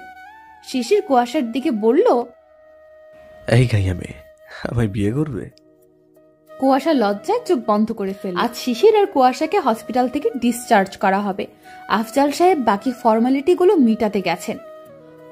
শিশির কুয়াশার দিকে বলল, এই গাইয়া মেয়ে আমায় বিয়ে করবে? কুয়াশা লজ্জায় চোখ বন্ধ করে ফেলল। আজ শিশির আর কুয়াশাকে হসপিটাল থেকে ডিসচার্জ করা হবে। আফজাল সাহেব বাকি ফর্মালিটিগুলো মিটাতে গেছেন।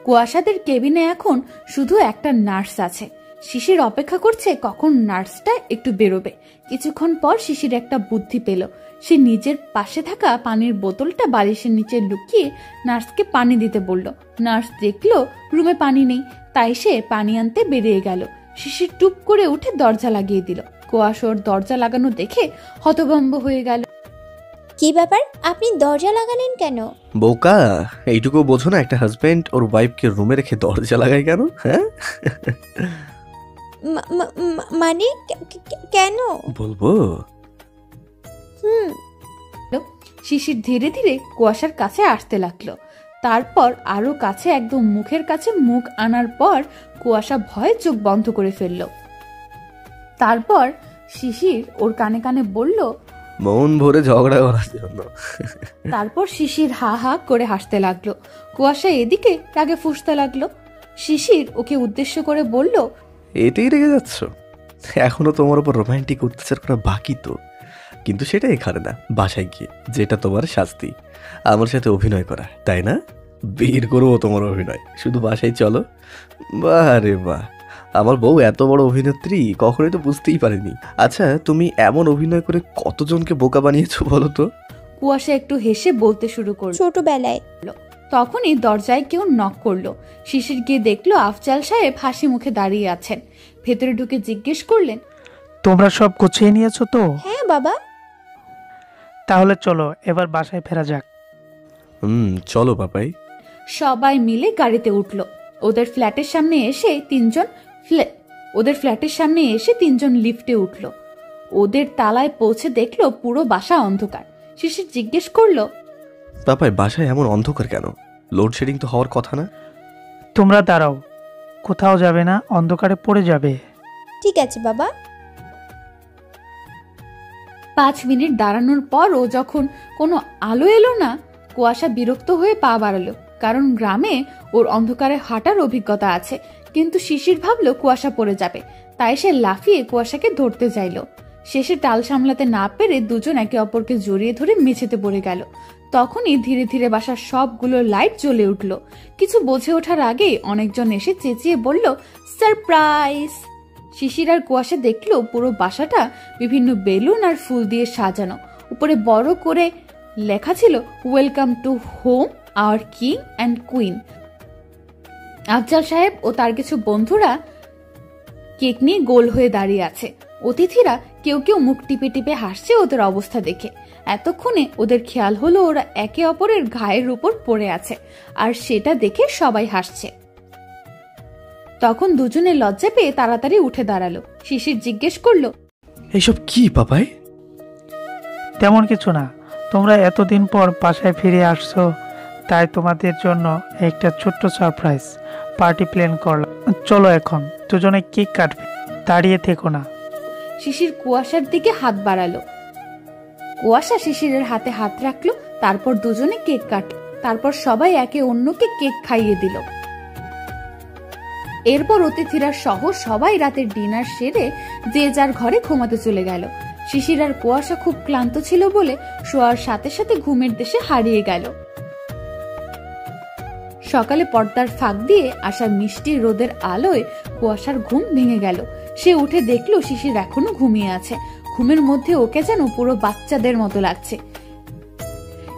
কুয়াশাদের কেবিনে এখন শুধু একটা নার্স আছে। শিশির অপেক্ষা করছে কখন নার্সটা একটু বেরোবে। কিছুক্ষণ পর শিশির একটা বুদ্ধি পেল। সে নিজের পাশে থাকা পানির বোতলটা বালিশের নিচে লুকিয়ে নার্সকে পানি দিতে বলল। নার্স দেখলো রুমে পানি নেই, তাই সে পানি আনতে বেরিয়ে গেল। শিশির টুপ করে উঠে দরজা লাগিয়ে দিল। কুয়াশা ওর দরজা লাগানো দেখে হতভম্ব হয়ে গেল। কি ব্যাপার, আপনি দরজা লাগালেন কেন? বোকা, এইটুকু বোঝো না একটা হাজবেন্ড ওর ওয়াইফকে রুমে রেখে দরজা লাগায় কেন? হ্যাঁ মানে কেন বলবো? শিশির ধীরে ধীরে কুয়াশার কাছে আসতে লাগলো। তারপর আরো কাছে, একদম মুখের কাছে মুখ আনার পর কুয়াশা ভয়ে চোখ বন্ধ করে ফেলল। তারপর শিশির ওর কানে কানে বলল, মন ভরে ঝগড়া করার জন্য। তারপর শিশির হা হা করে হাসতে লাগলো। কুয়াশা এদিকে রাগে ফুঁসতে লাগলো। শিশির ওকে উদ্দেশ্য করে বলল, এতেই রেগে যাচ্ছ? এখনো তোমার উপর রোমান্টিক অত্যাচার করা বাকি তো, কিন্তু সেটা এখানে না, বাসায় গিয়ে, যেটা তোমার শাস্তি, আমার সাথে অভিনয় করা, তাই না? বের করবো তোমার অভিনয়, শুধু বাসায় চলো। বাহ রে বাহ, আমার বউ এত বড় অভিনেত্রী কখনোই তো বুঝতেই পারিনি। আচ্ছা, তুমি এমন অভিনয় করে কতজনকে বোকা বানিয়েছো বলো তো? কুয়াশা একটু হেসে বলতে শুরু করলো। ছোটবেলায়। তখনই দরজায় কেউ নক করলো। শিশির গিয়ে দেখলো আফজাল সাহেব হাসি মুখে দাঁড়িয়ে আছেন। ভেতরে ঢুকে জিজ্ঞেস করলেন, তোমরা সব গুছিয়ে নিয়েছো তো? হ্যাঁ বাবা। তাহলে চলো এবার বাসায় ফেরা যাক। চলো বাবাই। সবাই মিলে গাড়িতে উঠলো। ওদের ফ্ল্যাটের সামনে এসে তিনজন লিফটে উঠলো। ওদের তালায় পৌঁছে দেখলো পুরো বাসা অন্ধকার। শিশির জিজ্ঞেস করলো, বাবাই বাসায় এমন অন্ধকার কেন? লোডশেডিং তো হওয়ার কথা না? তোমরা দাঁড়াও, কোথাও যাবে না, অন্ধকারে পড়ে যাবে। ঠিক আছে বাবা। 5 মিনিট দাঁড়ানোর পর ও যখন কোনো আলো এলো না, কুয়াশা বিরক্ত হয়ে পা বাড়ালো। কারণ গ্রামে ওর অন্ধকারে হাঁটার অভিজ্ঞতা আছে। কিন্তু শিশির ভাবলো কুয়াশা পড়ে যাবে, তাই সে লাফিয়ে কুয়াশাকে ধরতে চাইল। শেষে টাল সামলাতে না পেরে দুজন একে অপরকে জড়িয়ে ধরে মেঝেতে পড়ে গেল। তখনই ধীরে ধীরে বাসার সবগুলো লাইট জ্বলে উঠল। কিছু বোঝে ওঠার আগে অনেকজন এসে চেঁচিয়ে বলল, সারপ্রাইজ! শিশির আর কুয়াশা দেখলো পুরো বাসাটা বিভিন্ন বেলুন আর ফুল দিয়ে সাজানো। উপরে বড় করে লেখা ছিল, welcome to home our king and queen. Afzal Saheb ও তার কিছু বন্ধুরা কেক নিয়ে গোল হয়ে দাঁড়িয়ে আছে। অতিথিরা কেউ কেউ মুখ টিপে টিপে হাসছে ওদের অবস্থা দেখে। এতক্ষণে ওদের খেয়াল হলো ওরা একে অপরের ঘায়ের উপর পড়ে আছে, আর সেটা দেখে সবাই হাসছে। তখন দুজনে লজ্জা পেয়ে তাড়াতাড়ি উঠে দাঁড়ালো। শিশির জিজ্ঞেস করলো, এইসব কি বাবাই? তেমন কিছু না, তোমরা এতদিন পর বাসায় ফিরে আসছো, তাই তোমাদের জন্য একটা ছোট্ট সারপ্রাইজ পার্টি প্ল্যান করলাম। চলো এখন দুজনে কেক কাটবে, দাঁড়িয়ে থেকো না। শিশির কুয়াশার দিকে হাত বাড়ালো। কুয়াশা শিশিরের হাতে হাত রাখলো। তারপর দুজনে কেক কাটলো। তারপর সবাই একে অন্যকে কেক খাইয়ে দিল। এরপর অতিথিরা সহ সবাই রাতের ডিনার সেরে যে যার ঘরে ঘুমাতে চলে গেল। শিশির আর কুয়াশা খুব ক্লান্ত ছিল বলে শোয়ার সাথে সাথে ঘুমের দেশে হারিয়ে গেল। সকালে পর্দার ফাঁক দিয়ে আসা মিষ্টি রোদের আলোয় কুয়াশার ঘুম ভেঙে গেল। সে উঠে দেখলো শিশির এখনো ঘুমিয়ে আছে। ঘুমের মধ্যে ওকে যেন পুরো বাচ্চাদের মতো লাগছে।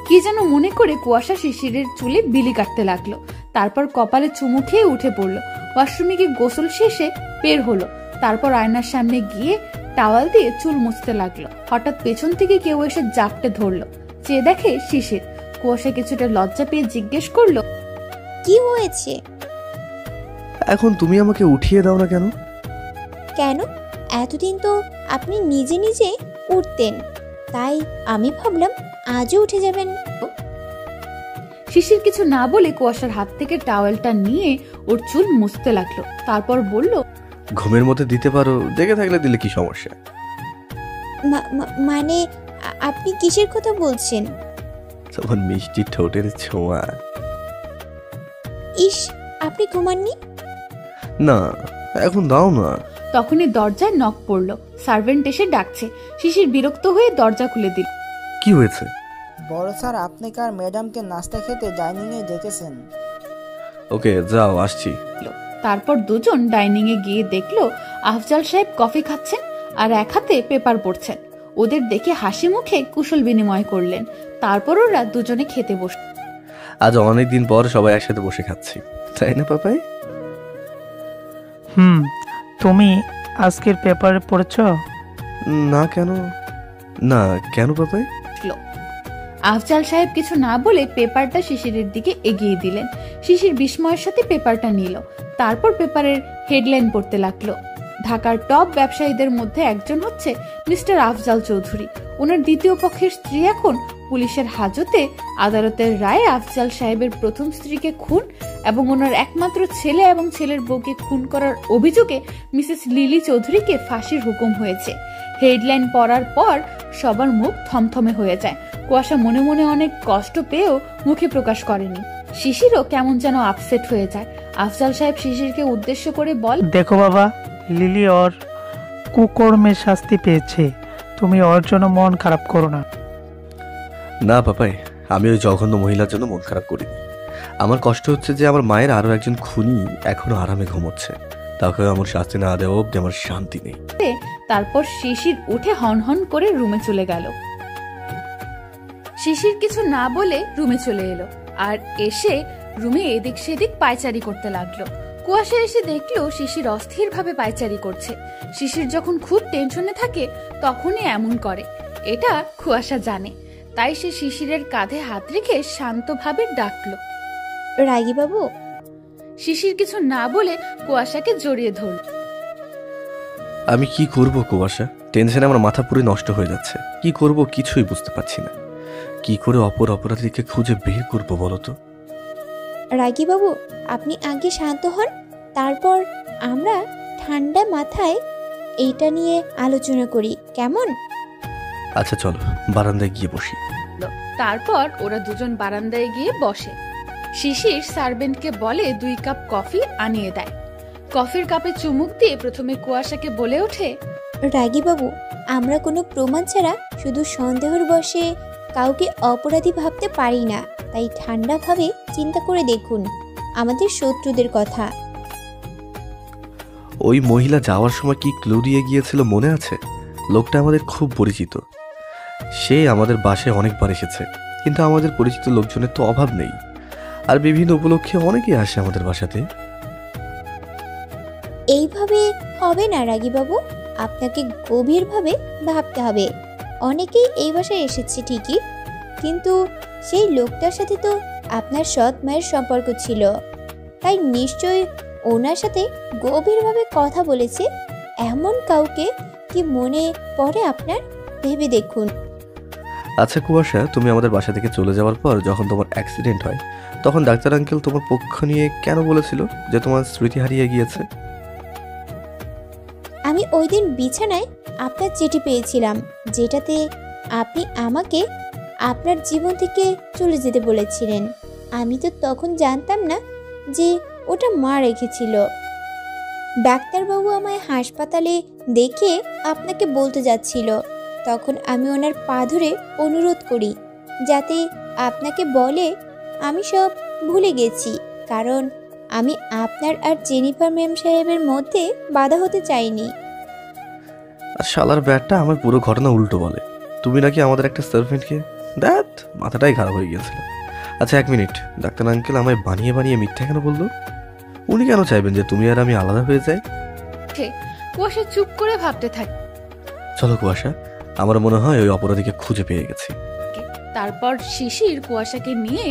কি যেন মনে করে কুয়াশা শিশিরের চুলে বিলি কাটতে লাগলো। তারপর কপালে চুমু খেয়ে উঠে পড়লো। ওয়াশরুমে গিয়ে গোসল শেষে বের হলো। তারপর আয়নার সামনে গিয়ে টাওয়াল দিয়ে চুল মুছতে লাগলো। হঠাৎ পেছন থেকে কেউ এসে জাপটে ধরলো। চেয়ে দেখে শিশির। কুয়াশা কিছুটা লজ্জা পেয়ে জিজ্ঞেস করলো, কি হয়েছে? এখন তুমি আমাকে উঠিয়ে দাও না কেন? কেন? এতদিন তো আপনি নিজে নিজে উঠতেন, তাই আমি ভাবলাম আজও উঠে যাবেন। শিশির কিছু না বলে কুয়াশার হাত থেকে টাওয়েলটা নিয়ে ওর চুল মুছতে লাগলো। তারপর বলল, ঘুমের মধ্যে দিতে পারো, দেখে থাকলে দিলে কি সমস্যা? মানে আপনি কিসের কথা বলছেন? তোমার মিষ্টি ঠোঁটের ছোঁয়া। ইস, আপনি ঘুমাননি? না, এখন দাও না। তখনই দরজায় নক পড়লো। সার্ভেন্ট এসে ডাকছে। শিশির বিরক্ত হয়ে দরজা খুলে দিল। কি হয়েছে? বড় স্যার আপনি কার ম্যাডামকে নাস্তা খেতে ডাইনিংয়ে ডেকেছেন। ওকে যাও, আসছি। তারপর দুজন ডাইনিং এ গিয়ে দেখলো আফজাল সাহেব কফি খাচ্ছেন আর এক হাতে পেপার পড়ছেন। ওদের দেখে হাসি মুখে কুশল বিনিময় করলেন। তারপর ওরা দুজনে খেতে বসল। আজ অনেকদিন পর সবাই একসাথে বসে খাচ্ছি, তাই না পাপাই? তুমি আজকের পেপার পড়েছ? না কেন? না কেন পাপাই? আফজাল সাহেব কিছু না বলে পেপারটা শিশিরের দিকে এগিয়ে দিলেন। শিশির বিস্ময়ের সাথে পেপারটা নিল। তারপর পেপারের হেডলাইন পড়তে লাগলো। ঢাকার টপ ব্যবসায়ীদের মধ্যে একজন হচ্ছে মিস্টার আফজাল চৌধুরী। ওনার দ্বিতীয় পক্ষের স্ত্রী এখন পুলিশের হাজতে। আদালতের রায়ে আফজাল সাহেবের প্রথম স্ত্রীকে খুন এবং ওনার একমাত্র ছেলে এবং ছেলের বউকে খুন করার অভিযোগে মিসেস লিলি চৌধুরীকে ফাঁসির হুকুম হয়েছে। হেডলাইন পড়ার পর সবার মুখ থমথমে হয়ে যায়। কুয়াশা মনে মনে অনেক কষ্ট পেয়েও মুখে প্রকাশ করেনি। শিশিরও কেমন যেন আপসেট হয়ে যায়। আফজাল সাহেব শিশিরকে উদ্দেশ্য করে বল, দেখো বাবা, লিলি ওর কুকর্মের শাস্তি পেয়েছে। তুমি ওর জন্য মন খারাপ করো না। না পাপাই, আমি ওই জঘন্য মহিলার জন্য মন খারাপ করিনি। আমার কষ্ট হচ্ছে যে আমার মায়ের আরো একজন খুনি এখনো আরামে ঘুমোচ্ছে। তাকে আমার শাস্তি না দেওয়া অব্দি আমার শান্তি নেই। তারপর শিশির উঠে হন হন করে রুমে চলে গেল। শিশির কিছু না বলে রুমে চলে এলো আর এসে রুমে এদিক সেদিক পায়চারি করতে লাগলো। কুয়াশা এসে দেখলো শিশির অস্থির ভাবে পায়চারি করছে। শিশির যখন খুব টেনশনে থাকে তখনই এমন করে, এটা কুয়াশা জানে। তাই সে শিশিরের কাঁধে হাত রেখে শান্তভাবে ডাকলো, রাগী বাবু। শিশির কিছু না বলে কুয়াশাকে জড়িয়ে ধরল। আমি কি করব কুয়াশা? টেনশনে আমার মাথা পুরো নষ্ট হয়ে যাচ্ছে। কি করব কিছুই বুঝতে পারছি না। কি করে অপর অপরাধীকে খুঁজে বের করব বলো তো? রাগী বাবু, আপনি আগে শান্ত হন, তারপর আমরা ঠান্ডা মাথায় এইটা নিয়ে আলোচনা করি, কেমন? আচ্ছা চলো বারান্দায় গিয়ে বসি। তারপর ওরা দুজন বারান্দায় গিয়ে বসে। শিশির সার্ভেন্টকে বলে 2 কাপ কফি আনিয়ে দেয়। কফির কাপে চুমুক দিয়ে প্রথমে কুয়াশাকে বলে ওঠে, রাগী বাবু, আমরা কোনো প্রমাণ ছাড়া শুধু সন্দেহের বশে কাউকে অপরাধী ভাবতে পারি না। তাই ঠান্ডাভাবে চিন্তা করে দেখুন আমাদের শত্রুদের কথা। ওই মহিলা যাওয়ার সময় কি ক্লু দিয়ে গিয়েছিল মনে আছে? লোকটা আমাদের খুব পরিচিত। সে আমাদের বাসায় অনেকবার এসেছে, কিন্তু আমাদের পরিচিত লোকজনের তো অভাব নেই। আর বিভিন্ন উপলক্ষে অনেকেই আসে আমাদের বাসাতে। এইভাবে হবে না রাগী বাবু, আপনাকে গভীরভাবে ভাবতে হবে। অনেকেই এই বাসায় এসেছে ঠিকই, কিন্তু সেই লোকটার সাথে তো আপনার সৎ মায়ের সম্পর্ক ছিল। তাই নিশ্চয়ই ওনার সাথে গভীরভাবে কথা বলেছে। এমন কাউকে কি মনে পড়ে আপনার? ভেবে দেখুন। আচ্ছা কুয়াশা, তুমি আমাদের বাসা থেকে চলে যাওয়ার পর যখন তোমার অ্যাক্সিডেন্ট হয় তখন ডাক্তার আঙ্কেল তোমার পক্ষ নিয়ে কেন বলেছিল যে তোমার স্মৃতি হারিয়ে গিয়েছে? আমি ওই দিন বিছানায় আপনার চিঠি পেয়েছিলাম, যেটাতে আপনি আমাকে আপনার জীবন থেকে চলে যেতে বলেছিলেন। আমি তো তখন জানতাম না যে ওটা মা রেখেছিল। ডাক্তারবাবু আমায় হাসপাতালে দেখে আপনাকে বলতে যাচ্ছিল। তখন আমি ওনার পা ধরে অনুরোধ করি যাতে আপনাকে বলে আমি সব ভুলে গেছি, কারণ আমি আপনার আর জেনিফার ম্যাম সাহেবের মধ্যে বাধা হতে চাইনি। আর শালার ব্যাটটা আমার পুরো ঘটনা উল্টো বলে। তুমি নাকি আমাদের একটা সার্ভেন্টকে, দ্যাট মাথাটাই খারাপ হয়ে গিয়েছিল। আচ্ছা 1 মিনিট, ডাক্তার আঙ্কেল আমায় বানিয়ে বানিয়ে মিথ্যা কেন বললো? উনি কেন চাইবেন যে তুমি আর আমি আলাদা হয়ে যাই? কুয়াশা চুপ করে ভাবতে থাকে। চলো কুয়াশা, আমার মনে হয় ওই অপরাধীকে খুঁজে পেয়ে গেছি। তারপর শিশির কুয়াশাকে নিয়ে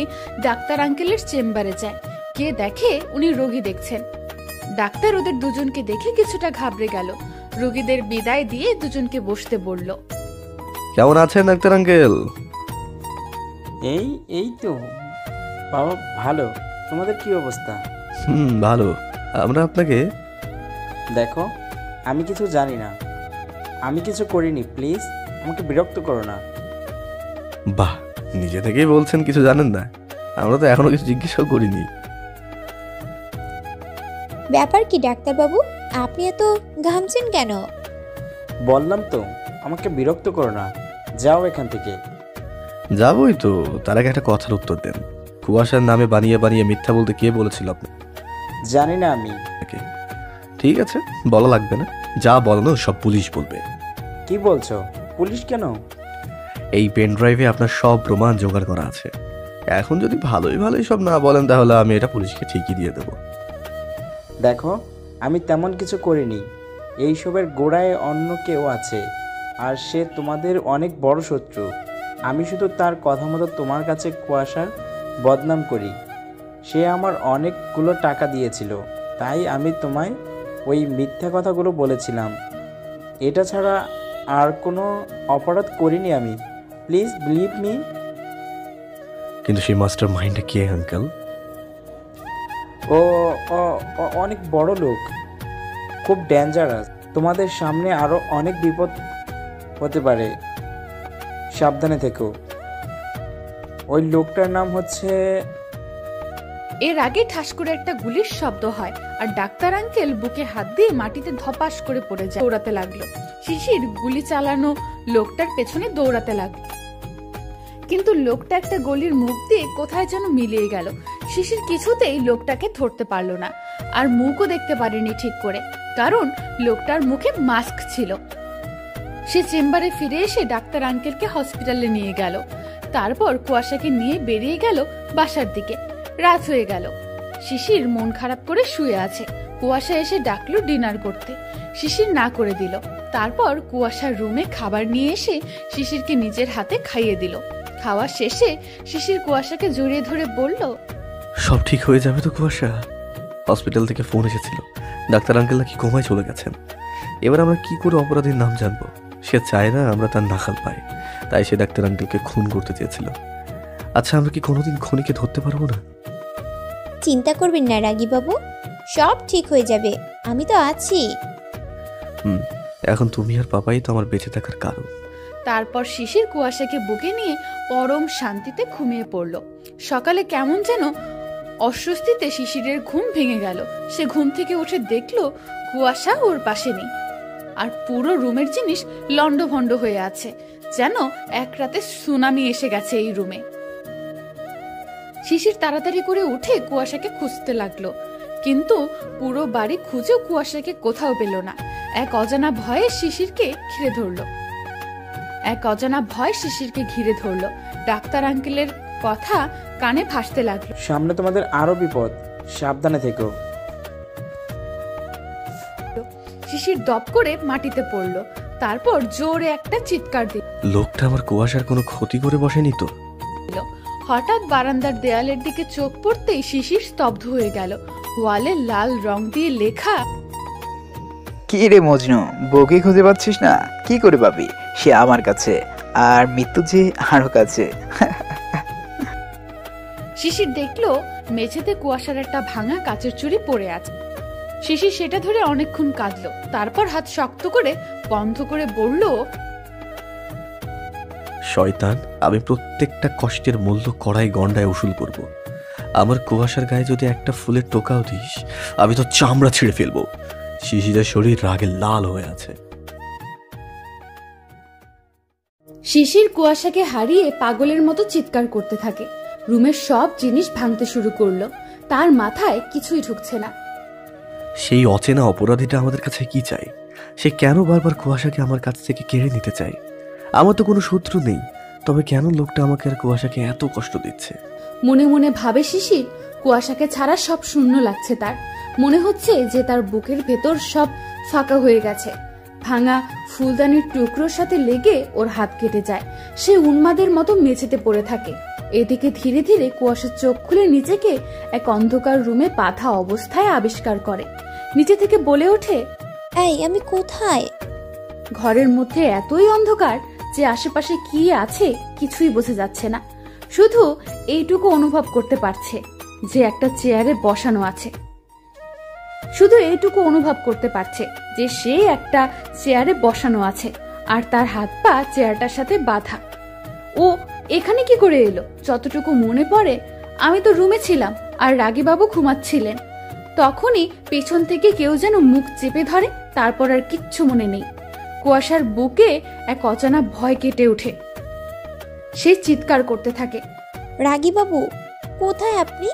ডাক্তার আঙ্কেলের চেম্বারে যায়। গিয়ে দেখে উনি রোগী দেখছেন। ডাক্তার ওদের দুজনকে দেখে কিছুটা ঘাবড়ে গেল। রোগীদের বিদায় দিয়ে দুজনকে বসতে বলল। কেমন আছেন ডাক্তার আঙ্কেল? এই তো বাবা, ভালো। তোমাদের কি অবস্থা? ভালো। আমরা আপনাকে, দেখো আমি কিছু জানি না, আমি কিছু করিনি, প্লিজ আমাকে বিরক্ত করো না। বাহ, নিজে থেকেই বলছেন কিছু জানেন না। আমরা তো এখনো কিছু জিজ্ঞাসাও করিনি। ব্যাপার কি ডাক্তারবাবু, আপনি এত ঘামছেন কেন? বললাম তো, আমাকে বিরক্ত করো না, যাও এখান থেকে। যাবোই তো, তার আগে একটা কথার উত্তর দেন। কুয়াশার নামে বানিয়ে বানিয়ে মিথ্যা বলতে কে বলেছিল জানি না আমি। আপনাকে? ঠিক আছে, বলা লাগবে না, যা বলানো সব পুলিশ বলবে। কি বলছো? পুলিশ কেন? এই পেন ড্রাইভে আপনার সব প্রমাণ জোগাড় করা আছে। এখন যদি ভালোই ভালোই সব না বলেন তাহলে আমি এটা পুলিশকে ঠিকই দিয়ে দেবো। দেখো, আমি তেমন কিছু করিনি। এইসবের গোড়ায় অন্য কেউ আছে, আর সে তোমাদের অনেক বড় শত্রু। আমি শুধু তার কথা মতো তোমার কাছে কুয়াশার বদনাম করি। সে আমার অনেকগুলো টাকা দিয়েছিল, তাই আমি তোমায় ওই মিথ্যা কথাগুলো বলেছিলাম। এটা ছাড়া আর কোনো অপরাধ করিনি আমি। Please believe me. কিন্তু সেই মাস্টার মাইন্ডটা কে আঙ্কেল? ও অনেক বড় লোক, খুব ডেঞ্জারাস। তোমাদের সামনে আরও অনেক বিপদ হতে পারে, সাবধানে থেকো। ওই লোকটার নাম হচ্ছে... এর আগে ঠাস করে একটা গুলির শব্দ হয় আর ডাক্তার আঙ্কেল বুকে হাত দিয়ে মাটিতে ধপাস করে পড়ে যায়। দৌড়াতে লাগলো। শিশির গুলি চালানো লোকটার পেছনে দৌড়াতে লাগলো, কিন্তু লোকটা একটা গলির মুখ দিয়ে কোথায় যেন মিলিয়ে গেল। শিশির কিছুতেই লোকটাকে ধরতে পারলো না, আর মুখও দেখতে পারেনি ঠিক করে, কারণ লোকটার মুখে মাস্ক ছিল। সে চেম্বারে ফিরে এসে ডাক্তার আঙ্কেলকে হসপিটালে নিয়ে গেল। তারপর কুয়াশাকে নিয়ে বেরিয়ে গেল বাসার দিকে। রাত হয়ে গেল। শিশির মন খারাপ করে শুয়ে আছে। কুয়াশা এসে ডাকলো ডিনার করতে। শিশির না করে দিল। তারপর কুয়াশার রুমে খাবার নিয়ে এসে শিশিরকে নিজের হাতে খাইয়ে দিল। খাওয়া শেষে শিশির কুয়াশাকে জড়িয়ে ধরে বলল, সব ঠিক হয়ে যাবে তো কুয়াশা? হসপিটাল থেকে ফোন এসেছিল, ডাক্তার আঙ্কেল নাকি কোমায় চলে গেছেন। এবার আমরা কি করে অপরাধীর নাম জানবো? সে চায় না আমরা তার নাকাল পাই, তাই সে ডাক্তার আঙ্কেলকে খুন করতে চেয়েছিল। আচ্ছা, আমরা কি কোনোদিন খুনিকে ধরতে পারবো না? চিন্তা করবেন না রাগী বাবু, সব ঠিক হয়ে যাবে, আমি তো আছি। এখন তুমি আর পাপাই তো আমার বেঁচে থাকার কারণ। তারপর শিশির কুয়াশাকে বুকে নিয়ে পরম শান্তিতে ঘুমিয়ে পড়ল। সকালে কেমন যেন অস্বস্তিতে শিশিরের ঘুম ভেঙে গেল। সে ঘুম থেকে উঠে দেখলো কুয়াশা ওর পাশে নেই, আর পুরো রুমের জিনিস লন্ডভন্ড হয়ে আছে, যেন এক রাতে সুনামি এসে গেছে এই রুমে। শিশির তাড়াতাড়ি করে উঠে কুয়াশাকে খুঁজতে লাগলো, কিন্তু পুরো বাড়ি খুঁজেও কুয়াশাকে কোথাও পেল না। এক অজানা ভয় শিশিরকে ঘিরে ধরলো। ডাক্তার আঙ্কেলের কথা কানে ভাসতে লাগলো, সামনে তোমাদের আরো বিপদ, সাবধানে থেকো। শিশির দপ করে মাটিতে পড়লো। তারপর জোরে একটা চিৎকার দিল। লোকটা আমার কুয়াশার কোনো ক্ষতি করে বসেনি তো? হঠাৎ বারান্দার দেয়ালের দিকে চোখ পড়তেই শিশির স্তব্ধ হয়ে গেল। ওয়ালে লাল রং দিয়ে লেখা, কি রে মজনু, বউকে খুঁজে পাচ্ছিস না? কি করে পাবি? সে আমার কাছে, আর মৃত্যু যে আরো কাছে। শিশির দেখলো মেঝেতে কুয়াশার একটা ভাঙা কাচের চুড়ি পড়ে আছে। শিশির সেটা ধরে অনেকক্ষণ কাঁদলো। তারপর হাত শক্ত করে বন্ধ করে বলল, শয়তান, আমি প্রত্যেকটা কষ্টের মূল্য কড়াই গন্ডায় উসুল করব। আমার কুয়াশার গায়ে যদি একটা ফুলের টোকাও দিস, আমি তো চামড়া ছিঁড়ে ফেলবো। শিশিরের শরীর রাগে লাল হয়ে আছে। শিশির কুয়াশাকে হারিয়ে পাগলের মতো চিৎকার করতে থাকে। রুমের সব জিনিস ভাঙতে শুরু করলো। তার মাথায় কিছুই ঢুকছে না। সেই অচেনা অপরাধীটা আমাদের কাছে কি চাই? সে কেন বারবার কুয়াশাকে আমার কাছ থেকে কেড়ে নিতে চায়? আমার তো কোনো শত্রু নেই, তবে কেন লোকটা আমাকে আর কুয়াশাকে এত কষ্ট দিচ্ছে? মনে মনে ভাবে শিশির, কুয়াশাকে ছাড়া সব শূন্য লাগছে তার। মনে হচ্ছে যে তার বুকের ভেতর সব ফাঁকা হয়ে গেছে। ভাঙা ফুলদানির টুকরোর সাথে লেগে ওর হাত কেটে যায়। সে উন্মাদের মতো মেঝেতে পড়ে থাকে। এদিকে ধীরে ধীরে কুয়াশার চোখ খুলে নিজেকে এক অন্ধকার রুমে বাঁধা অবস্থায় আবিষ্কার করে। নিচে থেকে বলে ওঠে, এই আমি কোথায়? ঘরের মধ্যে এতই অন্ধকার যে আশেপাশে কি আছে কিছুই বোঝা যাচ্ছে না। শুধু এইটুকু অনুভব করতে পারছে যে একটা চেয়ারে বসানো আছে। সে একটা চেয়ারে বসানো আছে, আর তার হাত পা চেয়ারটার সাথে বাঁধা। ও এখানে কি করে এলো? যতটুকু মনে পড়ে, আমি তো রুমে ছিলাম আর রাগীবাবু ঘুমাচ্ছিলেন। তখনই পেছন থেকে কেউ যেন মুখ চেপে ধরে। তারপর আর কিচ্ছু মনে নেই। কুয়াশার বুকে এক অজানা ভয় কেটে ওঠে। সে চিৎকার করতে থাকে, রাগী বাবু, কোথায় আপনি?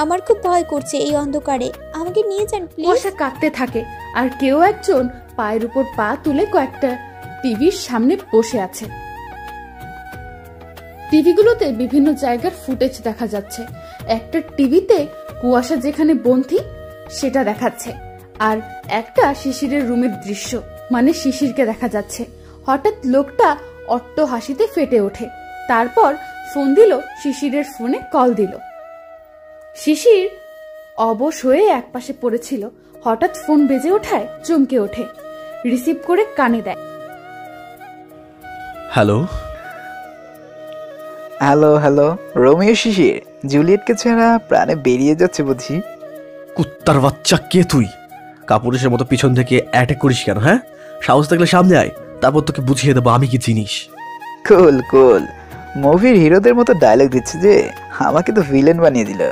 আমার খুব ভয় করছে এই অন্ধকারে, আমাকে নিয়ে যান প্লিজ। কুয়াশা কাঁদতে থাকে আর কেউ একজন পায়ের উপর পা তুলে কয়েকটা টিভির সামনে বসে আছে। টিভিগুলোতে বিভিন্ন জায়গার ফুটেজ দেখা যাচ্ছে। একটা টিভিতে কুয়াশা যেখানে বন্দী সেটা দেখাচ্ছে, আর একটা শিশিরের রুমের দৃশ্য, মানে শিশিরকে দেখা যাচ্ছে। হঠাৎ লোকটা অট্ট হাসিতে ফেটে ওঠে, তারপর ফোন দিল, শিশিরের ফোনে কল দিল। শিশির অবশ হয়ে একপাশে পড়েছিল, হঠাৎ ফোন বেজে ওঠায় চমকে ওঠে, রিসিভ করে কানে দেয়। হ্যালো হ্যালো হ্যালো, রোমিও শিশির, জুলিয়েটকে ছাড়া প্রাণে বেরিয়ে যাচ্ছে বুঝি। কুত্তার বাচ্চা, কে তুই? কাপুরুষের মতো পিছন থেকে অ্যাটাক করিস কেন? হ্যাঁ, সাহস থাকলে সামনে আয়, তারপর তোকে বুঝিয়ে দেবো আমি কি জিনিস। কুল কুল, মুভির হিরোদের মতো ডায়লগ দিচ্ছে যে, আমাকে তো ভিলেন বানিয়ে দিল।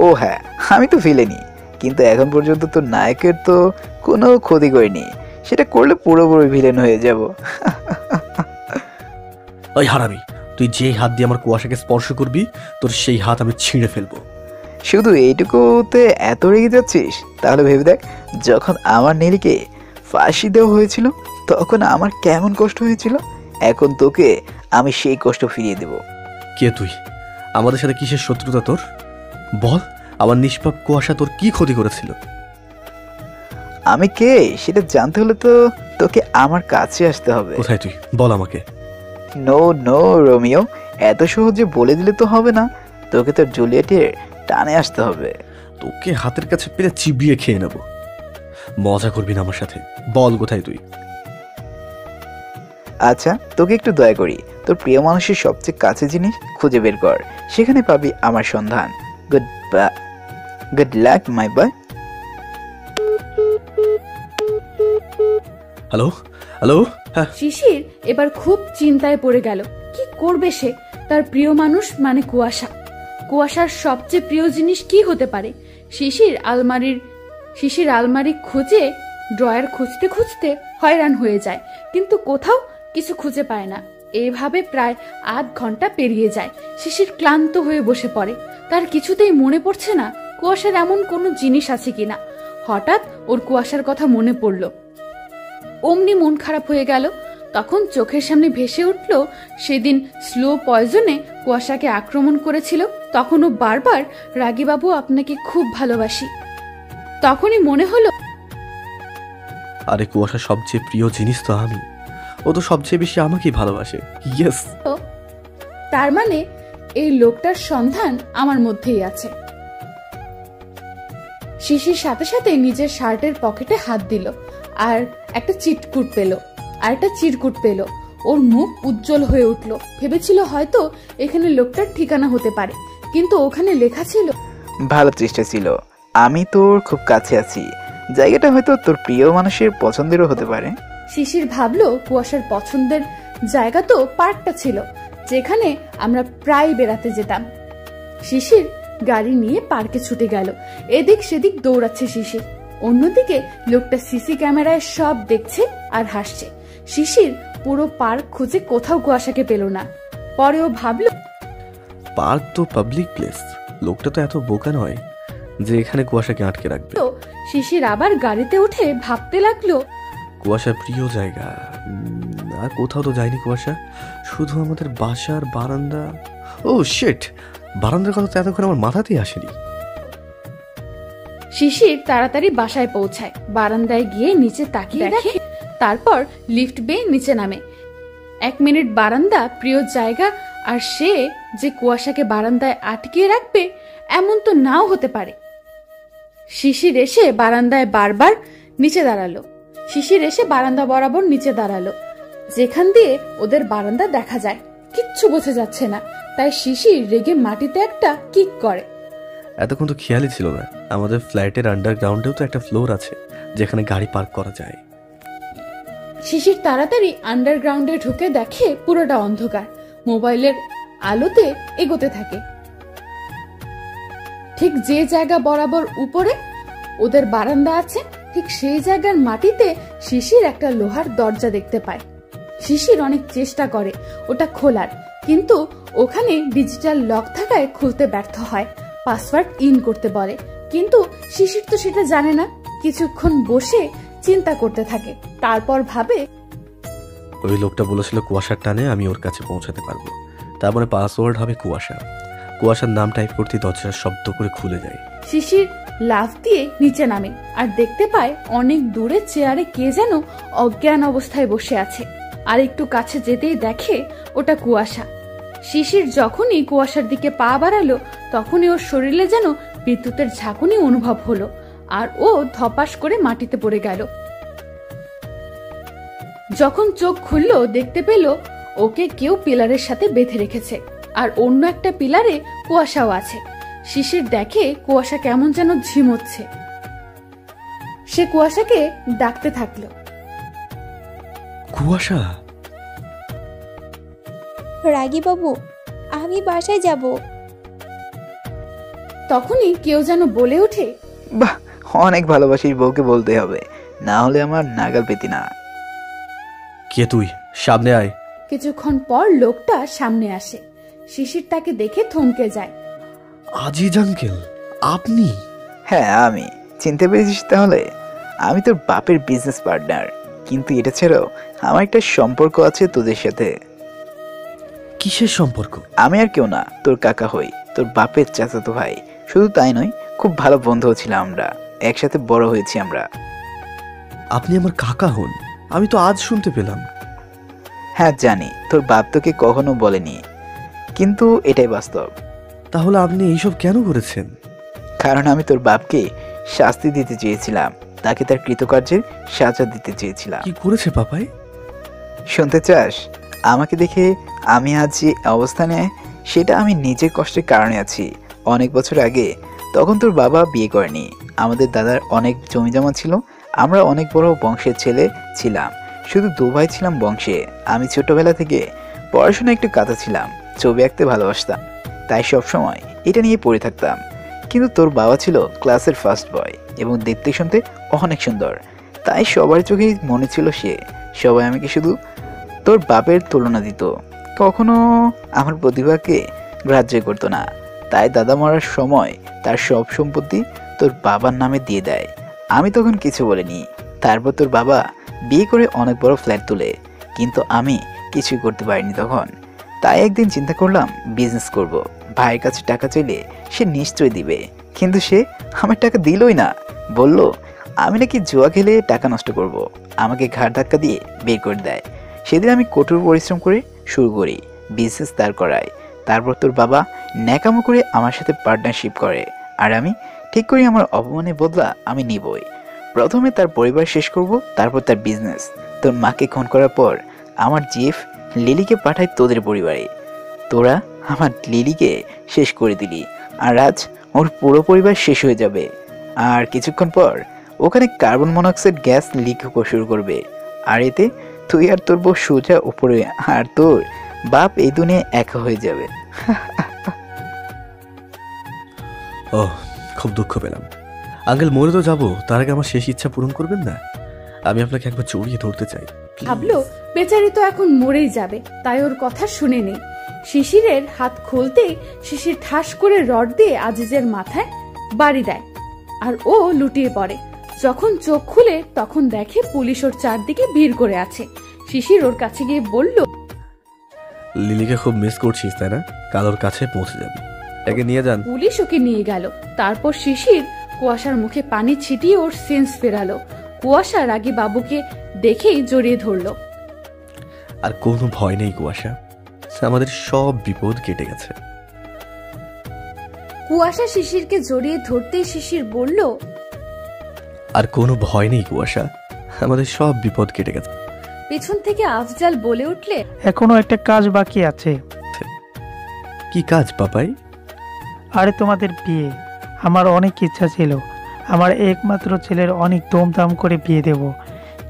ও হ্যাঁ, আমি তো ভিলেনই, কিন্তু এখন পর্যন্ত তো নায়কের তো কোনো ক্ষতি করিনি, সেটা করলে পুরোপুরি ভিলেন হয়ে যাব। ওই হারামি, তুই যেই হাত দিয়ে আমার কুয়াশাকে স্পর্শ করবি, তোর সেই হাত আমি ছিঁড়ে ফেলবো। শুধু এইটুকুতে এত রেগে যাচ্ছিস? তাহলে ভেবে দেখ, যখন আমার নীলকে ফাঁসি দেওয়া হয়েছিল তখন আমার কেমন কষ্ট হয়েছিল, এখন তোকে আমি সেই কষ্ট ফিরিয়ে দেব। কে তুই? আমাদের সাথে কিসের শত্রুতা তোর? বল, আমার নিষ্পাপ কুয়াশা তোর কি ক্ষতি করেছিল? আমি কে সেটা জানতে হলে তো তোকে আমার কাছে আসতে হবে। কোথায় তুই? বল আমাকে। নো নো রোমিও, এত সহজে বলে দিলে তো হবে না, তোকে তোর জুলিয়েটের টানে আসতে হবে। তোকে হাতের কাছে পেলে চিবিয়ে খেয়ে নেব। মজা করবি না আমার সাথে, বল কোথায় তুই? আচ্ছা, তোকে একটু দয়া করি, তোর প্রিয় মানুষের সবচেয়ে কাছে জিনিস খুঁজে বের কর, সেখানে পাবি আমার সন্ধান। Good luck my boy. Hello hello. হ্যাঁ, শিশির এবার খুব চিন্তায় পড়ে গেল। কি করবে সে? তার প্রিয় মানুষ মানে কুয়াশা। কুয়াশার সবচেয়ে প্রিয় জিনিস কি হতে পারে? শিশির আলমারি খুঁজে ড্রয়ার খুঁজতে খুঁজতে হয়রান হয়ে যায়, কিন্তু কোথাও কিছু খুঁজে পায় না। এইভাবে প্রায় আধ ঘন্টা পেরিয়ে যায়। শিশির ক্লান্ত হয়ে বসে পড়ে, তার কিছুতেই মনে পড়ছে না কুয়াশার এমন কোনো জিনিস আছে কিনা। হঠাৎ ওর কুয়াশার কথা মনে পড়ল, অমনি মন খারাপ হয়ে গেল। তখন চোখের সামনে ভেসে উঠল সেদিন স্লো পয়জনে কুয়াশাকে আক্রমণ করেছিল, তখন ও বারবার রাগীবাবু আপনাকে খুব ভালোবাসি। তখনই মনে হলো, আরে কুয়াশার সবচেয়ে প্রিয় জিনিস তো আমি, ও তো সবচেয়ে বেশি আমাকেই ভালোবাসে। ইয়েস, তার মানে এই লোকটার সন্ধান আমার মধ্যেই আছে। শিশির সাথে সাথে নিজের শার্টের পকেটে হাত দিল আর একটা চিরকুট পেল। ওর মুখ উজ্জ্বল হয়ে উঠল। ভেবেছিল হয়তো এখানে লোকটার ঠিকানা হতে পারে, কিন্তু ওখানে লেখা ছিল, ভালো চেষ্টা ছিল, আমি তোর খুব কাছে আছি, জায়গাটা হয়তো তোর প্রিয় মানুষের পছন্দেরও হতে পারে। শিশির ভাবলো কুয়াশার পছন্দের জায়গা তো পার্কটা ছিল, যেখানে আমরা প্রায় বেড়াতে যেতাম। শিশির গাড়ি নিয়ে পার্কে ছুটে গেল। এদিক সেদিক দৌড়াচ্ছে শিশির, অন্যদিকে লোকটা সিসি ক্যামেরায় সব দেখছে আর হাসছে। শিশির পুরো পার্ক খুঁজে কোথাও কুয়াশাকে পেল না। পরেও ভাবলো, পার্ক তো পাবলিক প্লেস, লোকটা তো এত বোকা নয় যে এখানে কুয়াশাকে আটকে রাখবে। তো শিশির আবার গাড়িতে উঠে ভাবতে লাগলো, কুয়াশার প্রিয় জায়গা আর কোথাও তো যায়নি কুয়াশা, শুধু আমাদের বাসার বারান্দা। ও শিট, বারান্দার কথা তো এতক্ষণ আমার মাথাতেই আসেনি। শিশির তাড়াতাড়ি বাসায় পৌঁছায়, বারান্দায় গিয়ে নিচে তাকিয়ে দেখে, তারপর লিফট বেয়ে নিচে নামে। 1 মিনিট বারান্দা প্রিয় জায়গা, আর সে যে কুয়াশাকে বারান্দায় আটকিয়ে রাখবে এমন তো নাও হতে পারে। শিশির এসে বারান্দায় বারবার নিচে দাঁড়ালো। বারান্দা বরাবর নিচে দাঁড়ালো, যেখান দিয়ে ওদের বারান্দা দেখা যায়। কিচ্ছু বোঝা যাচ্ছে না, তাই শিশির রেগে মাটিতে একটা কিক করে। এতক্ষণ তো খেয়ালই ছিল না, আমাদের ফ্ল্যাটের আন্ডারগ্রাউন্ডেও তো একটা ফ্লোর আছে যেখানে গাড়ি পার্ক করা যায়। শিশির তাড়াতাড়ি আন্ডারগ্রাউন্ডে ঢুকে দেখে পুরোটা অন্ধকার। মোবাইলের আলোতে এগোতে থাকে। ঠিক যে জায়গা বরাবর উপরে ওদের বারান্দা আছে ঠিক সেই জায়গার মাটিতে শিশির একটা লোহার দরজা দেখতে পায়। শিশির অনেক চেষ্টা করে ওটা খোলার, কিন্তু ওখানে ডিজিটাল লক থাকায় খুলতে ব্যর্থ হয়। পাসওয়ার্ড ইন করতে বলে, কিন্তু শিশির তো সেটা জানে না। কিছুক্ষণ বসে চিন্তা করতে থাকে, তারপর ভাবে ওই লোকটা বলেছিল কুয়াশার টানে আমি ওর কাছে পৌঁছাতে পারবো, তার মানে পাসওয়ার্ড হবে কুয়াশা। কুয়াশার নাম টাইপ করতে দরজাটা শব্দ করে খুলে যায়। শিশির লাফ দিয়ে নিচে নামে আর দেখতে পায় অনেক দূরে চেয়ারে কে যেন অজ্ঞান অবস্থায় বসে আছে। আর একটু কাছে যেতেই দেখে ওটা কুয়াশা। শিশির যখনই কুয়াশার দিকে পা বাড়ালো, তখনই ওর শরীরে যেন বিদ্যুতের ঝাঁকুনি অনুভব হলো, আর ও ধপাস করে মাটিতে পড়ে গেল। যখন চোখ খুললো, দেখতে পেল ওকে কেউ পিলারের সাথে বেঁধে রেখেছে, আর অন্য একটা পিলারে কুয়াশাও আছে। শিশির দেখে কুয়াশা কেমন যেন ঝিমোচ্ছে। সে কুয়াশাকে ডাকতে থাকলো, কুয়াশা। রাগী বাবু, আমি বাসায় যাব। তখনই কেউ যেন বলে ওঠে, বাহ, অনেক ভালোবাসিস বউকে বলতে হবে, না হলে আমার নাগাল পেতি না। কে তুই? সামনে আয়। কিছুক্ষণ পর লোকটা সামনে আসে। শিশির তাকে দেখে থমকে যায়। আজিজ আঙ্কেল, আপনি? হ্যাঁ আমি। চিনতে পেরেছিস তাহলে? আমি তোর বাপের বিজনেস পার্টনার, কিন্তু এটা ছাড়াও আমার একটা সম্পর্ক আছে তোদের সাথে। কিসের সম্পর্ক? আমি আর কেউ না, তোর কাকা হই, তোর বাপের চাচাতো ভাই। শুধু তাই নয়, খুব ভালো বন্ধুও ছিলাম আমরা, একসাথে বড় হয়েছি আমরা। আপনি আমার কাকা হন? আমি তো আজ শুনতে পেলাম। হ্যাঁ জানি, তোর বাপ তোকে কখনো বলেনি, কিন্তু এটাই বাস্তব। তাহলে আপনি এইসব কেন করেছেন? কারণ আমি তোর বাপকে শাস্তি দিতে চেয়েছিলাম, তাকে তার কৃতকার্যের সাজা দিতে চেয়েছিলাম। কি করেছে পাপাই? শুনতে চাস? আমাকে দেখে আমি আজ যে অবস্থানে, সেটা আমি নিজের কষ্টের কারণে আছি। অনেক বছর আগে, তখন তোর বাবা বিয়ে করেনি। আমাদের দাদার অনেক জমিজমা ছিল, আমরা অনেক বড় বংশের ছেলে ছিলাম। শুধু 2 ভাই ছিলাম বংশে। আমি ছোটবেলা থেকে পড়াশোনা একটু কাঁচা ছিলাম, ছবি আঁকতে ভালোবাসতাম, তাই সবসময় এটা নিয়ে পড়ে থাকতাম। কিন্তু তোর বাবা ছিল ক্লাসের ফার্স্ট বয় এবং দেখতে শুনতে অনেক সুন্দর, তাই সবার চোখেই মনে ছিল সে। সবাই আমাকে শুধু তোর বাপের তুলনা দিত, কখনো আমার প্রতিভাকে গ্রাহ্য করতো না। তাই দাদা মরার সময় তার সব সম্পত্তি তোর বাবার নামে দিয়ে দেয়। আমি তখন কিছু বলিনি। তারপর তোর বাবা বিয়ে করে অনেক বড় ফ্ল্যাট তোলে, কিন্তু আমি কিছুই করতে পারিনি তখন। তাই একদিন চিন্তা করলাম বিজনেস করব। ভাইয়ের কাছে টাকা চাইলে সে নিশ্চয়ই দিবে, কিন্তু সে আমার টাকা দিলই না। বলল আমি নাকি জুয়া খেলে টাকা নষ্ট করব। আমাকে ঘাড় ধাক্কা দিয়ে বের করে দেয়। সেদিন আমি কঠোর পরিশ্রম করে শুরু করি, বিজনেস দাঁড় করাই। তারপর তোর বাবা ন্যাকামো করে আমার সাথে পার্টনারশিপ করে, আর আমি ঠিক করি আমার অপমানের বদলা আমি নিবই। প্রথমে তার পরিবার শেষ করব, তারপর তার বিজনেস। তোর মাকে খুন করার পর আমার জিএফ লিলিকে পাঠায় তোদের পরিবারে। তোরা আমার লিলিকে শেষ করে দিলি, আর আজ ওর পুরো পরিবার শেষ হয়ে যাবে। আর কিছুক্ষণ পর ওখানে কার্বন মনোক্সাইড গ্যাস লিক শুরু করবে, আর এতে তুই আর তোর বউ সোজা উপরে, আর তোর বাপ এই দুনিয়ায় একা হয়ে যাবে। ও, খুব দুঃখ পেলাম আঙ্কেল। মরে তো যাবো, তার আগে আমার শেষ ইচ্ছা পূরণ করবেন না? আমি আপনাকে একবার জড়িয়ে ধরতে চাই। ভাবলো বেচারি তো এখন মরেই যাবে, তাই ওর কথা শুনে নেই। শিশিরের হাত খুলতেই শিশির ঠাস করে রড দিয়ে আজিজের মাথায় বাড়ি দেয়, আর ও লুটিয়ে পড়ে। যখন চোখ খুলে তখন দেখে পুলিশ ওর চারদিকে ভিড় করে আছে। শিশির ওর কাছে গিয়ে বলল, লিলিকে খুব মিস করছিস তাই না? কাল ওর কাছে পৌঁছে যাবি, একে নিয়ে যান। পুলিশ ওকে নিয়ে গেল। তারপর শিশির কুয়াশার মুখে পানি ছিটিয়ে ওর সেন্স ফেরালো। কুয়াশা রাগী বাবুকে দেখেই জড়িয়ে ধরলো। আর কোনো ভয় নেই কুয়াশা, আমাদের সব বিপদ কেটে গেছে। কুয়াশা শিশিরকে জড়িয়ে ধরতেই শিশির বলল, আর কোনো ভয় নেই কুয়াশা, আমাদের সব বিপদ কেটে গেছে। পেছন থেকে আফজাল বলে উঠলে, এখনো একটা কাজ বাকি আছে। কি কাজ পাপাই? আরে তোমাদের বিয়ে। আমার অনেক ইচ্ছা ছিল আমার একমাত্র ছেলের অনেক দমদাম করে বিয়ে দেব,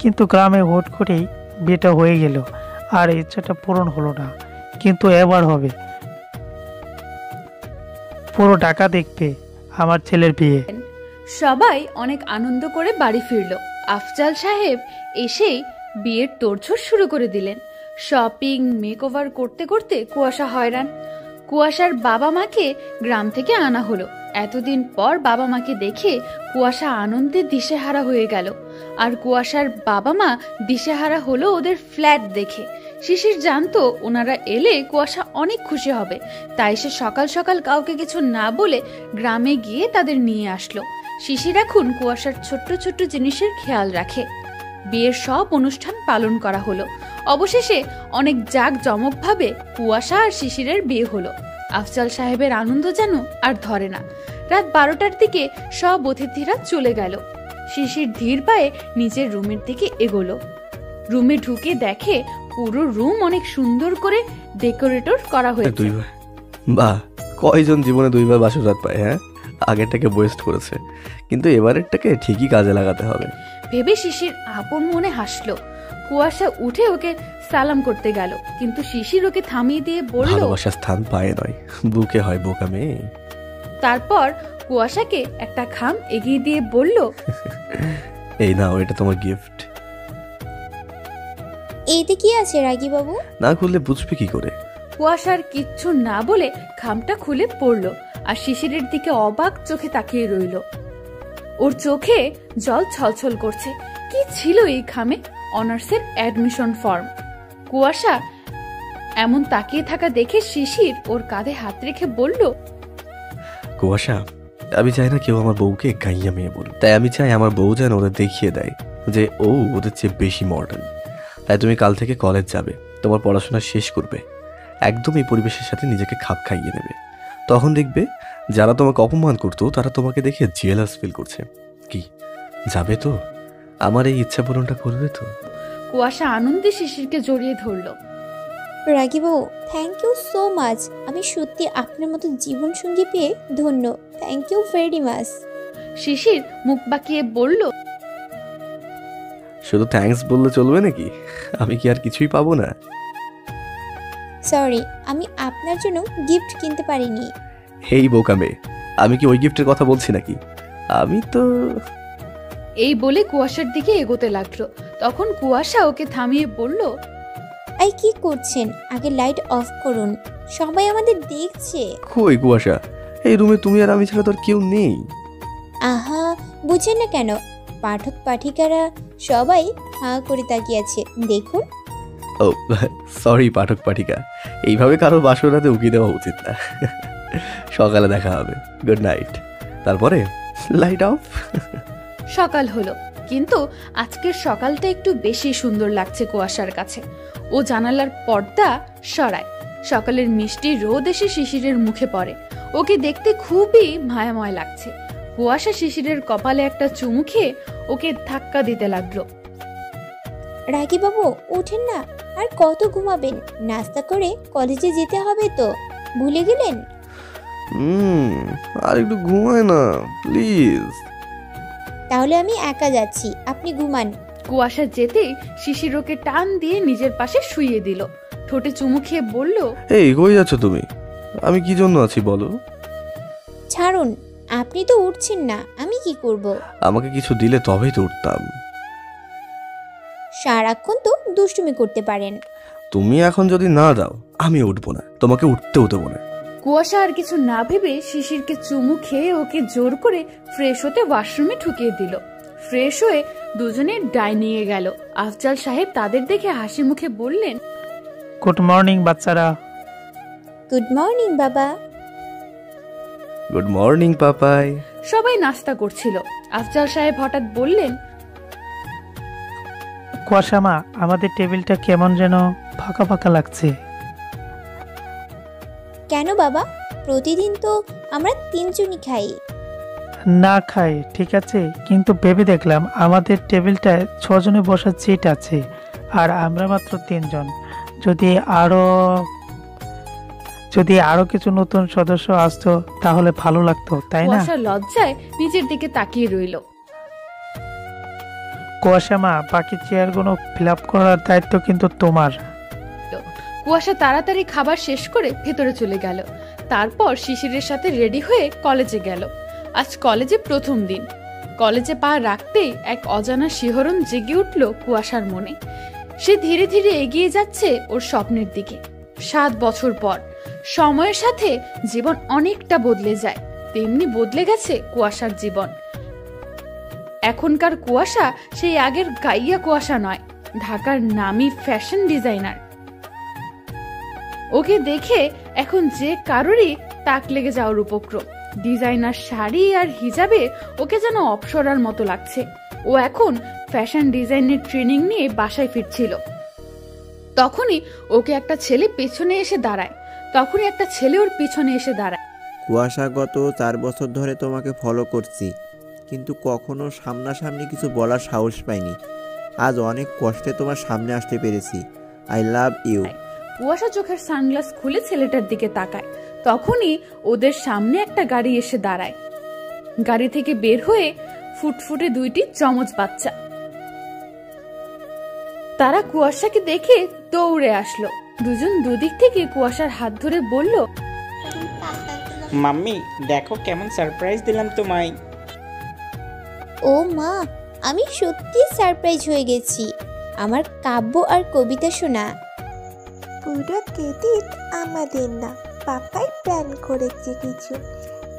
কিন্তু গ্রামে হুট করেই বিয়েটা হয়ে গেল, আর ইচ্ছাটা পূরণ হলো না। কিন্তু এবার হবে। পুরো ঢাকা দেখবে আমার ছেলের বিয়ে। সবাই অনেক আনন্দ করে বাড়ি ফিরল। আফজাল সাহেব এসেই বিয়ের তোড়জোড় শুরু করে দিলেন। শপিং মেকওভার করতে করতে কুয়াশা হয়রান। কুয়াশার বাবা মাকে গ্রাম থেকে আনা হলো। এতদিন পর বাবা মাকে দেখে কুয়াশা আনন্দে দিশেহারা হয়ে গেল। আর কুয়াশার বাবা মা দিশেহারা হলো ওদের ফ্ল্যাট দেখে। শিশির জানতো ওনারা এলে কুয়াশা অনেক খুশি হবে, তাই সে সকাল সকাল কাউকে কিছু না বলে গ্রামে গিয়ে তাদের নিয়ে আসলো। শিশির এখন কুয়াশার ছোট্ট ছোট্ট জিনিসের খেয়াল রাখে। বিয়ের সব অনুষ্ঠান পালন করা হলো। অবশেষে অনেক জাঁকজমকভাবে কুয়াশা আর শিশিরের বিয়ে হলো। আফজাল সাহেবের আনন্দ যেন আর ধরে না। রাত 12টার দিকে সব অতিথিরা চলে গেল। শিশির ধীর পায়ে নিজের রুমের দিকে এগোলো। রুমে ঢুকে দেখে পুরো রুম অনেক সুন্দর করে ডেকোরেটর করা হয়েছে। বাহ, কয়জন জীবনে দুইবার বাসর রাত পায়? হ্যাঁ, আগেরটাকে ওয়েস্ট করেছে, কিন্তু এবারেরটাকে ঠিকই কাজে লাগাতে হবে ভেবে শিশির আপন মনে হাসলো। কুয়াশা উঠে ওকে সালাম করতে গেল, কিন্তু শিশির ওকে থামিয়ে দিয়ে বলল, ভালোবাসার স্থান পায়ে নয়, বুকে হয় বোকা মেয়ে। তারপর কুয়াশাকে একটা খাম এগিয়ে দিয়ে বলল, এই নাও, এটা তোমার গিফট। এইতে কি আছে রাগী বাবু? না খুললে বুঝবে কি করে? কুয়াশার কিচ্ছু না বলে খামটা খুলে পড়ল আর শিশিরের দিকে অবাক চোখে তাকিয়ে রইল। ওর চোখে জল ছলছল করছে। কি ছিল এই খামে? অনার্সের অ্যাডমিশন ফর্ম। কুয়াশা এমন তাকিয়ে থাকা দেখে শিশির ওর কাঁধে হাত রেখে বলল, কুয়াশা, আমি চাই না কেউ আমার বউকে গাইয়া মেয়ে বলুক, তাই আমি চাই আমার বউ যেন ওদের দেখিয়ে দেয় যে ও ওদের চেয়ে বেশি মডার্ন। তাই তুমি কাল থেকে কলেজ যাবে, তোমার পড়াশোনা শেষ করবে, একদম এই পরিবেশের সাথে নিজেকে খাপ খাইয়ে নেবে। তখন দেখবে যারা তোমাকে অপমান করতো তারা তোমাকে দেখে জেলাস ফিল করছে। কি, যাবে তো? আমার এই ইচ্ছা পূরণটা করবে তো? কুয়াশা আনন্দে শিশিরকে জড়িয়ে ধরল। রাগী বাবু, থ্যাংক ইউ সো মাচ। আমি সত্যি আপনার মতো জীবন সঙ্গী পেয়ে ধন্য। Thank you very much. Shishir মুখ বাঁকিয়ে বলল, শুধু থ্যাঙ্কস বললে চলবে নাকি? আমি কি আর কিছুই পাবো না? সরি, আমি আপনার জন্য গিফট কিনতে পারিনি। হেই বোকা মেয়ে, আমি কি ওই গিফটের কথা বলছি নাকি? আমি তো... এই বলে কুয়াশার দিকে এগোতে লাগলো। তখন কুয়াশা ওকে থামিয়ে বলল, এই কি করছেন? আগে লাইট অফ করুন, সবাই আমাদের দেখছে। কই কুয়াশা, এই রুমে তুমি আর আমি ছাড়া তো আর কেউ নেই। আহা, বুঝেন না কেন? পাঠক পাঠিকারা সবাই হাঁ করে তাকিয়ে আছে, দেখুন। ও সরি পাঠক পাঠিকা, এইভাবে কারো বাসর রাতে উকি দেওয়া উচিত না। সকালে দেখা হবে, গুড নাইট। তারপরে লাইট অফ। সকাল হলো, কিন্তু আজকের সকালটা একটু বেশি সুন্দর লাগছে কুয়াশার কাছে। ও জানালার পর্দা সরায়। সকালের মিষ্টি রোদ এসে শিশিরের মুখে পড়ে। ওকে দেখতে খুবই মায়াময় লাগছে। কুয়াশা শিশিরের কপালে একটা চুমু খেয়ে ওকে ধাক্কা দিতে লাগলো। রাগী বাবু, ওঠেন না, আর কত ঘুমাবেন? নাস্তা করে কলেজে যেতে হবে তো, ভুলে গেলেন? আর একটু ঘুমায় না প্লিজ। তাহলে আমি একা যাচ্ছি, আপনি ঘুমান। কুয়াশা যেতেই শিশির ওকে টান দিয়ে নিজের পাশে শুইয়ে দিল। ঠোঁটে চুমু খেয়ে বলল, এই কই যাচ্ছ তুমি? আমি কি জন্য আছি বলো? ছাড়ুন, আপনি তো উঠছেন না, আমি কি করব? আমাকে কিছু দিলে তবেই তো উঠতাম। সারাক্ষণ তো দুষ্টুমি করতে পারেন। তুমি এখন যদি না দাও আমি উঠবো না, তোমাকে উঠতেও দেবো না। কুয়াশা আর কিছু না ভেবে শিশিরকে চুমু খেয়ে ওকে জোর করে ফ্রেশ হতে ওয়াশরুমে ঢুকিয়ে দিল। ফ্রেশ হয়ে দুজনে ডাইনিংয়ে গেল। আফজাল সাহেব তাদের দেখে হাসি মুখে বললেন, গুড মর্নিং বাচ্চারা। গুড মর্নিং বাবা। Good morning Papai. সবাই নাস্তা করছিল। আফজাল সাহেব হঠাৎ বললেন, কুয়াশা মা, আমাদের টেবিলটা কেমন যেন ফাঁকা ফাঁকা লাগছে। কেন বাবা? প্রতিদিন তো আমরা 3 জনই খাই। না খাই ঠিক আছে, কিন্তু ভেবে দেখলাম আমাদের টেবিলটায় 6 জনে বসার সিট আছে আর আমরা মাত্র 3 জন। যদি আরো কিছু নতুন সদস্য আসতো তাহলে ভালো লাগতো, তাই না? কুয়াশা লজ্জায় নিজের দিকে তাকিয়ে রইল। কুয়াশা মা, বাকি চেয়ারগুলো ফিল আপ করার দায়িত্ব কিন্তু তোমার। কুয়াশা তাড়াতাড়ি খাবার শেষ করে ভেতরে চলে গেল। তারপর শিশিরের সাথে রেডি হয়ে কলেজে গেল। আজ কলেজে প্রথম দিন। কলেজে পা রাখতেই এক অজানা শিহরণ জেগে উঠল কুয়াশার মনে। সে ধীরে ধীরে এগিয়ে যাচ্ছে ওর স্বপ্নের দিকে। 7 বছর পর সময়ের সাথে জীবন অনেকটা বদলে যায়, তেমনি বদলে গেছে কুয়াশার জীবন। এখনকার কুয়াশা সেই আগের গাইয়া কুয়াশা নয়, ঢাকার নামী ফ্যাশন ডিজাইনার। ওকে দেখে এখন যে কারোরই তাক লেগে যাওয়ার উপক্রম। ডিজাইনার শাড়ি আর হিজাবে ওকে যেন অপসরার মতো লাগছে। ও এখন ফ্যাশন ডিজাইনের ট্রেনিং নিয়ে বাসায় ফিরছিল। তখনই একটা ছেলে ওর পিছনে এসে দাঁড়ায়। কুয়াশা, গত 4 বছর ধরে তোমাকে ফলো করছি, কিন্তু কখনো সামনাসামনি কিছু বলার সাহস পাইনি। আজ অনেক কষ্টে তোমার সামনে আসতে পেরেছি। I love you. কুয়াশা চোখের সানগ্লাস খুলে ছেলেটার দিকে তাকায়। তখনই ওদের সামনে একটা গাড়ি এসে দাঁড়ায়। গাড়ি থেকে বের হয়ে ফুটফুটে 2টি যমজ বাচ্চা। তারা কুয়াশাকে দেখে দৌড়ে আসলো। দুজন দুদিক থেকে কুয়াশার হাত ধরে বলল, মাম্মি দেখো কেমন সারপ্রাইজ দিলাম তোমায়। ও মা, আমি সত্যি সারপ্রাইজ হয়ে গেছি। আমার কাব্য আর কবিতা শোনা। পুরো ক্রেডিট আমাদের না, পাপাই প্ল্যান করেছে কিছু।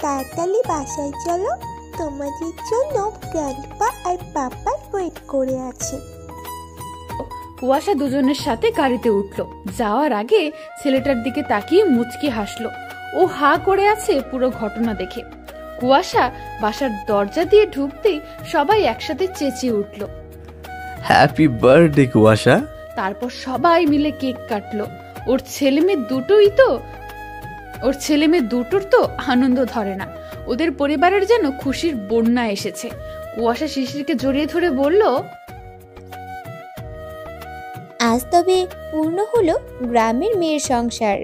তাড়াতাড়ি বাসায় চলো, তোমাদের জন্য গ্র্যান্ডপা আর পাপা ওয়েট করে আছে। কুয়াশা দুজনের সাথে গাড়িতে উঠলো। যাওয়ার আগে ছেলেটার দিকে তাকিয়ে মুচকি হাসলো। ও হা করে আছে পুরো ঘটনা দেখে। কুয়াশা বাসার দরজা দিয়ে ঢুকতেই সবাই একসাথে চেঁচিয়ে উঠলো, হ্যাপি বার্থডে কুয়াশা। তারপর সবাই মিলে কেক কাটলো। ওর ছেলে মেয়ে দুটোর তো আনন্দ ধরে না। ওদের পরিবারের যেন খুশির বন্যা এসেছে। কুয়াশা শিশিরকে জড়িয়ে ধরে বলল, আজ তবে পূর্ণ হলো গ্রামের মেয়ের সংসার।